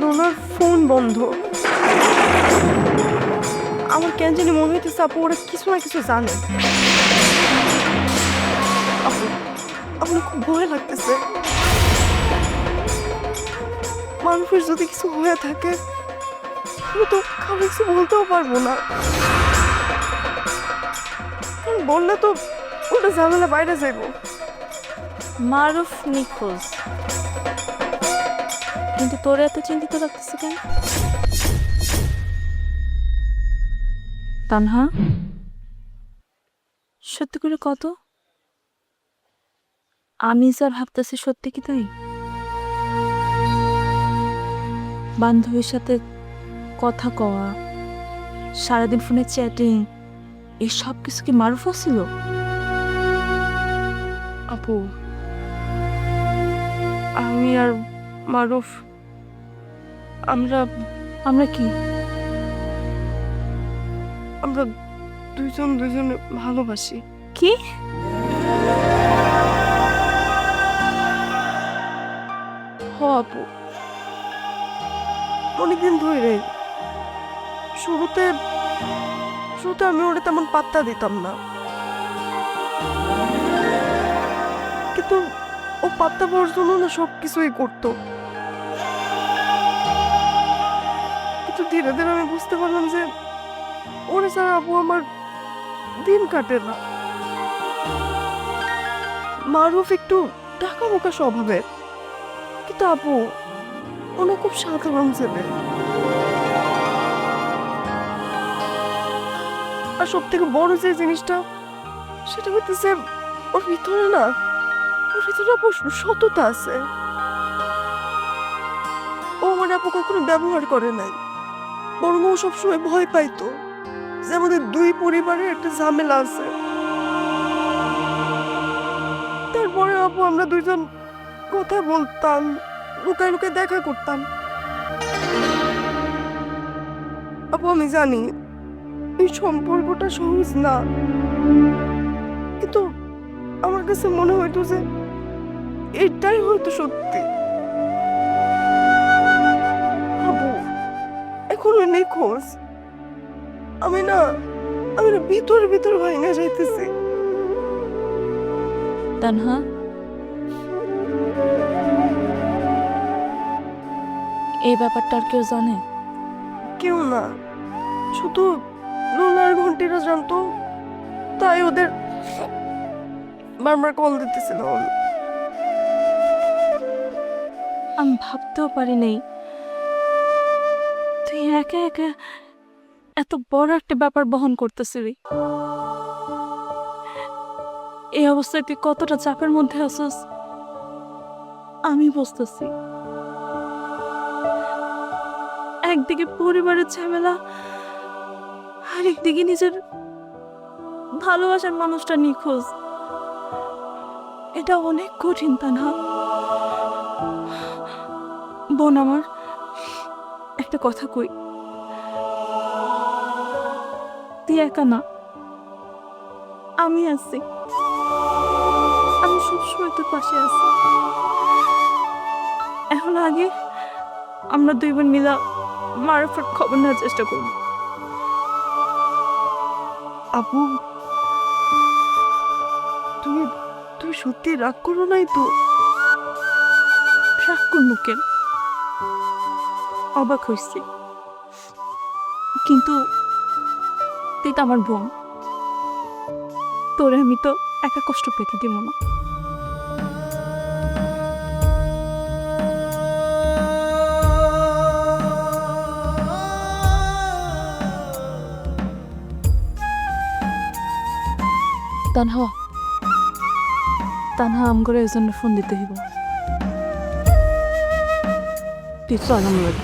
B: লোলার ফোন বন্ধ। আমার কেন জানি মনে হইতেছে আপু ওরা কিছু না কিছু জানে। আমার খুব ভয় লাগতেছে। মানুষের যদি কিছু হয়ে থাকে আমি তো কাউকে কিছু বলতেও পারবো না, বললে তো ওটা ঝামেলা বাইরে যাইব।
H: মারুফ নিখোঁজ, কিন্তু তোর এত চিন্তিত লাগতেছে কেন? তানহা, সত্যি করে কত? আমি যা ভাবতেছি সত্যি কি তাই? বান্ধবীর সাথে কথা কওয়া, সারাদিন ফোনে চ্যাটিং, এই সব কিছু কি মারুফ ছিল?
B: আপু আপু, আমি আর মারুফ আমরা কি আমরা দুইজন দুইজনে ভালোবাসি। কি? হ আপু, অনেকদিন ধরে। শুরুতে আমি ওটা তেমন পাত্তা দিতাম না, কিন্তু ও পাত্তা পাওয়ার জন্য না সবকিছুই করতো। কিন্তু ধীরে ধীরে আমি বুঝতে পারলাম যে ওরে ছাড়া আপু আমার দিন কাটে না। মারুফ একটু ঢাকা বোকা স্বভাবের, কিন্তু আপু ওনা খুব সাধারণ ছেলে। আর সব থেকে বড় যে জিনিসটা সেটা হইতেছে ওর ভিতরে আপু সততা আছে। ও আমার আপু কখনো ব্যবহার করে নাই, বরং ও সবসময় ভয় পাইতো যে আমাদের দুই পরিবারের একটা ঝামেলা আছে। তারপরে আপু আমরা দুইজন কথা বলতাম, লুকায় লুকায় দেখা করতাম। আপু আমি জানি এই সম্পর্কটা সহজ না, কিন্তু আমার কাছে মনে হইতো যে এটাই হয়তো সত্যি। আপু এখন ওই নেই খোঁজ। আমি না ভিতর ভাঙা যাইতেছি।
P: তানহা, এই ব্যাপারটা আর কেউ জানে?
B: কেউ না, শুধু লোলার ঘন্টিরা জানতো, তাই ওদের বারবার কল দিতেছিল।
P: আমি ভাবতেও পারি নাই তুই একা একা এত বড় একটা ব্যাপার বহন করতেছিলি। এই অবস্থায় তুই কতটা চাপের মধ্যে আছিস আমি বুঝতেছি। একদিকে পরিবারের ঝামেলা, আরেকদিকে নিজের ভালোবাসার মানুষটা নিখোঁজ। এটা অনেক কঠিন, তানহা। বোন আমার, একটা কথা কই, তুই একা না, আমি আছি। আমি সবসময় তোর পাশে আছি। এখন আগে আমরা দুই বোন মিলা মারুফের খবর নেওয়ার চেষ্টা করব।
B: আপু তুমি সত্যি রাগ করো নাই তো?
P: রাগ করবো কেন? অবাক হয়েছি, কিন্তু তুই তো আমার বোন, তোরে আমি তো একা কষ্ট পেতে দিব না। তানহা আমগরে এই জন্য ফোন দিতে হইব। তুই চল আমার।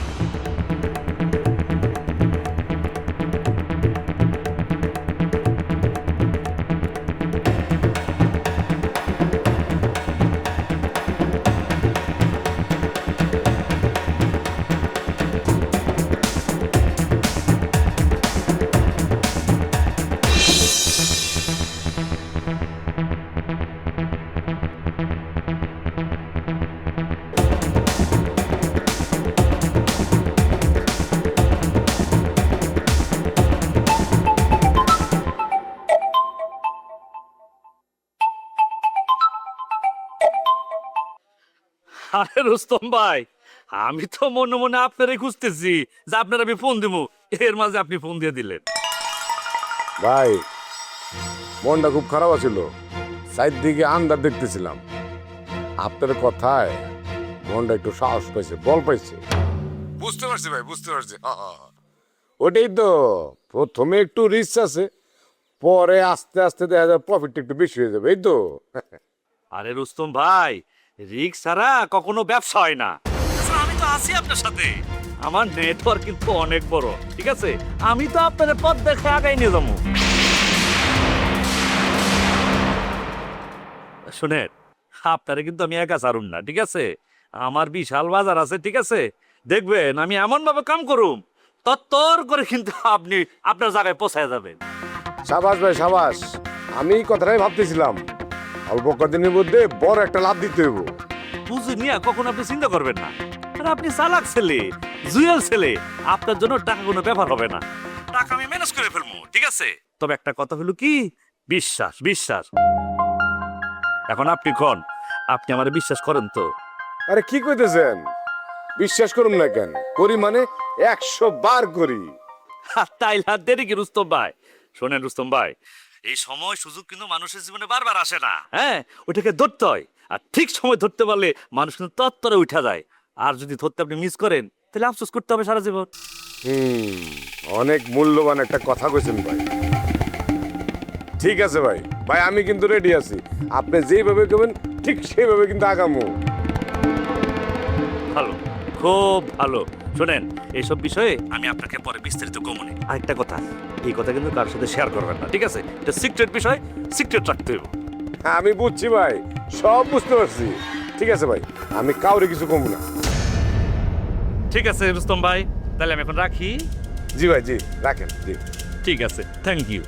N: আরে রুস্তম ভাই, আমি তো মনে মনে আপনারই খুঁজতেছি যে আপনার আমি ফোন দিব, এর মাঝে আপনি ফোন দিয়ে দিলেন।
E: ভাই মনটা খুব খারাপ ছিল, সাইড দিকে আন্দার দেখতেছিলাম। আপনার কথায় মনটা একটু সাহস পাইছে, বল পাইছে। বুঝতে পারছি ভাই, বুঝতে পারছি। ওটাই তো, প্রথমে একটু রিস্ক আছে, পরে আস্তে আস্তে দেখা যায় প্রফিটটা একটু বেশি হয়ে যাবে, এই তো।
N: আরে রুস্তম ভাই, রিস্ক ছাড়া কখনো ব্যবসা হয় না। আমি তো আছি আপনার সাথে, আমার নেটওয়ার্ক কিন্তু অনেক বড়, ঠিক আছে? আমি তো আপনার পথ দেখে আগাই নিয়ে যাবো। শুনেন,
Q: আপনারে কিন্তু আমি একা ছাড়ুম না, ঠিক আছে? আমার বিশাল বাজার আছে, ঠিক আছে? দেখবেন আমি এমন ভাবে কাম করুম, তত্তর করে কিন্তু আপনি আপনার জায়গায় পৌঁছায় যাবেন।
E: সাবাস ভাই সাবাস, আমি এই কথাটাই ভাবতেছিলাম, অল্প কদিনের মধ্যে বড় একটা লাভ দিতে হইব।
Q: পুঁজি নিয়ে কখন আপনি চিন্তা করবেন না, আর আপনি চালাক ছেলে, জুয়েল ছেলে, আপনার জন্য টাকা কোনো ব্যাপার হবে না, টাকা আমি ম্যানেজ করে ফেলবো, ঠিক আছে? তবে একটা কথা হলো কি, বিশ্বাস বিশ্বাস। এখন আপনি কোন, আপনি আমার বিশ্বাস করেন তো?
E: আরে কি কইতেছেন, বিশ্বাস করুম না কেন, করি মানে 100 বার করি।
Q: তাইলে আর দেরি কি রুস্তম ভাই? শোনেন রুস্তম ভাই, এই সময় সুযোগ কিন্তু মানুষের জীবনে বারবার আসে না, হ্যাঁ? ওটাকে ধরতে হয়, আর ঠিক সময় ধরতে পারলে মানুষ কিন্তু তত্তরে উঠা যায়। আর যদি ধরতে আপনি মিস করেন তাহলে আফসোস করতে হবে সারা জীবন।
E: অনেক মূল্যবান একটা কথা কইছেন ভাই। ঠিক আছে ভাই, ভাই আমি কিন্তু রেডি আছি, আপনি যেভাবে করবেন ঠিক সেইভাবে কিন্তু আগামো।
Q: ভালো, খুব ভালো। শোনেন, এইসব বিষয়ে আমি আপনাকে পরে বিস্তারিত কমনে। আরেকটা কথা, এই কথা কিন্তু কারোর সাথে শেয়ার করবেন না, ঠিক আছে? এটা সিক্রেট বিষয়, সিক্রেট রাখতে হবে।
E: আমি বুঝছি ভাই, সব বুঝতে পারছি। ঠিক আছে ভাই, আমি কাউরে কিছু কমবো না।
Q: ঠিক আছে রুস্তম ভাই, তাহলে আমি এখন রাখি।
E: জি ভাই, জি রাখেন, জি
Q: ঠিক আছে, থ্যাংক ইউ।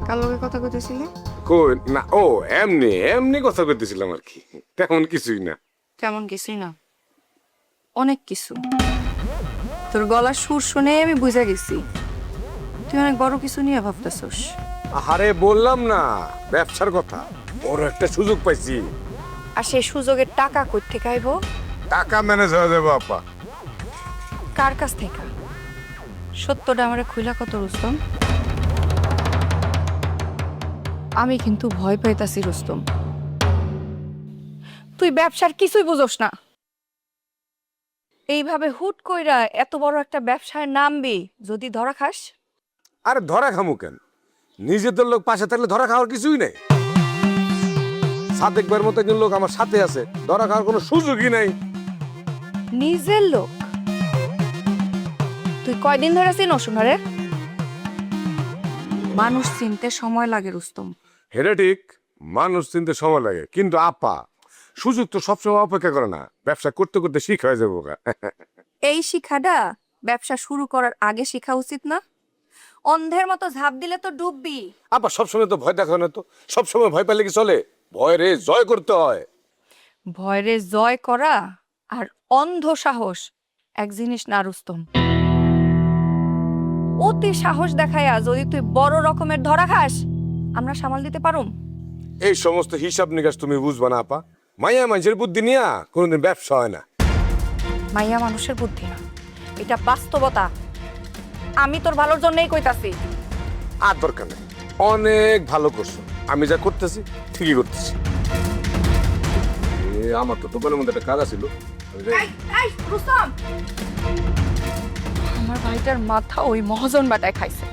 I: কার লগে কথা কইতেছিলি?
E: কই না, ও এমনি এমনি কথা কইতেছিলাম আর কি, তেমন কিছুই না।
I: তেমন কিছুই না, অনেক কিছু। তোর গলার সুর শুনে আমি বুঝে গেছি তুই অনেক বড় কিছু নিয়ে ভাবতেছস।
E: আরে বললাম না, ব্যবসার কথা, বড় একটা সুযোগ পাইছি।
I: আর সেই সুযোগের টাকা কই থেকে আইব?
E: টাকা ম্যানেজ হয়ে যাবে আপা।
I: কার কাছ থেকে? সত্যটা আমারে খুইলা কত রুস্তম। আমি কিন্তু ভয় পাইতাছি রুস্তম, তুই ব্যবসার কিছুই বুঝোস না। এইভাবে হুট কইরা এত বড় একটা ব্যবসায় নামবি, যদি ধরা খাস?
E: আরে ধরা খামু কেন, নিজেদের লোক পাশে থাকলে ধরা খাওয়ার কিছুই নেই। সাদেকবার মতো একজন লোক আমার সাথে আছে, ধরা খাওয়ার কোনো সুযোগই নাই।
I: নিজের লোক? তুই কয়দিন ধরে চিনোস ওনারে? মানুষ চিনতে সময় লাগে রুস্তম।
E: হেরে ঠিক, মানুষ চিনতে সময় লাগে, কিন্তু আপা সুযোগ তো সবসময় অপেক্ষা করে না, ব্যবসা করতে করতে শিখ হয়ে যাবো।
I: এই শিখাটা ব্যবসা শুরু করার আগে শিখা উচিত না? অন্ধের মতো ঝাঁপ দিলে তো ডুববি।
E: আপা সবসময় তো ভয় দেখাও না, তো সবসময় ভয় পেলে কি চলে? ভয় রে জয় করতে হয়।
I: ভয়রে জয় করা আর অন্ধ সাহস এক জিনিস না রুস্তম। অতি সাহস দেখায়া যদি তুই বড় রকমের ধরা খাস, আমরা সামাল দিতে পারুম?
E: এই সমস্ত হিসাব নিকাশ তুমি বুঝবা না আপা, মাইয়া মানুষের বুদ্ধি নিয়া কোনোদিন ব্যবসা হয় না।
I: মাইয়া মানুষের বুদ্ধি না, এটা বাস্তবতা। আমি তোর ভালোর জন্যই কইতাছি।
E: আর দরকার নেই, অনেক ভালো করছো, আমি যা করতেছি ঠিকই করতেছি। আমার তো দোকানের মধ্যে একটা কাজ ছিল।
I: আমার ভাইটার মাথা ওই মহাজন বাটায় খাইছে,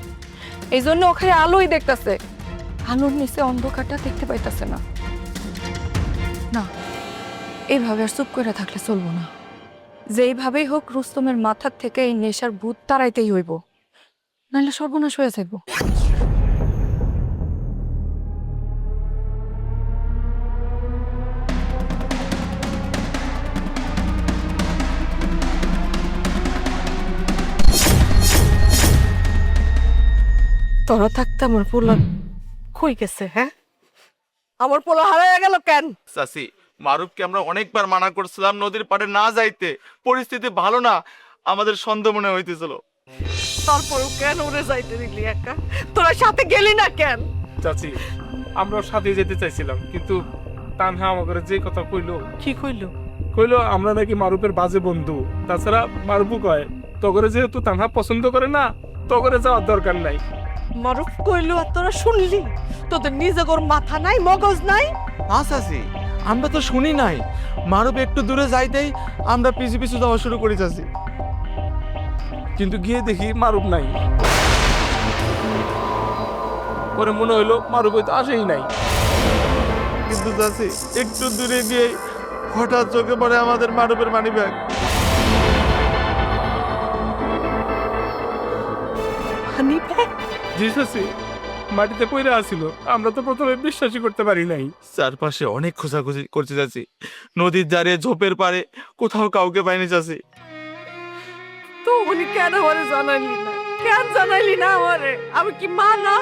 I: এই জন্য ওখানে আলোই দেখতেছে, আলোর নিচে অন্ধকারটা দেখতে পাইতেছে না। না, এইভাবে আর চুপ করে থাকলে চলবো না। যেইভাবেই হোক রুস্তমের মাথার থেকে এই নেশার ভূত তাড়াইতেই হইব, নাহলে সর্বনাশ হয়ে যাইব।
B: তোরা থাকতে আমার পোলা কই গেছে? হ্যাঁ, আমার পোলা হারাইয়া গেল কেন?
K: চাচি, মারুফকে আমরা অনেকবার মানা করছিলাম নদীর পাড়ে না যাইতে, পরিস্থিতি ভালো না, আমাদের সন্দেহ মনে হইতেছিল।
B: তারপরও কেন ওরে যাইতে দিলি একা? তোরা সাথে গেলি না কেন?
R: চাচি, আমরা সাথে যেতে চাইছিলাম, কিন্তু তানহা আমাকে যে কথা কইলো।
B: কি কইলো?
R: কইলো আমরা নাকি মারুফের বাজে বন্ধু, তাছাড়া মারুফও কয় তগরে যেহেতু তানহা পছন্দ করে না, তগরে যাওয়ার দরকার নাই।
B: মারুফ কইলো আর তোরা শুনলি? তোদের নিজে গোর মাথা নাই, মগজ নাই?
S: চাচি, আমরা তো শুনি নাই। মারুফ একটু দূরে যাইতেই আমরা পিছু পিছু যাওয়া শুরু করে চাচি,
R: কিন্তু গিয়ে দেখি মারুফ নাই। পরে মনে হইলো মারুফ হয়তো আসেই নাই।
S: কিন্তু চাচি একটু দূরে গিয়ে হঠাৎ চোখে পড়ে আমাদের মারুফের মানি ব্যাগ।
R: জি চাচি, মাটিতে পড়ে আসিল, আমরা তো প্রথমে বিশ্বাসই করতে পারি নাই।
S: চারপাশে অনেক খোঁজাখুঁজি করতে যাচ্ছি, নদীর ধারে ঝোপের পারে কোথাও কাউকে পাইনি চাচি।
B: তো উনি কেন আমারে জানাইলি না? কেন জানাইলি না আমারে? আমি কি মা না?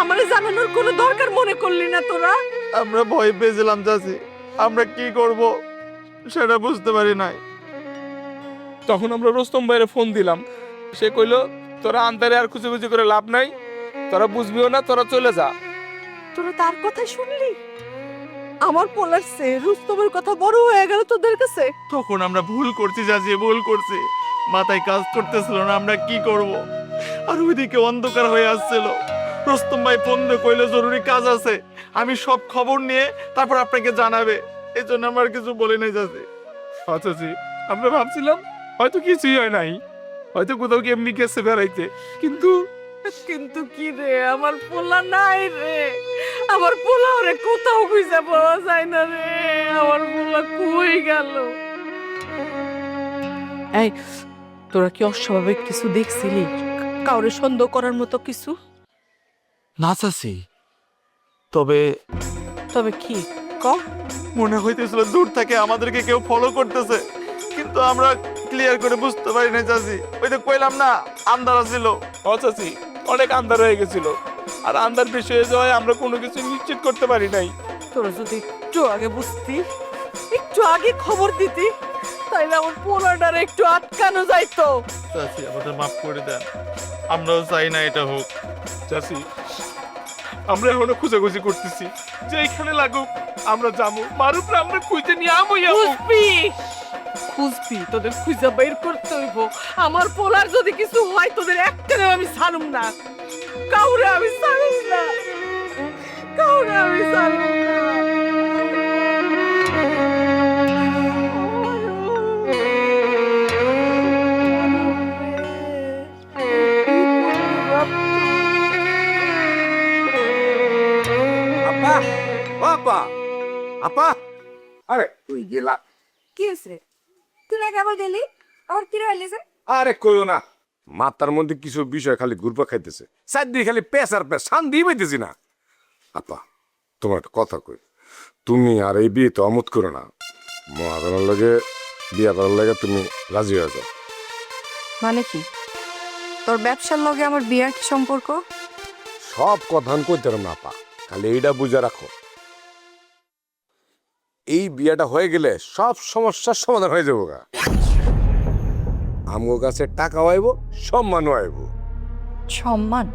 B: আমারে জানানোর কোনো দরকার মনে করলি না তোরা?
S: আমরা ভয় পেয়েছিলাম চাচি, আমরা কি করব সেটা বুঝতে পারি নাই।
R: তখন আমরা রোস্তম ভাইয়ের ফোন দিলাম, সে কইলো তোরা আন্দারে আর খুঁজে করে লাভ নাই, তোরা বুঝবিও না, তোরা চলে যা।
B: তোরা তার কথাই শুনলি? আমার পোলার সে রুস্তমের কথা বড় হয়ে গেল তোদের কাছে।
S: তখন আমরা ভুল করছি চাচি, ভুল করছি, মাথায় কাজ করতেছিল না আমরা কি করব। আর ওইদিকে অন্ধকার হয়ে আসছিল। রোস্তম ভাই ফোন দিয়ে কইলো জরুরি কাজ আছে, আমি সব খবর নিয়ে তারপর আপনাকে জানাবে, এই জন্য আমার কিছু বলে নাই চাচি।
R: আচ্ছা জি, আমরা ভাবছিলাম হয়তো কিছুই হয় নাই, হয়তো কোথাও কি এমনি গেছে বেড়াইতে, কিন্তু
B: কিন্তু কি রে, আমার পোলা নাই রে, আমার পোলা ওরে কোথাও খুঁজে পাওয়া যায় না রে, আমার পোলা কই গেল? এই তোরা কি অস্বাভাবিক কিছু দেখছিলি? কাউরে সন্দেহ করার মতো কিছু?
S: না চাচি, তবে
B: তবে কি ক?
S: মনে হইতেছিল দূর থেকে আমাদেরকে কেউ ফলো করতেছে, কিন্তু আমরা ক্লিয়ার করে বুঝতে পারি না চাচি। ওই তো কইলাম না আন্ধার ছিল।
R: আচ্ছা জি, অনেক আন্ধার হয়ে গেছিল, আর আন্ধার বেশি হয়ে যাওয়ায় আমরা কোনো কিছু নিশ্চিত করতে পারি নাই।
B: তোরা যদি একটু আগে বুঝতি, একটু আগে খবর দিতি, তাইলে আমার পোলাটার একটু আটকানো যাইতো।
S: চাচি আমাদের মাফ করে দেন, আমরাও চাই না এটা হোক।
R: চাচি, আমরা এখনো খুঁজাখুঁজি করতেছি, যে এখানে লাগুক আমরা যাবো, মারুফরে আমরা খুঁজে নিয়ে
B: খুঁজবি, তোদের খুঁজা বের করতে হইব। আমার পোলার যদি কিছু হয় তোদের একটাও আমি ছাড়ুম না, কাউরে আমি ছাড়ুম না, কাউরে আমি ছাড়ুম না।
E: আপা, ও আপা, আপা, আরে তুই গেলা?
H: কি হয়েছে? তুই না কেবল গেলি, আমার কি রইলি যে?
E: আরে কইও না, মাথার মধ্যে কিছু বিষয় খালি ঘুরপা খাইতেছে, চারদিকে খালি পেঁচার পেঁচ, শান্তি পাইতেছি না। আপা, তোমার একটা কথা কই, তুমি আর এই বিয়ে তো অমত করো না, মহাজনের লগে বিয়ে করার লাগে তুমি রাজি হয়ে যাও।
H: মানে কি? তোর ব্যবসার লগে আমার বিয়ার কি সম্পর্ক?
E: সব কথা কইতে না আপা, খালি এইটা বুঝে রাখো, এই বিয়েটা হয়ে গেলে সব সমস্যার সমাধান হয়ে যাবো গা। আমগো কাছে টাকা আইব, সম্মানও আইব।
H: সম্মান?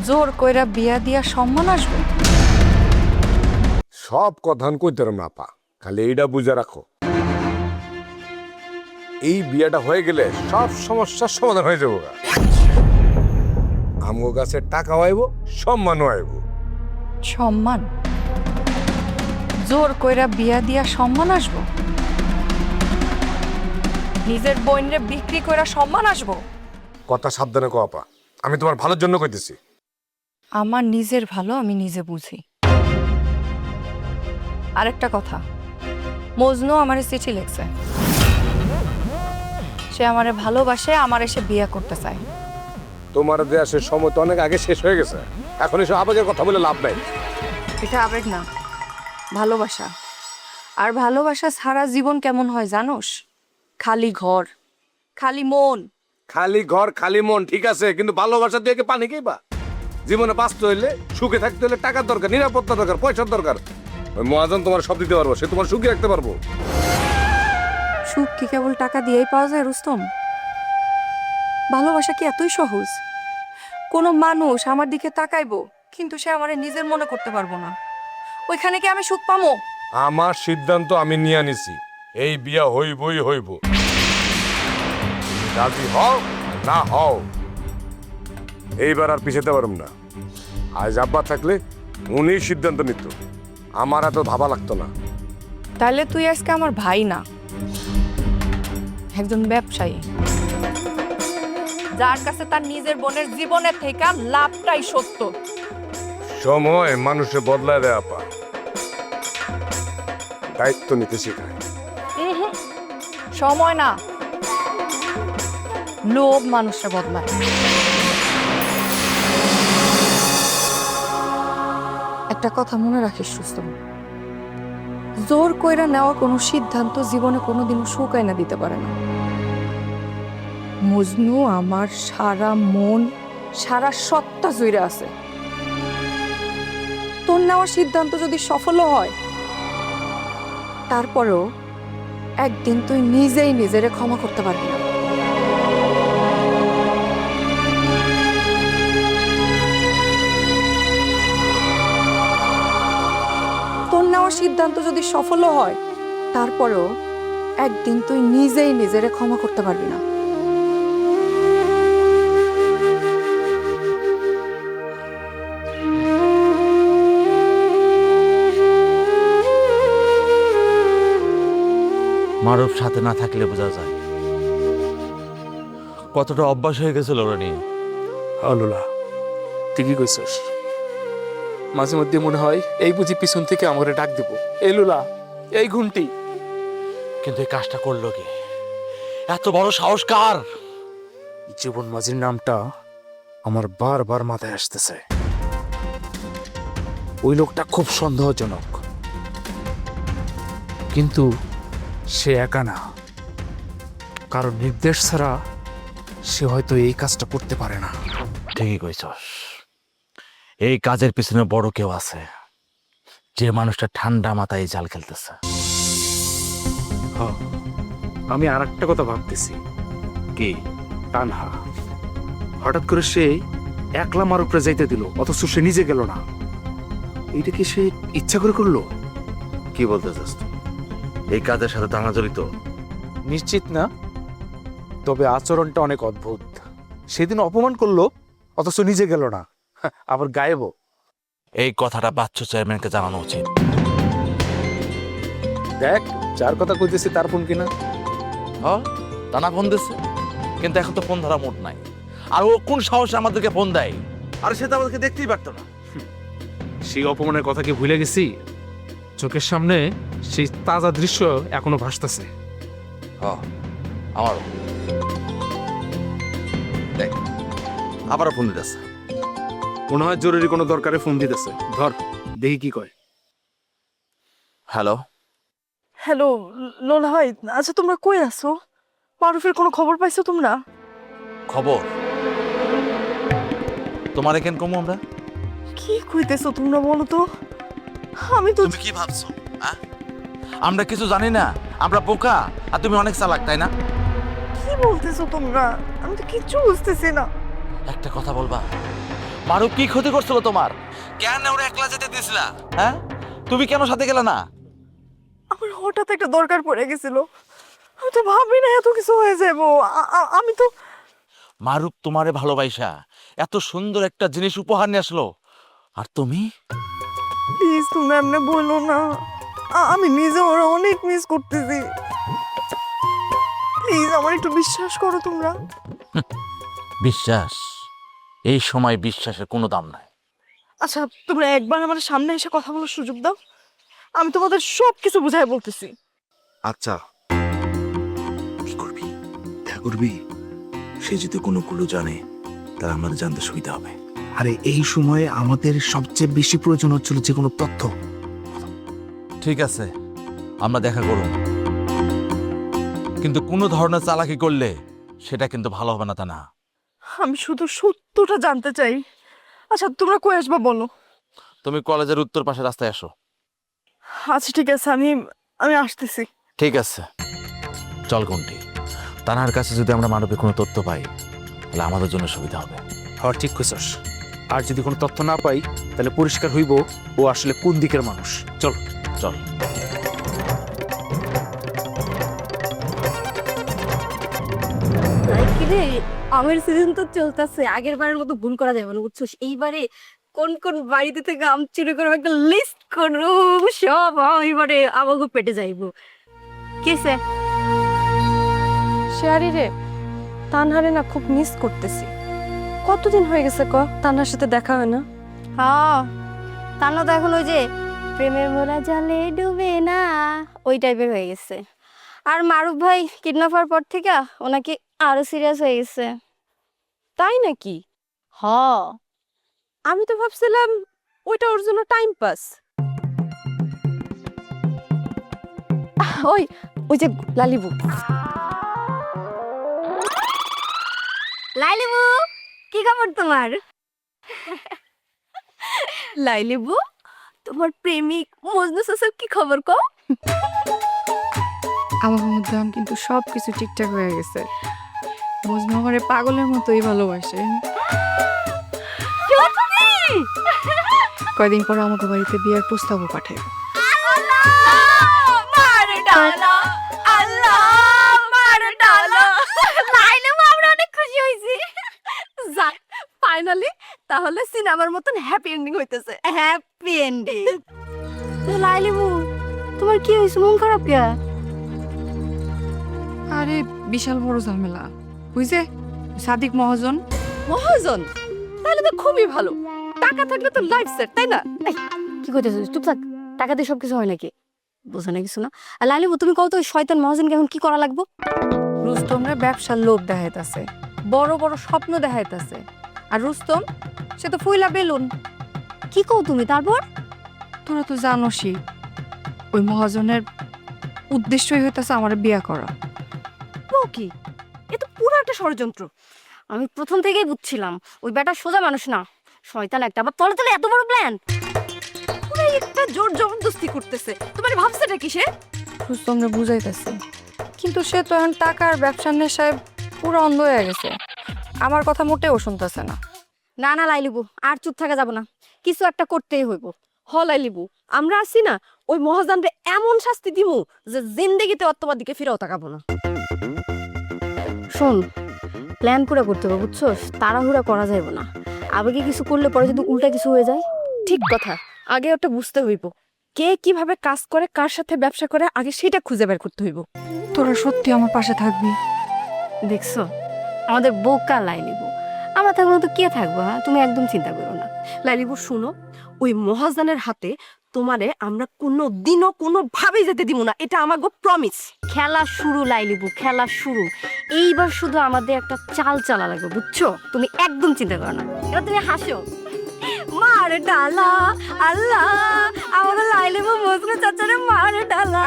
H: জোর কইরা বিয়া দিয়া সম্মান আসবে?
E: সব কথা কইতে না আপা, খালি এইটা বুঝে রাখো, এই বিয়েটা হয়ে গেলে সব সমস্যার সমাধান হয়ে যাবো গা। আমগো কাছে টাকা আইব, সম্মানও আইব।
H: সম্মান? জোর কইরা বিয়া দিয়া সম্মান আসবো? নিজের বোনরে বিক্রি কইরা সম্মান আসবো?
E: কথা সাবধানে কো আপা, আমি তোমার ভালোর জন্য কইতেছি।
H: আমার নিজের ভালো আমি নিজে বুঝি। আরেকটা কথা, মজনু আমারে চিঠি লিখছে, সে আমারে ভালোবাসে, আমার এসে বিয়ে করতে চায়।
E: তোমার দেশের সময় তো অনেক আগে শেষ হয়ে গেছে, এখন এসব আবেগের কথা বলে লাভ নাই।
H: এটা আবেগ না, ভালোবাসা। আর ভালোবাসা সারা জীবন কেমন হয় জানোস? খালি ঘর, খালি মন।
E: খালি ঘর খালি মন ঠিক আছে, কিন্তু ভালোবাসা দিয়ে পানি খাইবা? জীবনে বাঁচতে হইলে, সুখে থাকতে হলে টাকার দরকার, নিরাপত্তা দরকার, পয়সার দরকার। ওই মহাজন তোমার সব দিতে পারবো, সে তোমার সুখী রাখতে পারবো।
H: সুখ কি কেবল টাকা দিয়েই পাওয়া যায় রুস্তম? ভালোবাসা কি এতই সহজ? কোনো মানুষ আমার দিকে তাকাইবো, কিন্তু সে আমারে নিজের মনে করতে পারবো না, ওইখানে কি আমি সুখ পামো?
E: আমার সিদ্ধান্ত আমি নিয়ে নিছি, এই বিয়া হইবই হইব। রাজি হও না হও, এইবার আর পিছাতে পারব না। আজ আব্বা থাকলে উনি সিদ্ধান্ত নিত, আমার এত ভাবা লাগতো না।
H: তাহলে তুই আজকে আমার ভাই না, একজন ব্যবসায়ী, যার কাছে তার নিজের বোনের জীবনের থেকে লাভটাই সত্য।
E: সময় মানুষে বদলায় দেয় আপা,
R: দায়িত্ব নিতে শেখায়।
C: সময় না, লোভ মানুষরা বদলায়।
I: একটা কথা মনে রাখিস রুস্তম, জোর কইরা নেওয়া কোনো সিদ্ধান্ত জীবনে কোনোদিনও সুখ এনে দিতে পারে না। মজনু আমার সারা মন, সারা সত্তা জুইরে আছে। তোর নেওয়া সিদ্ধান্ত যদি সফল হয়, তারপরেও একদিন তুই নিজেই নিজেরে ক্ষমা করতে পারবি না। তোর নেওয়া সিদ্ধান্ত যদি সফল হয়, তারপরেও একদিন তুই নিজেই নিজেরে ক্ষমা করতে পারবি না।
Q: মারুফ সাথে না থাকলে বোঝা যায় কতটা অভ্যাস হয়ে গেছিল ওরা নিয়ে।
R: আলুলা ঠিকই কইছস, মাঝে মধ্যে মনে হয় এই বুঝি পিছন থেকে আমাকে ডাক দেব, এই লুলা, এই ঘুমটি।
Q: কিন্তু এই কাজটা করলো কি? এত বড় সাহস কার?
R: জীবন মাঝির নামটা আমার বারবার মাথায় আসতেছে। ওই লোকটা খুব সন্দেহজনক, কিন্তু সে একা না, কারণ নির্দেশ ছাড়া সে হয়তো এই কাজটা করতে পারে না।
Q: ঠিকই কইছস, এই কাজের পিছনে বড় কেউ আছে, যে মানুষটা ঠান্ডা মাথায় এই জাল খেলতেছে।
R: হ্যাঁ, আমি আর একটা কথা ভাবতেছি।
Q: কি?
R: তানহা হঠাৎ করে সে একলা মারুফরে যাইতে দিল, অথচ সে নিজে গেল না। এইটা কি সে ইচ্ছা করে করলো?
Q: কি বলতে চাস তুই? এই কাজের সাথে তানা জড়িত?
R: নিশ্চিত না, তবে আচরণটা অনেক অদ্ভুত। সেদিন অপমান করলো, অথচ নিজে গেল না, আবার গায়েবও।
Q: এই কথাটা বাচ্চু চেয়ারম্যানকে জানানো উচিত।
R: দেখ, যার কথা কইতেছি তার ফোন কিনা।
Q: হ্যাঁ, টানা ফোন দিচ্ছে, কিন্তু এখন তো ফোন ধরা মোট নাই। আর ও কোন সাহসে আমাদেরকে ফোন দেয়? আর সে তো আমাদেরকে দেখতেই পারতো না।
R: সেই অপমানের কথা কি ভুলে গেছি? চোখের সামনে সেই তাজা দৃশ্য এখনো ভাসতেছে।
Q: হ্যাঁ, আমারও। দেখ, আবারও ফোন দিতেছে।
R: মনে হয় জরুরি কোনো দরকারে ফোন দিতেছে। ধর, দেখি কি কয়।
Q: হ্যালো
P: হ্যালো লোলা ভাই, আচ্ছা তোমরা কই আছো? মারুফের কোনো খবর পাইছো তোমরা?
Q: খবর তোমার কেন কমু আমরা?
P: কি কইতেছো তোমরা বলো তো? আমি তো
Q: তুমি কি ভাবছো? আমরা কিছু জানি না, আমরা বোকা, আর তুমি অনেক চালাক, তাই না?
P: কি বলতেছো তোমরা? আমি তো কিচ্ছু বুঝতেছি না।
Q: একটা কথা বলবা, মারুফ কি ক্ষতি করছিল তোমার? কেন ওরা একলা যেতে দিছিলা? হ্যাঁ, তুমি কেন সাথে গেলে না?
P: আমার হঠাৎ একটা দরকার পড়ে গেছিল, আমি তো ভাবি না এত কিছু হয়ে যাবো। আমি তো
Q: মারুফ তোমারে ভালোবাসা এত সুন্দর একটা জিনিস উপহার নিয়ে আসলো, আর তুমি?
P: প্লিজ তুমি এমনি বলো না, আমি নিজে ওরা অনেক মিস করতেছি। প্লিজ আমার একটু বিশ্বাস করো তোমরা।
Q: বিশ্বাস? এই সময় বিশ্বাসের কোনো দাম নাই।
P: আচ্ছা তোমরা একবার আমার সামনে এসে কথা বলার সুযোগ দাও, আমি তোমাদের সব কিছু বুঝাই বলতেছি।
R: আচ্ছা, কি করবি? দেখা করবি? সে যদি কোনো কুলো জানে, তাহলে আমাদের জানতে সুবিধা হবে। আরে এই সময়ে আমাদের সবচেয়ে বেশি প্রয়োজন হচ্ছিল যে কোনো তথ্য।
Q: ঠিক আছে, আমরা দেখা করব, কিন্তু কোনো ধরনের চালাকি করলে সেটা কিন্তু ভালো হবে না, তা না?
P: আমি শুধু সত্যটা জানতে চাই। আচ্ছা তোমরা কই আসবা বলো?
Q: তুমি কলেজের উত্তর পাশে রাস্তায় আসো।
P: আচ্ছা ঠিক আছে, আমি আসতেছি।
Q: ঠিক আছে, চল ঘন্টি। তানার কাছে যদি আমরা মানবিক কোনো তথ্য পাই, তাহলে আমাদের জন্য সুবিধা হবে।
R: হ্যাঁ ঠিক কইছস। আর যদি কোনো তথ্য না পাই, তাহলে পরিষ্কার হইব ও আসলে কোন দিকের মানুষ। চল
Q: চল।
H: কিরে, আমের সিজন তো চলতেছে, আগের বারের মতো ভুল করা যাবে না, বুঝছস? এইবারে কোন কোন বাড়িতে থেকে আম চুরি করে একটা লিস্ট করো, সব এইবারে আমাকে পেটে যাইবো। কেসে
I: শেয়ারি রে, তানহারে না খুব মিস করতেছি। কতদিন হয়ে গেছে তানহার সাথে দেখা হয় না?
H: হ্যাঁ, তার না তো এখন ওই যে প্রেমের মোরা জালে ডুবে না ওই টাইপের হয়ে গেছে। আর মারুফ ভাই কিডন্যাপ হওয়ার পর থেকে ওনাকে আরো সিরিয়াস হয়ে গেছে।
C: তাই নাকি?
H: হ,
C: আমি তো ভাবছিলাম ওইটা ওর জন্য টাইম পাস। ওই ওই যে লালিবু,
H: লাইলিবু কি খবর তোমার?
C: লাইলিবু
H: তোমার প্রেমিক মজনু চাচার কি খবর কও?
C: আমার মধ্যে কিন্তু সবকিছু ঠিকঠাক হয়ে গেছে। মজনু আমারে পাগলের মতোই ভালোবাসে। কয়দিন পর আমাকে বাড়িতে বিয়ের প্রস্তাবও পাঠাইব।
H: ফাইনালি তাহলে সিনেমার মতন হ্যাপি এন্ডিং হইতেছে। Happy ending. লাইলিবু তোমার কি হইছে, মন খারাপ কে?
C: আরে বিশাল বড় ঝামেলা। বুঝছে সাদিক মহাজন। মহাজন তাহলে তো খুবই ভালো, টাকা থাকলে তো লাইফ সেট, তাই না?
H: কি কইতেছিস? চুপ থাক, টাকা দিয়ে সবকিছু হয় নাকি? বুঝো না কিছু না। আর লাইলিবু তুমি কও তো ওই শয়তান মহাজনকে এখন কি করা লাগবো?
C: রুস্তমরে ব্যবসার লোভ দেখাইতাছে, বড় বড় স্বপ্ন দেখাইতাছে। আর রুস্তম সে তো ফুইলা বেলুন।
H: কি কও তুমি? তারপর
C: তোরা তো জানোসই ওই মহাজনের উদ্দেশ্যই হইতাছে আমার বিয়া করা।
H: ও কি, এ তো পুরো একটা ষড়যন্ত্র। আমি প্রথম থেকেই বুঝছিলাম ওই বেটা সোজা মানুষ না, শয়তান একটা। আবার তলে তলে এত বড় প্ল্যান।
C: পুরো একটা জোর জবরদস্তি করতেছে। তোমার ভাবছেটা কি সে? রুস্তমরে বুঝাইতেছে, কিন্তু সে তো এখন টাকার ব্যবসার নেশায় পুরো অন্ধ হয়ে গেছে। আমার কথা মোটেও শুনতেছে না।
H: না না লাইলিবু, আর চুপ থাকা যাব না, কিছু একটা করতেই হইব।
C: হ লাইলিবু, আমরা আছি না, ওই মহাজানরে এমন শাস্তি দিমু যে জিন্দেগিতে তোমার দিকে ফিরেও তাকাবো না।
H: শোন, প্ল্যান করে করতে হবে, বুঝছো? তাড়াহুড়া করা যাইব না। আবেগে কিছু করলে পরে যদি উল্টা কিছু হয়ে যায়।
C: ঠিক কথা, আগে ওটা বুঝতে হইব কে কিভাবে কাজ করে, কার সাথে ব্যবসা করে, আগে সেটা খুঁজে বের করতে হইব। তোরা সত্যি আমার পাশে থাকবি?
H: দেখছো আমাদের বোকা লাইলিবু, আমরা থাকবো না তো কে থাকবো? হ্যাঁ, তুমি একদম চিন্তা করো না।
C: লাইলিবু শুনো, ওই মহাজানের হাতে তোমারে আমরা কোনোদিনও কোনোভাবেই যেতে দিব না, এটা আমার প্রমিস।
H: খেলা শুরু লাইলিবু, খেলা শুরু। এইবার শুধু আমাদের একটা চাল চালা লাগবে, বুঝছো? তুমি একদম চিন্তা করো না। এবার তুমি হাসো। মার ডালা আল্লাহ, আমাদের লাইলিবু মজনু চাচারে মার ডালা।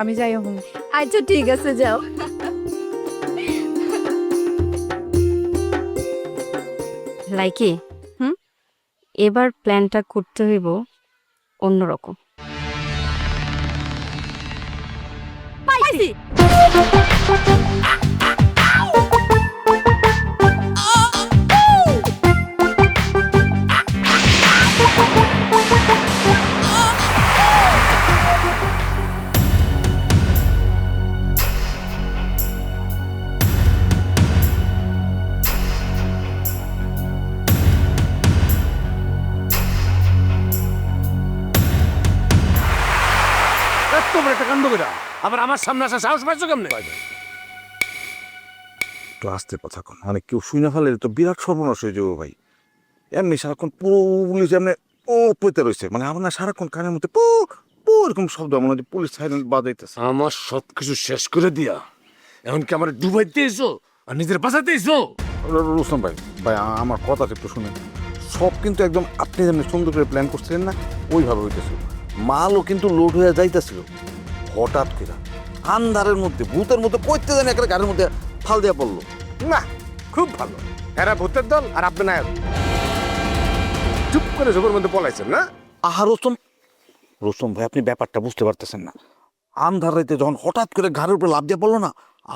C: আমি যাই এখন।
H: আচ্ছা ঠিক আছে, যাও। লাইকি, এবার প্ল্যানটা করতে হইব অন্যরকম। পাইছি।
E: একটা কাণ্ড বেরা আবার আমার সামনে আসা সাহস পাইছো কেমনে?
O: একটু আস্তে কথা কন, মানে কেউ শুই না ফেলে তো বিরাট সর্বনাশ হয়ে যাবো ভাই। এমনি সারাক্ষণ পুলিশ এমনি ও পইতে রয়েছে, মানে আমার না সারাক্ষণ কানের মধ্যে পু পু এরকম শব্দ, মনে হচ্ছে পুলিশ সাইলেন্ট বাজাইতেছে।
E: আমার সবকিছু শেষ করে দিয়া এখন কি আমার ডুবাইতে এসো আর নিজের বাঁচাতে এসো?
O: রুস্তম ভাই, ভাই আমার কথা একটু শুনেন। সব কিন্তু একদম আপনি যেমনি সুন্দর করে প্ল্যান করছিলেন না, ওইভাবে হইতেছিল। মালও কিন্তু লোড হয়ে যাইতেছিল, হঠাৎ করে আন্ধারের মধ্যে ভূতের মধ্যে পড়তে জানি একটা গাড়ির মধ্যে ফাল দিয়া পড়লো।
E: না, খুব ভালো। এরা ভূতের দল আর আপনি নায়ক। চুপ করে জোরের মধ্যে পলাইছেন না?
O: আহা রুস্তম ভাই, আপনি ব্যাপারটা বুঝতে পারতেছেন না। আন্ধার রাইতে যখন হঠাৎ করে ঘাড়ের উপরে লাফ দিয়ে পড়লো না,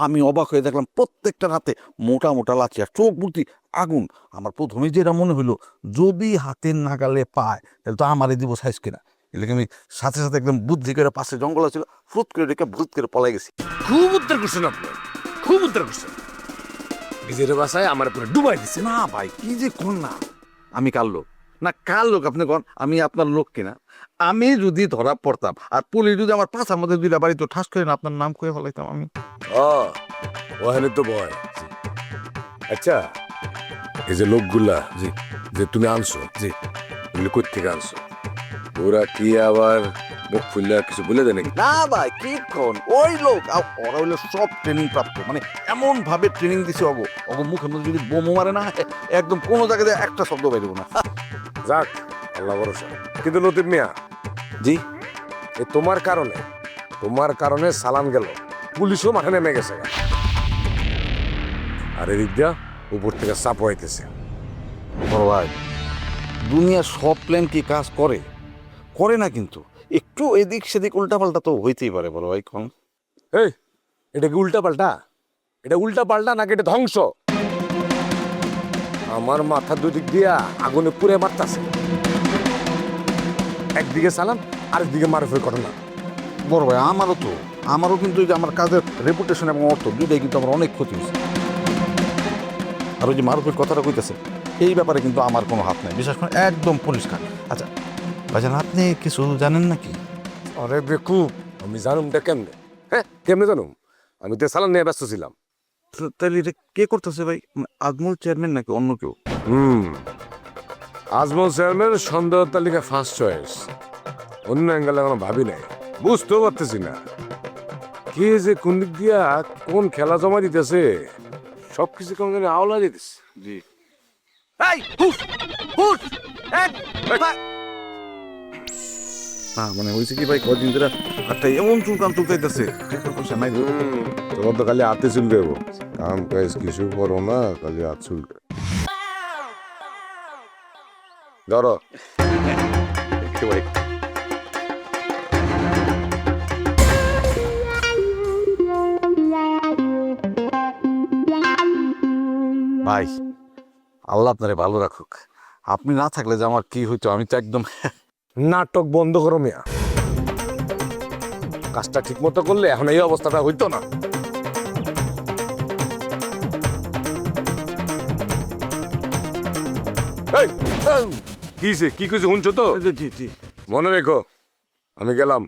O: আমি অবাক হয়ে দেখলাম প্রত্যেকটা হাতে মোটা মোটা লাচি আর চোখ ভর্তি আগুন। আমার প্রথমে যেটা মনে হইলো, যদি হাতের নাগালে পায় তাহলে তো আমারই দিব সাইজ কিনা। এলাকা আমি সাথে সাথে একদম বুদ্ধি করে পাশে জঙ্গল ছিল, ফুট করে রেখে ভূত করে পলাই গেছি।
E: খুব উদ্ধার করছেন আপনি, খুব উদ্ধার করছেন। নিজের বাসায় আমার পুরো ডুবাই দিচ্ছে।
O: না ভাই, কি যে কোন না, আমি কার লোক না কার লোক আপনি কোন? আমি আপনার লোক কিনা? আমি যদি ধরা পড়তাম আর পুলিশ যদি আমার পাশার মধ্যে দুইটা বাড়ি তো ঠাস করে না আপনার নাম করে ফেলাইতাম আমি।
E: ওখানে তো ভয়। আচ্ছা, এই যে লোকগুলা যে তুমি আনছো, যে এগুলো কোথেকে আনছো? ওরা কি আবার মুখ ফুললে আর কিছু বলে দেয় নাকি?
O: না ভাই কি কোন ওই লোক ওরা হইলো সব ট্রেনিং প্রাপ্ত, মানে এমন ভাবে ট্রেনিং দিছে অগো মুখের মধ্যে যদি বোমো মারে না একদম কোনো জায়গায় একটা শব্দ বেরোবো না।
E: যাক আল্লাহ ভরসা। কিন্তু লতিফ মিয়া,
O: জি
E: তোমার কারণে সালাম গেল, পুলিশও মাঠে নেমে গেছে, আর এদিক দিয়া উপর থেকে চাপ হইতেছে।
O: বড় ভাই দুনিয়ার সব প্ল্যান কি কাজ করে করে না, কিন্তু একটু এদিক সেদিক উল্টাপাল্টা তো হইতেই পারে বড় ভাই। কোন
E: এই এটা কি উল্টা পাল্টা? এটা উল্টা পাল্টা নাকি এটা ধ্বংস? আমার মাথা দুদিক দিয়া আগুনে পুড়ে মারতাছে, একদিকে সালাম আরেকদিকে মারুফের ঘটনা।
O: বড় ভাই আমারও কিন্তু এই যে আমার কাজের রেপুটেশন এবং অর্থ দুইটাই কিন্তু আমার অনেক ক্ষতি হয়েছে। আর ওই যে মারুফের কথাটা কইতেছে এই ব্যাপারে কিন্তু আমার কোনো হাত নাই, বিশেষ করে একদম পরিষ্কার। আচ্ছা ভাইজান আপনি কিছু জানেন নাকি?
E: আরে বেকুব, আমি জানুমটা কেমনে? হ্যাঁ কেমনে জানুম? আমি তো সালাম নিয়ে ব্যস্ত ছিলাম।
O: তাহলে এটা কে করতেছে ভাই, আজমল চেয়ারম্যান নাকি অন্য কেউ?
E: আজমল চেয়ারম্যান সন্দেহ তালিকা ফার্স্ট চয়েস, অন্য অ্যাঙ্গেলে এখনো ভাবি নাই, বুঝতেও পারতেছি না কে যে কোন দিক দিয়া কোন খেলা জমা দিতেছে, সবকিছু কেমন জানি আওলা দিতেছে।
O: জি না মানে হয়েছে কি ভাই, কদিন ধরে একটা এমন চুলকাইতেছে নাই।
E: তোমার তো খালি হাতে চুলকে কাম কাজ কিছু করো না, খালি হাত চুলকে। ধরো
O: ভাই ভাই আল্লাহ আপনারে ভালো রাখুক, আপনি না থাকলে যে আমার কি হইতো, আমি তো একদম।
E: নাটক বন্ধ করো মিয়া, কাজটা ঠিক মতো করলে এখন এই অবস্থাটা হইতো না। কি কিছু শুনছো তো? মনে রেখো আমি গেলাম।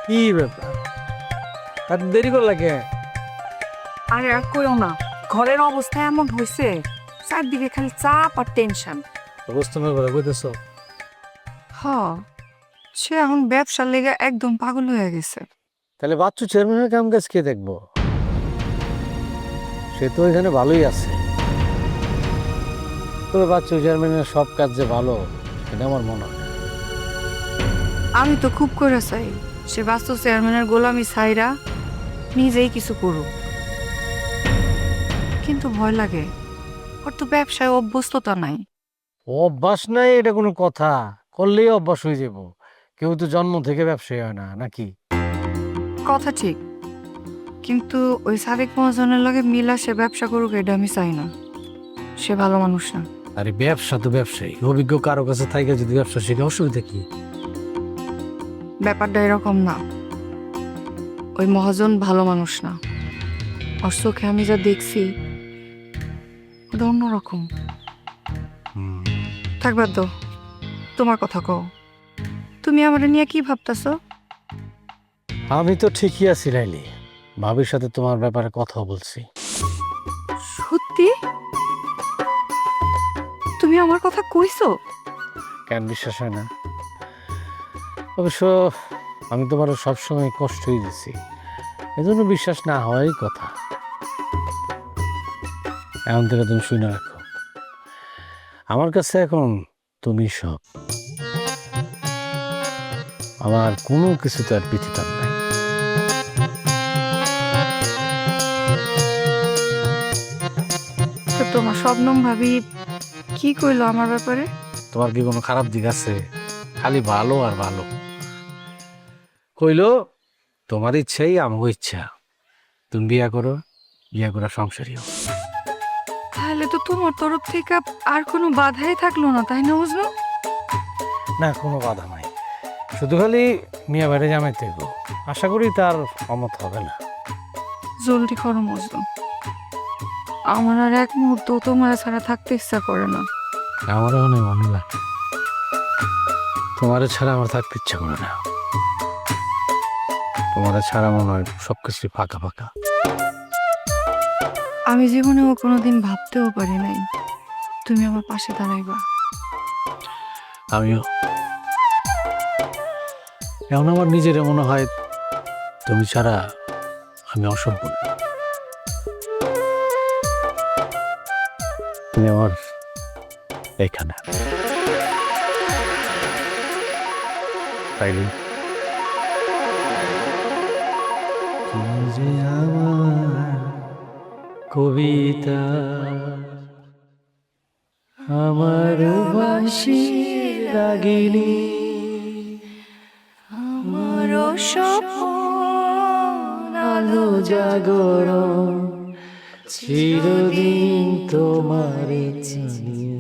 L: কি ব্যাপার এত দেরি করে লাগে?
I: আরে আর কইও না, ঘরের অবস্থা এমন হয়েছে, চারদিকে খালি চাপ আর টেনশন।
L: রোস্তমের কথা কইতেছো?
I: সে এখন ব্যবসার লেগে একদম পাগল হয়ে গেছে।
L: তাহলে বাচ্চু চেয়ারম্যানের কাম কাজ কে দেখবো? সে তো এখানে ভালোই আছে। তবে বাচ্চু চেয়ারম্যানের সব কাজ যে ভালো সেটা আমার মনে হয়।
I: আমি তো খুব করে চাই সে বাস্তু চেয়ারম্যানের গোলামি ছাইরা নিজেই কিছু করুক, কিন্তু ভয় লাগে, ওর তো ব্যবসায় অভ্যস্ততা নাই।
L: অভ্যাস নাই এটা কোনো কথা, করলেই অভ্যাস হয়ে যাব। কেউ তো জন্ম থেকে ব্যবসায়ী হয় না নাকি?
I: কথা ঠিক, কিন্তু ওই সাদেক মহাজনের লগে মিলা সে ব্যবসা করুক এটা আমি চাই না। সে ভালো মানুষ না।
L: আরে ব্যবসা তো ব্যবসায়ী, অভিজ্ঞ কারো কাছে থাকে যদি ব্যবসা শিখে অসুবিধা কি?
I: ব্যাপারটা এরকম না, ওই মহাজন ভালো মানুষ না। ওর চোখে আমি যা দেখছি ওটা অন্যরকম। থাকবার তো তোমার কথা কও, তুমি আমার নিয়ে কি ভাবতেছো?
L: আমি তো ঠিকই আছি লাইলি, ভাবির সাথে তোমার ব্যাপারে কথা বলছি।
I: সত্যি? তুমি আমার কথা কইছো?
L: কেন বিশ্বাস হয় না? অবশ্য আমি তোমার সবসময় কষ্টই দিছি, এজন্য বিশ্বাস না হওয়াই কথা। এখন থেকে তুমি শুনে রাখো, আমার কাছে এখন তুমি সব, আমার কোনো কিছুতে আর পিছিয়ে নাই।
I: তো তোমার শবনম ভাবি কি কইলো আমার ব্যাপারে?
L: তোমার কি কোনো খারাপ দিক আছে? খালি ভালো আর ভালো কইলো। তোমার ইচ্ছাই আমাকে ইচ্ছা, তুমি বিয়া করো, বিয়া করা সংসারী হোক।
I: তাহলে তো তোমার তরফ থেকে আর কোনো বাধাই থাকলো না, তাই না বুঝলো?
L: না কোনো বাধা নাই, শুধু খালি মিয়া বাইরে জামাইতে গো। আশা করি তার অমত হবে না।
I: জলদি করো মজনু, আমার আর এক মুহূর্ত তোমার ছাড়া থাকতে ইচ্ছা করে না।
L: আমারও অনেক মনে লাগে, তোমার ছাড়া আমার থাকতে ইচ্ছা করে না। তোমার ছাড়া মনে হয় সবকিছু ফাঁকা ফাঁকা।
I: আমি জীবনেও কোনোদিন ভাবতেও পারি নাই তুমি আমার পাশে দাঁড়াইবা।
L: আমিও এখন আমার নিজের মনে হয় তুমি ছাড়া আমি অসম্পূর্ণ। তুমি আমার এখানে তাইলে তুমি যে আমার কবিতা, আমার বাঁশি রাগিনী,
I: আমার স্বপ্ন
L: আলো জাগরণ, চিরদিন তোমারে চিনি,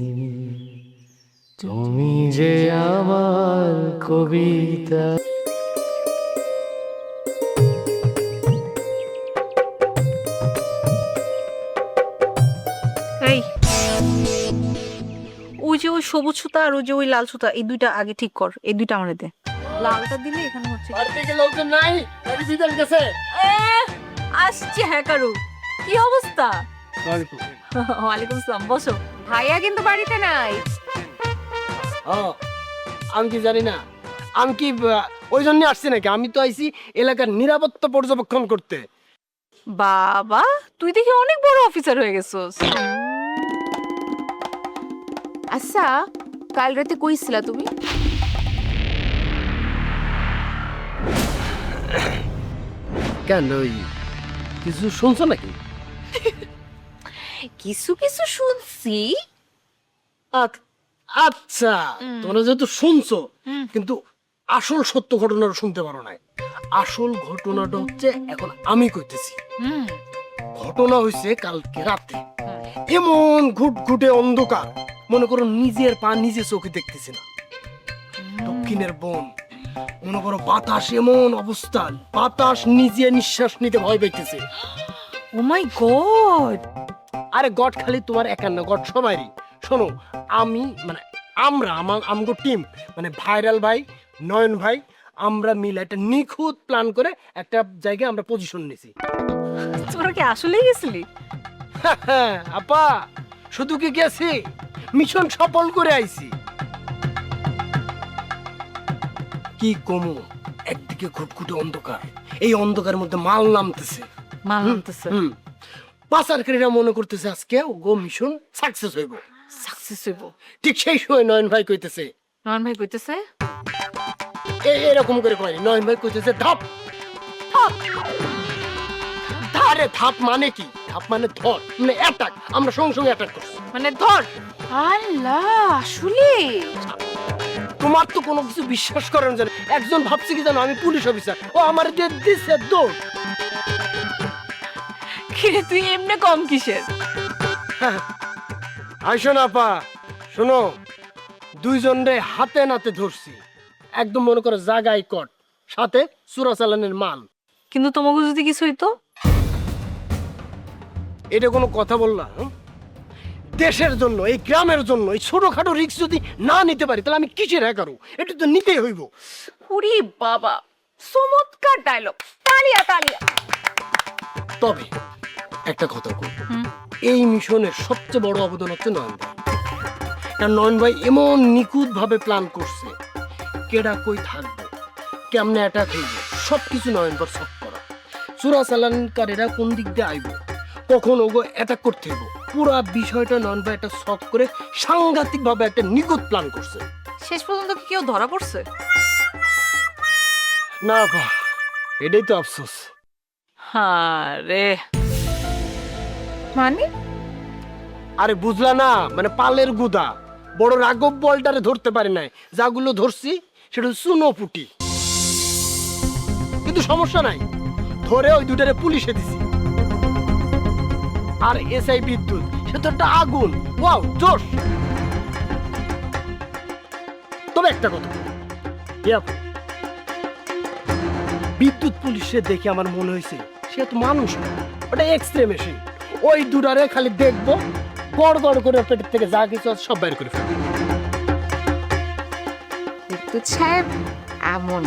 L: তুমি যে আমার কবিতা।
B: এই ওই যে ওই সবুজ সুতা আর ওই যে ওই লাল সুতা, এই দুইটা আগে ঠিক কর, এই দুইটা আমার দে। লালটা দিলে এখানে হচ্ছে
L: লোকজন নাই, বিদাল গেছে।
B: আসছে। হ্যাঁ কারু, কি অবস্থা? ওয়ালাইকুম আসসালাম, বসো।
C: ভাইয়া কিন্তু বাড়িতে নাই।
L: আমি কি জানি না, আমি কি ওই জন্য আসছি নাকি? আমি তো আইছি এলাকার নিরাপত্তা পর্যবেক্ষণ করতে।
B: বাবা, তুই দেখি অনেক বড় অফিসার হয়ে গেছস।
C: আচ্ছা, কাল রাতে কইছিলা তুমি?
L: কেন, ওই কিছু শুনছো নাকি?
C: কিছু কিছু শুনছি।
L: আচ্ছা, তোমরা যেহেতু শুনছো কিন্তু আসল সত্য ঘটনাটা শুনতে পারো নাই। আসল ঘটনাটা হচ্ছে এখন আমি কইতেছি। ঘটনা হয়েছে কালকে রাতে। এমন ঘুটঘুটে অন্ধকার, মনে করো নিজের পা নিজে চোখে দেখতেছি না। দক্ষিণের বন, মনে করো বাতাস এমন অবস্থা, বাতাস নিজে নিঃশ্বাস নিতে ভয় পাইতেছে।
B: ও মাই গড!
L: আরে গড খালি তোমার একার না, গড সবারই। শোনো, আমি মানে আমরা আমগো টিম মানে ভাইরাল ভাই, নয়ন ভাই, আমরা মিলে একটা নিখুঁত প্ল্যান করে একটা জায়গায় আমরা পজিশন নিছি।
B: তোরা কি আসলেই গেছিলি?
L: আপা, শুধু কি গেছি, মিশন সফল করে আইছি। কি কমু, একদিকে ঘুটঘুটে অন্ধকার, এই অন্ধকারের মধ্যে মাল নামতেছে। পাচারকারীরা মনে করতেছে আজকে গো মিশন সাকসেস হইব। ঠিক সেই সময় নয়ন ভাই কইতেছে, এরকম করে কয়নি, নয়ন ভাই কইতেছে ধাপ। আরে ধাপ মানে কি? ধাপ মানে ধর, মানে অ্যাটাক। আমরা সঙ্গে সঙ্গে অ্যাটাক করছি,
B: মানে ধর।
C: আল্লাহ, আসলে
L: তোমার তো কোনো কিছু বিশ্বাস করেন জানো? একজন ভাবছে কি জানো, আমি পুলিশ অফিসার, ও আমার দিয়ে দিচ্ছে দৌড়।
B: কিরে, তুই এমনি কম কিসের?
L: আইসো না পা, শোনো, দুইজন রে হাতে নাতে ধরছি, একদম মনে করো জাগাই কট, সাথে চোরাচালানের মাল।
B: কিন্তু তোমাকে যদি কিছু হইতো?
L: এটা কোনো কথা বললা? দেশের জন্য, এই গ্রামের জন্য, এই ছোটখাটো রিস্ক যদি না নিতে পারি তাহলে আমি কিসের হ্যাকারু? এটা তো নিতেই হইব।
C: ওরে বাবা, চমৎকার ডায়লগ, তালিয়া তালিয়া।
L: তবে একটা কথা কই, এই মিশনের সবচেয়ে বড় অবদান হচ্ছে নয়ন ভাই। কারণ নয়ন ভাই এমন নিখুঁত ভাবে প্ল্যান করছে, কেডা কই থাকবে, কেমনে অ্যাটাক হইব, সবকিছু নয়ন ভাই সব করা। চোরাচালানকারীরা কোন দিক দিয়ে আইব, কখন ওগো অ্যাটাক করতে হইব, পুরা বিষয়টা নয়ন ভাই একটা শখ করে সাংঘাতিক ভাবে একটা নিখুঁত প্ল্যান করছে।
B: শেষ পর্যন্ত কি কেউ ধরা পড়ছে?
L: না বা, এটাই তো আফসোস।
B: আরে
C: মানে?
L: আরে বুঝলা না, মানে পালের গুদা, বড় রাঘব বলটারে ধরতে পারি নাই, যাগুলো ধরছি সেটা চুনো পুটি। কিন্তু সমস্যা নাই, ধরে ওই দুটারে পুলিশে দিছি। আর এসআই বিদ্যুৎ, সে তো একটা আগুন। ওয়াও, জোশ। তবে একটা কথা, বিদ্যুৎ পুলিশে দেখে আমার মনে হয়েছে সে তো মানুষ না, ওটা এক্সরে মেশিন। ওই দুটারে খালি দেখবো, গড় গড় করে পেটের থেকে যা কিছু আছে সব বের করে ফেলবো।
C: বিদ্যুৎ সাহেব এমন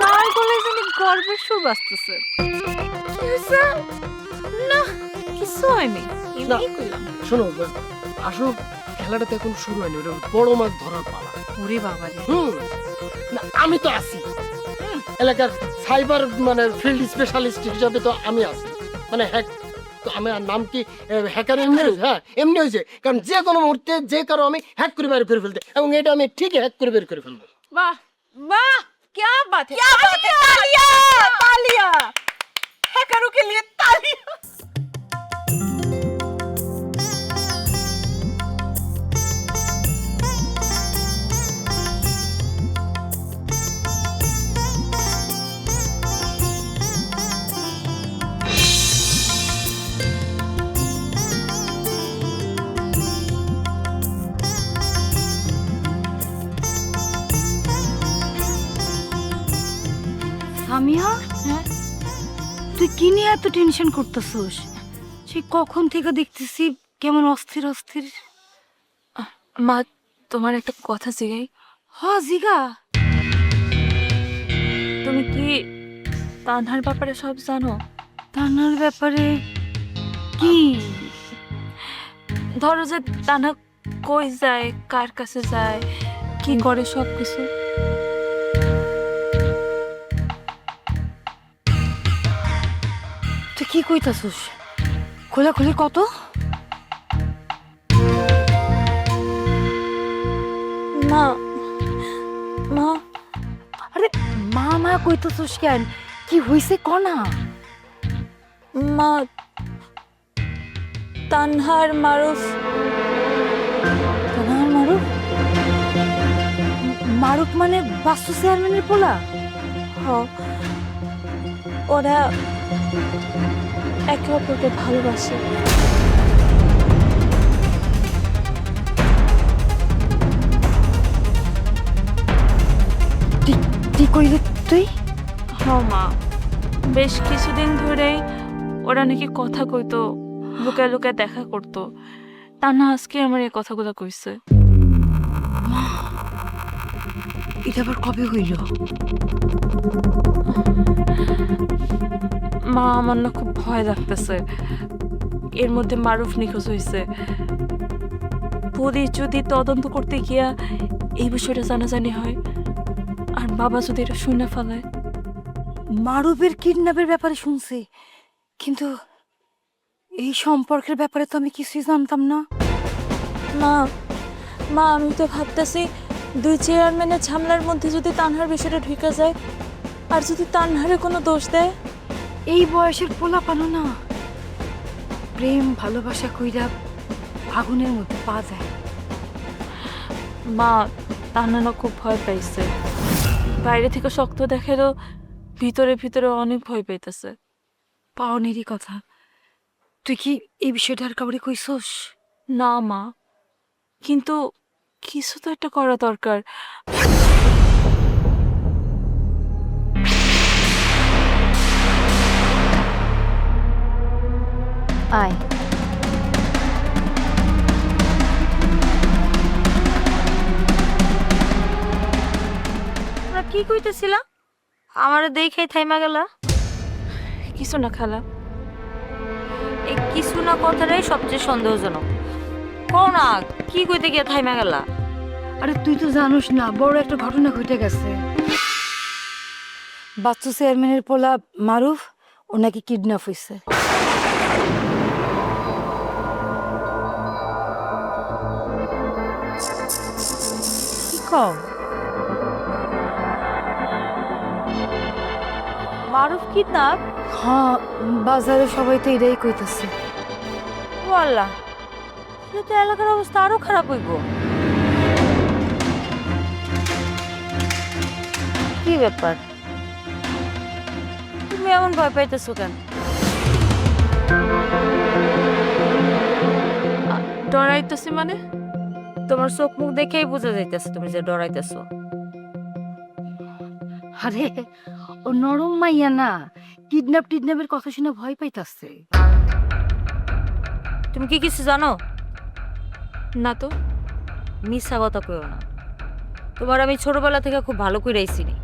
H: তাই বলে জানি গর্বের সুর বাজতেছে। কি হয়েছে? না কিছু হয়নি, এমনি কইলাম।
L: শোনো, আসলে খেলাটা তো এখন শুরু হয়নি, ওটা বড় মাছ ধরার পালা।
H: ওরে বাবা রে।
L: না আমি তো আছি এলাকার সাইবার মানে ফিল্ড স্পেশালিস্ট হিসাবে, তো আমি আছি মানে হ্যাক। তো আমি আর নাম কি হ্যাকার এমনি হয়েছে? হ্যাঁ এমনি হয়েছে, কারণ যে কোনো মুহূর্তে যে কারো আমি হ্যাক করে বের করে ফেলতে, এবং এটা আমি ঠিকই হ্যাক করে বের করে ফেলবো।
H: वाह वाह क्या बात है, क्या बात है, तालियां तालियां हैकरों के लिए तालियां।
T: সামিয়া, তুই কি নিয়ে এত টেনশন করতেছিস? সে কখন থেকে দেখতেছি কেমন অস্থির অস্থির।
H: মা তোমার একটা কথা জিগাই।
T: হ্যাঁ জিগা।
H: তুমি কি তানহার ব্যাপারে সব জানো?
T: তানহার ব্যাপারে কি?
H: ধরো যে তানহা কই যায়, কার কাছে যায়, কি করে, সব কিছু।
T: তুই কি কইতাছিস? খোলাখুলি কত?
H: মা মা,
T: আরে মা মা কইতাছিস কেন? কি হইছে ক না।
H: মা তানহার মারুফ।
T: তানহার মারুফ? মারুফ মানে বাস্তু চেয়ারম্যানের পোলা?
H: ওরা একে অপরকে ভালোবাসে।
T: কি কইলি তুই?
H: হ্যাঁ মা, বেশ কিছুদিন ধরেই ওরা নাকি কথা কইতো, লুকায় লুকায় দেখা করতো। তা না আজকে আমার এই কথাগুলো কইছে।
T: এটা আবার কবে হইল?
H: মা আমার না খুব ভয় লাগতেছে, এর মধ্যে মারুফ নিখোঁজ হয়েছে। পুলিশ যদি তদন্ত করতে গিয়া এই বিষয়টা জানাজানি হয়, আর বাবা যদি এটা শুনে ফেলায়।
T: মারুফের কিডন্যাপের ব্যাপারে শুনছি, কিন্তু এই সম্পর্কের ব্যাপারে তো আমি কিছুই জানতাম না।
H: মা মা আমি তো ভাবতেছি দুই চেয়ারম্যানের ঝামেলার মধ্যে যদি তানহার বিষয়টা ঢুকে যায়, আর যদি তানহারে কোনো দোষ দেয়।
T: এই বয়সের পোলা পানো না, প্রেম ভালোবাসা কইরা আগুনের মধ্যে পা যায়।
H: মা তান্না না খুব ভয় পাইছে, বাইরে থেকে শক্ত দেখালেও ভিতরে ভিতরে অনেক ভয় পাইতেছে।
T: পাওনেরই কথা। তুই কি এই বিষয়টা আর কাউরে কইছস?
H: না মা, কিন্তু কিছু তো একটা করা দরকার।
T: আয়
H: কি কইতেছিলা? আমারে দেখাই থাইমা গেলা? কিছু না খালা,
T: এই কিছু না কথাটাই সবচেয়ে সন্দেহজনক। কও না কি কইতে গিয়া থাইমা গেলা? আরে তুই তো জানোস না, বড় একটা ঘটনা ঘটে গেছে। বাচ্চু চেয়ারম্যানের পোলা মারুফ, ও নাকি কিডন্যাপ হয়েছে। কি কও?
H: মারুফ কিডন্যাপ?
T: হ্যাঁ, বাজারে সবাই তো এটাই কইতেছে।
H: ওয়াল্লাহ, তাহলে তো এলাকার অবস্থা আরো খারাপ হইব।
T: কি ব্যাপার, তুমি এমন ভয় পাইতেছো কেন?
H: ডরাইতেছি মানে?
T: তোমার চোখ মুখ দেখেই বোঝা যাইতেছে তুমি যে ডরাইতেছো।
H: আরে ও নরম মাইয়া না, কিডন্যাপের কথা শুনে ভয় পাইতাছে।
T: তুমি কি কিছু জানো না? তো মিথ্যা কথা কইও না। তোমার আমি ছোটবেলা থেকে খুব ভালো করে চিনি।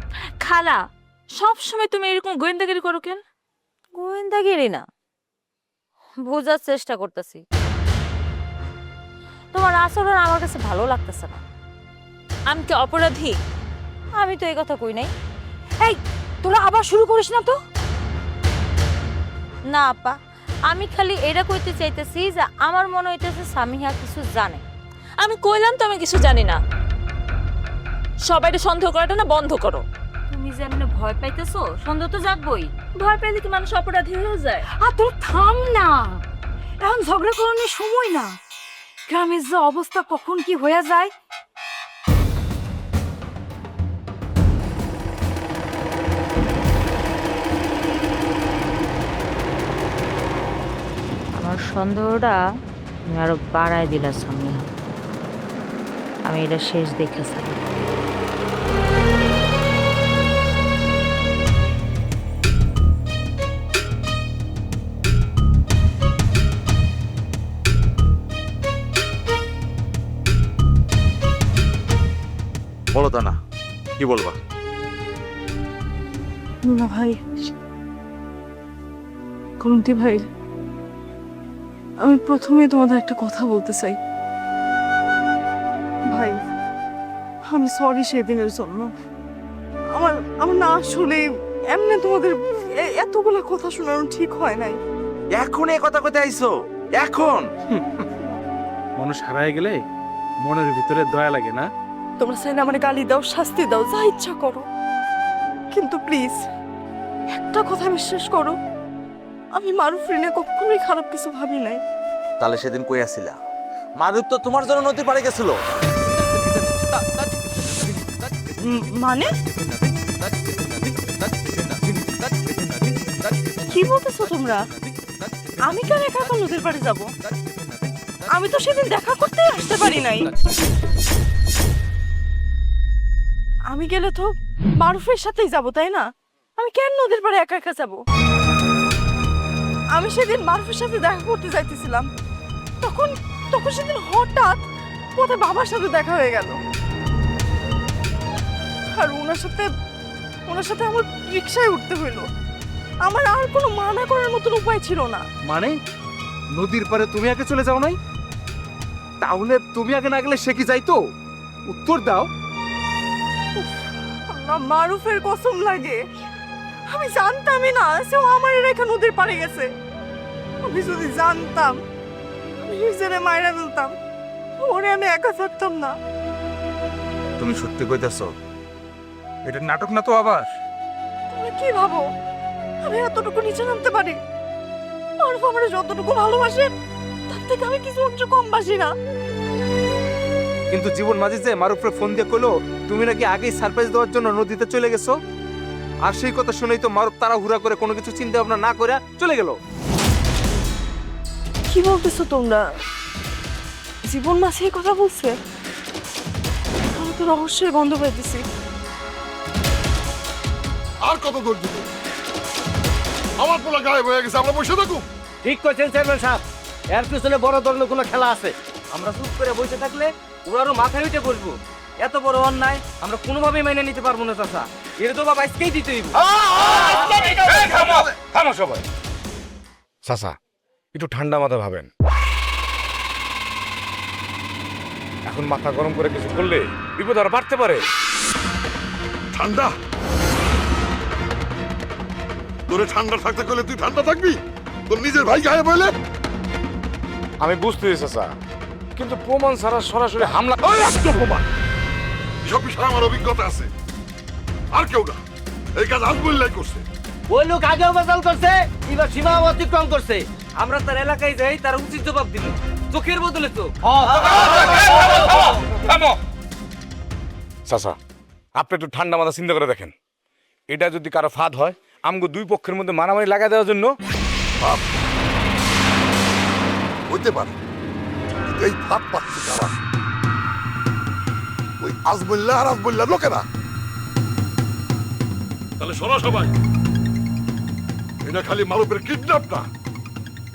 P: খালা সব সময় তুমি এরকম গোয়েন্দাগিরি করো কেন?
T: গোয়েন্দাগিরি না, বোঝার চেষ্টা করতেছি। তোমার আচরণ আমার কাছে ভালো লাগতেছে না।
P: আমি কি অপরাধী?
T: আমি তো এই কথা কই নাই।
H: এই তোরা আবার শুরু করিস না তো।
T: না আপা, আমি খালি এটা কইতে চাইতেছি যে আমার মনে হইতেছে সামিহা কিছু জানে।
P: আমি কইলাম তো আমি কিছু জানি না। সবাইকে সন্দেহ করাটা না বন্ধ করো।
T: তুমি যে এমনি ভয় পাইতেছো, সন্দেহ তো জাগবই।
P: ভয় পেলে কি মানুষ অপরাধী হয়ে যায়?
H: আর তোর থাম না, এখন ঝগড়া করানোর সময় না। গ্রামের যে অবস্থা কখন কি হয়ে যায়।
T: আমার সন্দেহটা তুমি আরো বাড়ায় দিলা সামিহা। আমি এটা শেষ দেখে ছাড়ি।
O: বলো তা না, কি বলবা?
P: না ভাই, কুন্তি ভাই, আমি প্রথমে তোমাদের একটা কথা বলতে চাই। ভাই আমি সরি সেদিনের জন্য। আমার আমার না আসলে এমনি তোমাদের এতগুলা কথা শোনানো ঠিক হয় নাই।
R: এখন এই কথা কইতে আইছো? এখন
S: মানুষ হারায় গেলে মনের ভিতরে দয়া লাগে না?
P: তোমরা চাইলে আমার গালি দাও, শাস্তি দাও, যা ইচ্ছা করো, কিন্তু প্লিজ একটা কথা বিশ্বাস করো, আমি মারুফ রিনে কখনোই খারাপ কিছু ভাবি নাই।
R: তাহলে সেদিন কই আসিলা? মারুফ তো তোমার জন্য নদী পাড়ে গেছিল।
P: মানে কি বলতেছো তোমরা? আমি কেন একা একা নদীর পাড়ে যাব? আমি তো সেদিন দেখা করতে আসতে পারি নাই। আমি গেলে তো মারুফের সাথেই যাব, তাই না? আমি কেন নদীর পাড়ে একা একা যাব? আমি সেদিন মারুফের সাথে দেখা করতে যাইতেছিলাম, তখন তখন সেদিন হঠাৎ পথে বাবার সাথে দেখা হয়ে গেল। আর ওনার সাথে আমার রিক্সায় উঠতে হইলো। আমার আর কোনো মানা করার মতন উপায় ছিল না।
S: মানে নদীর পারে তুমি আগে চলে যাও নাই? তাহলে তুমি আগে না গেলে সে কি যাইতো? উত্তর দাও।
P: আল্লাহ, মারুফের কসম লাগে, আমি জানতামই না সে আমার রেখা নদীর পাড়ে গেছে। আমি যদি জানতাম আমি নিজেরে মাইরা ফেলতাম, ওরে আমি একা থাকতাম না।
S: তুমি সত্যি কইতাছো? এটা নাটক না তো আবার?
P: তুমি কি ভাবো আমি এতটুকু নিচে নামতে পারি? মারুফ আমার যতটুকু ভালোবাসে তার থেকে আমি কিছু অংশ কম বাসি না।
S: কিন্তু জীবন মাঝে যে মারুফরে ফোন দিয়ে কইলো তুমি নাকি আগেই সারপ্রাইজ দেওয়ার জন্য নদীতে চলে গেছো, আর সেই কথা শুনেই তো মারুফ তাড়াহুড়া করে কোনো কিছু চিন্তা ভাবনা না করে চলে গেল।
P: কি বলতেছো তোমরা? জীবন মাঝে এই কথা বলছে? আমি তো রহস্যের গন্ধ পাইতেছি।
F: আর কত দৌড় দিত? আমার পোলা গায়েব হয়ে গেছে, আমরা বসে থাকুক?
K: ঠিক কইছেন চেয়ারম্যান সাহেব, এর পিছনে বড় ধরনের কোনো খেলা আছে। আমরা চুপ করে বসে থাকলে ওরারও মাথায় উঠে বসবো। এত বড় অন্যায় আমরা কোনোভাবেই মেনে নিতে পারবো না চাচা। এটা তো বাবা আজকেই দিতে হইব।
E: থামো সবাই। চাচা একটু ঠান্ডা মাথা ভাবেন। এখন মাথা গরম করে কিছু করলে বিপদ আরো বাড়তে পারে।
F: ঠান্ডা? তোরে ঠান্ডা থাকতে গেলে তুই ঠান্ডা থাকবি? তোর নিজের ভাই গায়ে বলে?
E: আমি বুঝতেছি চাচা, কিন্তু প্রমাণ ছাড়া সরাসরি হামলা।
F: প্রমাণ এসব বিষয়ে আমার অভিজ্ঞতা আছে। আর কেউ না, এই কাজ আজমুল্লাহ করছে।
K: ওই লোক আগেও বাজাল করছে, এবার সীমা অতিক্রম করছে। আমরা তার এলাকায় যাই, তার উচিত জবাব দিল। চোখের বদলে তো।
E: চাচা আপনি একটু ঠান্ডা মাথা চিন্তা করে দেখেন, এটা যদি কারো ফাঁদ হয় আমগো দুই পক্ষের মধ্যে মারামারি লাগা দেওয়ার জন্য।
F: হইতে পারে, এই ফাঁদ পাচ্ছে যারা আজমুল্লাহ আর আজমুল্লাহ লোকেরা।
E: তাহলে শোনো সবাই,
F: এটা খালি মারুফের কিডন্যাপ না,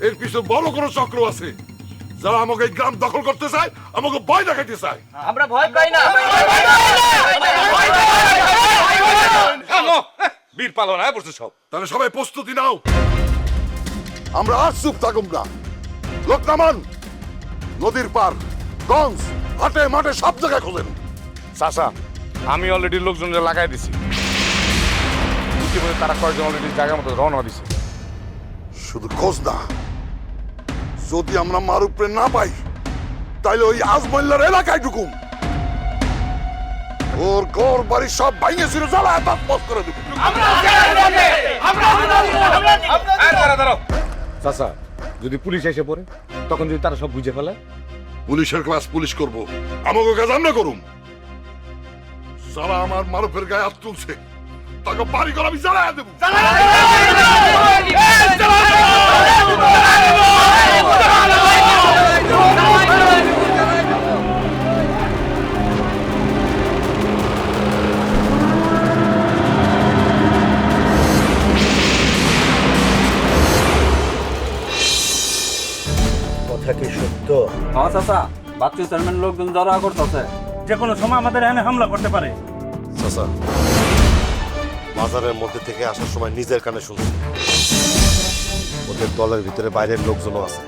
F: এর পিছনে বড় কোনো চক্র আছে যারা আমাকে এই গ্রাম দখল করতে চায়, আমাকে ভয় দেখাইতে চায়।
K: আমরা ভয় পাই না।
E: বীর পালন হয়ে পড়ছে সব।
F: তাহলে সবাই প্রস্তুতি নাও, আমরা আর চুপ থাকুম না। লোক নামান, নদীর পার, গঞ্জ, হাটে মাঠে সব জায়গায় খোঁজেন।
E: চাচা, আমি অলরেডি লোকজনকে লাগাই দিছি, ইতিমধ্যে তারা কয়েকজন অলরেডি জায়গার মতো রওনা দিছে।
F: শুধু খোঁজ না, যদি আমরা মারুফরে না পাই তাইলে ওই আজমল্লার এলাকায় ঢুকুম, ওর ঘর বাড়ি সব ভাঙে ছিল জ্বালায় তৎপত করে দেব।
E: চাচা, যদি পুলিশ এসে পড়ে তখন যদি তারা সব বুঝে ফেলে?
F: পুলিশের ক্লাস পুলিশ করব, আমাকে কাজ আমরা করুম। যারা আমার মারুফের গায়ে হাত তুলছে তাকে বাড়ি করে আমি জ্বালায় দেব।
D: কথা কি সত্য?
K: হ্যাঁ চাচা, বাচ্চু চেয়ারম্যান লোকজন যারা করতেছে,
Q: যে কোনো সময় আমাদের এখানে হামলা করতে পারে।
G: চাচা, বাজারের মধ্যে থেকে আসার সময় নিজের কানে শুনছি ওদের দলের ভিতরে বাইরের লোকজনও আছে।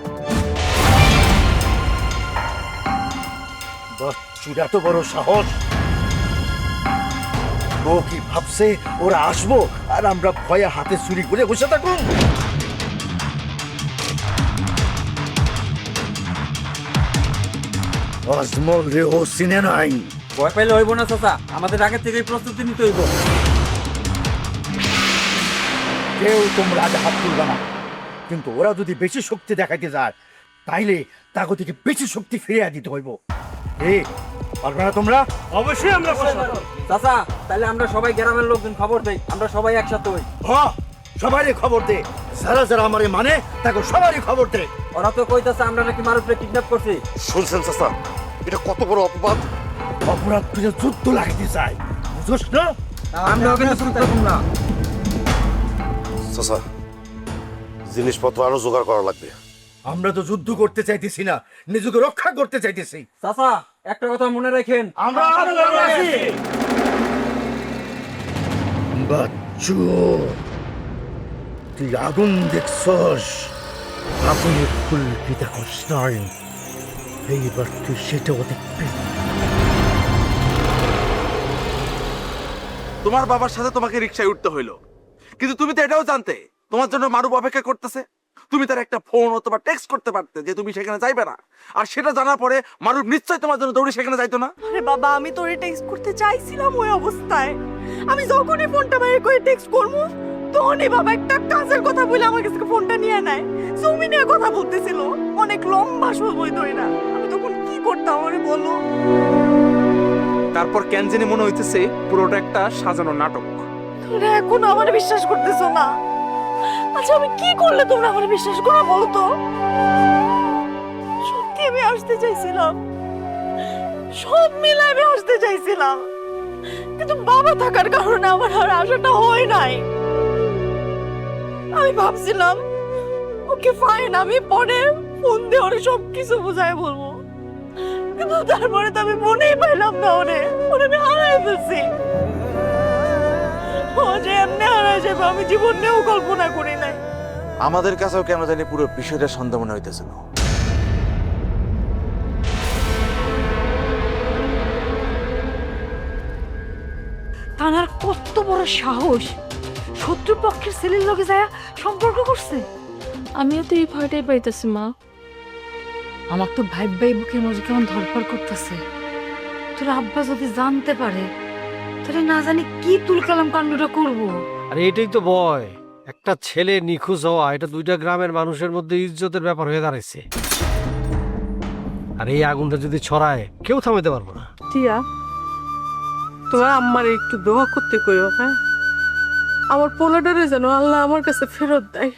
D: বাচ্চুরা তো বড় সাহস, ও কি ভাবছে ওরা আসবো আর আমরা ভয়ে হাতে চুরি করে বসে থাকুন? আজমল রে ও চিনে নাই।
K: ভয় পাইলে হইব না চাচা, আমাদের আগে থেকেই প্রস্তুতি নিতে হইব।
D: কেউ তোমরা আগে হাত তুলবে না, কিন্তু ওরা যদি বেশি শক্তি দেখাইতে যায় তাইলে তাকে থেকে বেশি শক্তি ফিরিয়ে দিতে হইব। পারবে না তোমরা?
Q: অবশ্যই আমরা
K: চাচা, তাহলে আমরা সবাই গ্রামের লোকজন খবর দেই, আমরা সবাই একসাথে হই।
D: হ্যাঁ, সবারই খবর দে, যারা যারা আমারে মানে তাকে সবারই খবর দে।
K: ওরা তো কইতাছে আমরা নাকি মারুফরে কিডন্যাপ করছি।
G: শুনছেন চাচা, এটা কত বড় অপবাদ।
D: অপরাধ তুই যুদ্ধ লাগাইতে চাই, বুঝছ না?
K: আমরা ওকে চুপ করব না।
G: চাচা, জিনিসপত্র আরো জোগাড় করা লাগবে।
D: আমরা তো যুদ্ধ করতে চাইতেছি না, নিজেকে রক্ষা করতে চাইতেছি।
K: চাচা, একটা কথা মনে রাখেন,
D: আমরা বাচ্চু, তুই আগুন দেখছস, আগুনের ফুল পিতা করছ নাই, এইবার তুই সেটাও দেখবি।
N: তোমার বাবার সাথে তোমাকে রিকশায় উঠতে হইলো, কিন্তু তুমি তো এটাও জানতে তোমার জন্য মারুফ অপেক্ষা করতেছে। তুমি তার একটা ফোন অথবা টেক্সট করতে পারতে যে তুমি সেখানে যাইবে না, আর সেটা জানার পরে মারুফ নিশ্চয়ই তোমার জন্য দৌড়ে সেখানে যাইতো না।
P: আরে বাবা, আমি তোরে টেক্সট করতে চাইছিলাম ওই অবস্থায়। আমি যখনই ফোনটা বাইরে করে টেক্সট করবো তখনই বাবা একটা কাজের কথা বলে আমার কাছে ফোনটা নিয়ে নেয়। জমি নিয়ে কথা বলতেছিল অনেক লম্বা সময় ধরে। না আমি তখন কি করতাম আমারে বলো?
N: তারপর কেন জানি মনে হইতেছে পুরোটা একটা সাজানো নাটক।
P: তোমরা এখনো আমার বিশ্বাস করতেছো না? আচ্ছা আমি কি করলে তোমরা আমার বিশ্বাস করো বলো তো? সত্যি আমি আসতে চাইছিলাম, সব মিলে আমি আসতে চাইছিলাম, কিন্তু বাবা থাকার কারণে আমার আর আশাটা হয় নাই। আমি ভাবছিলাম ওকে ফাইন, আমি পরে ফোন দিয়ে ওরে সবকিছু বুঝাই বলবো, কিন্তু তারপরে তো আমি মনেই পাইলাম না ওরে আমি হারাই ফেলছি। ও যে এমনি হারাই যাবে আমি জীবনেও কল্পনা করি নাই।
N: আমাদের কাছেও কেন জানি পুরো বিষয়টা সন্দেহ মনে হইতেছিল।
T: তানার কত বড় সাহস, শত্রু পক্ষের ছেলের লগে যায় সম্পর্ক করছে।
B: আমিও তো এই ভয়টাই পাইতেছি মা।
T: আমার তো ভাই ভাই বুকের মধ্যে কেমন ধরপড় করতেছে। তোর আব্বা যদি জানতে পারে তাহলে না জানি কি তুলকালাম কাণ্ডটা করব।
L: আরে এটাই তো ভয়, একটা ছেলে নিখোঁজ হওয়া এটা দুইটা গ্রামের মানুষের মধ্যে ইজ্জতের ব্যাপার হয়ে দাঁড়াইছে। আর এই আগুনটা যদি ছড়ায় কেউ থামাইতে পারবো না।
B: টিয়া, তোমার আম্মার একটু দোয়া করতে কইও, হ্যাঁ? আমার পোলাডারে যেন আল্লাহ আমার কাছে ফেরত দেয়।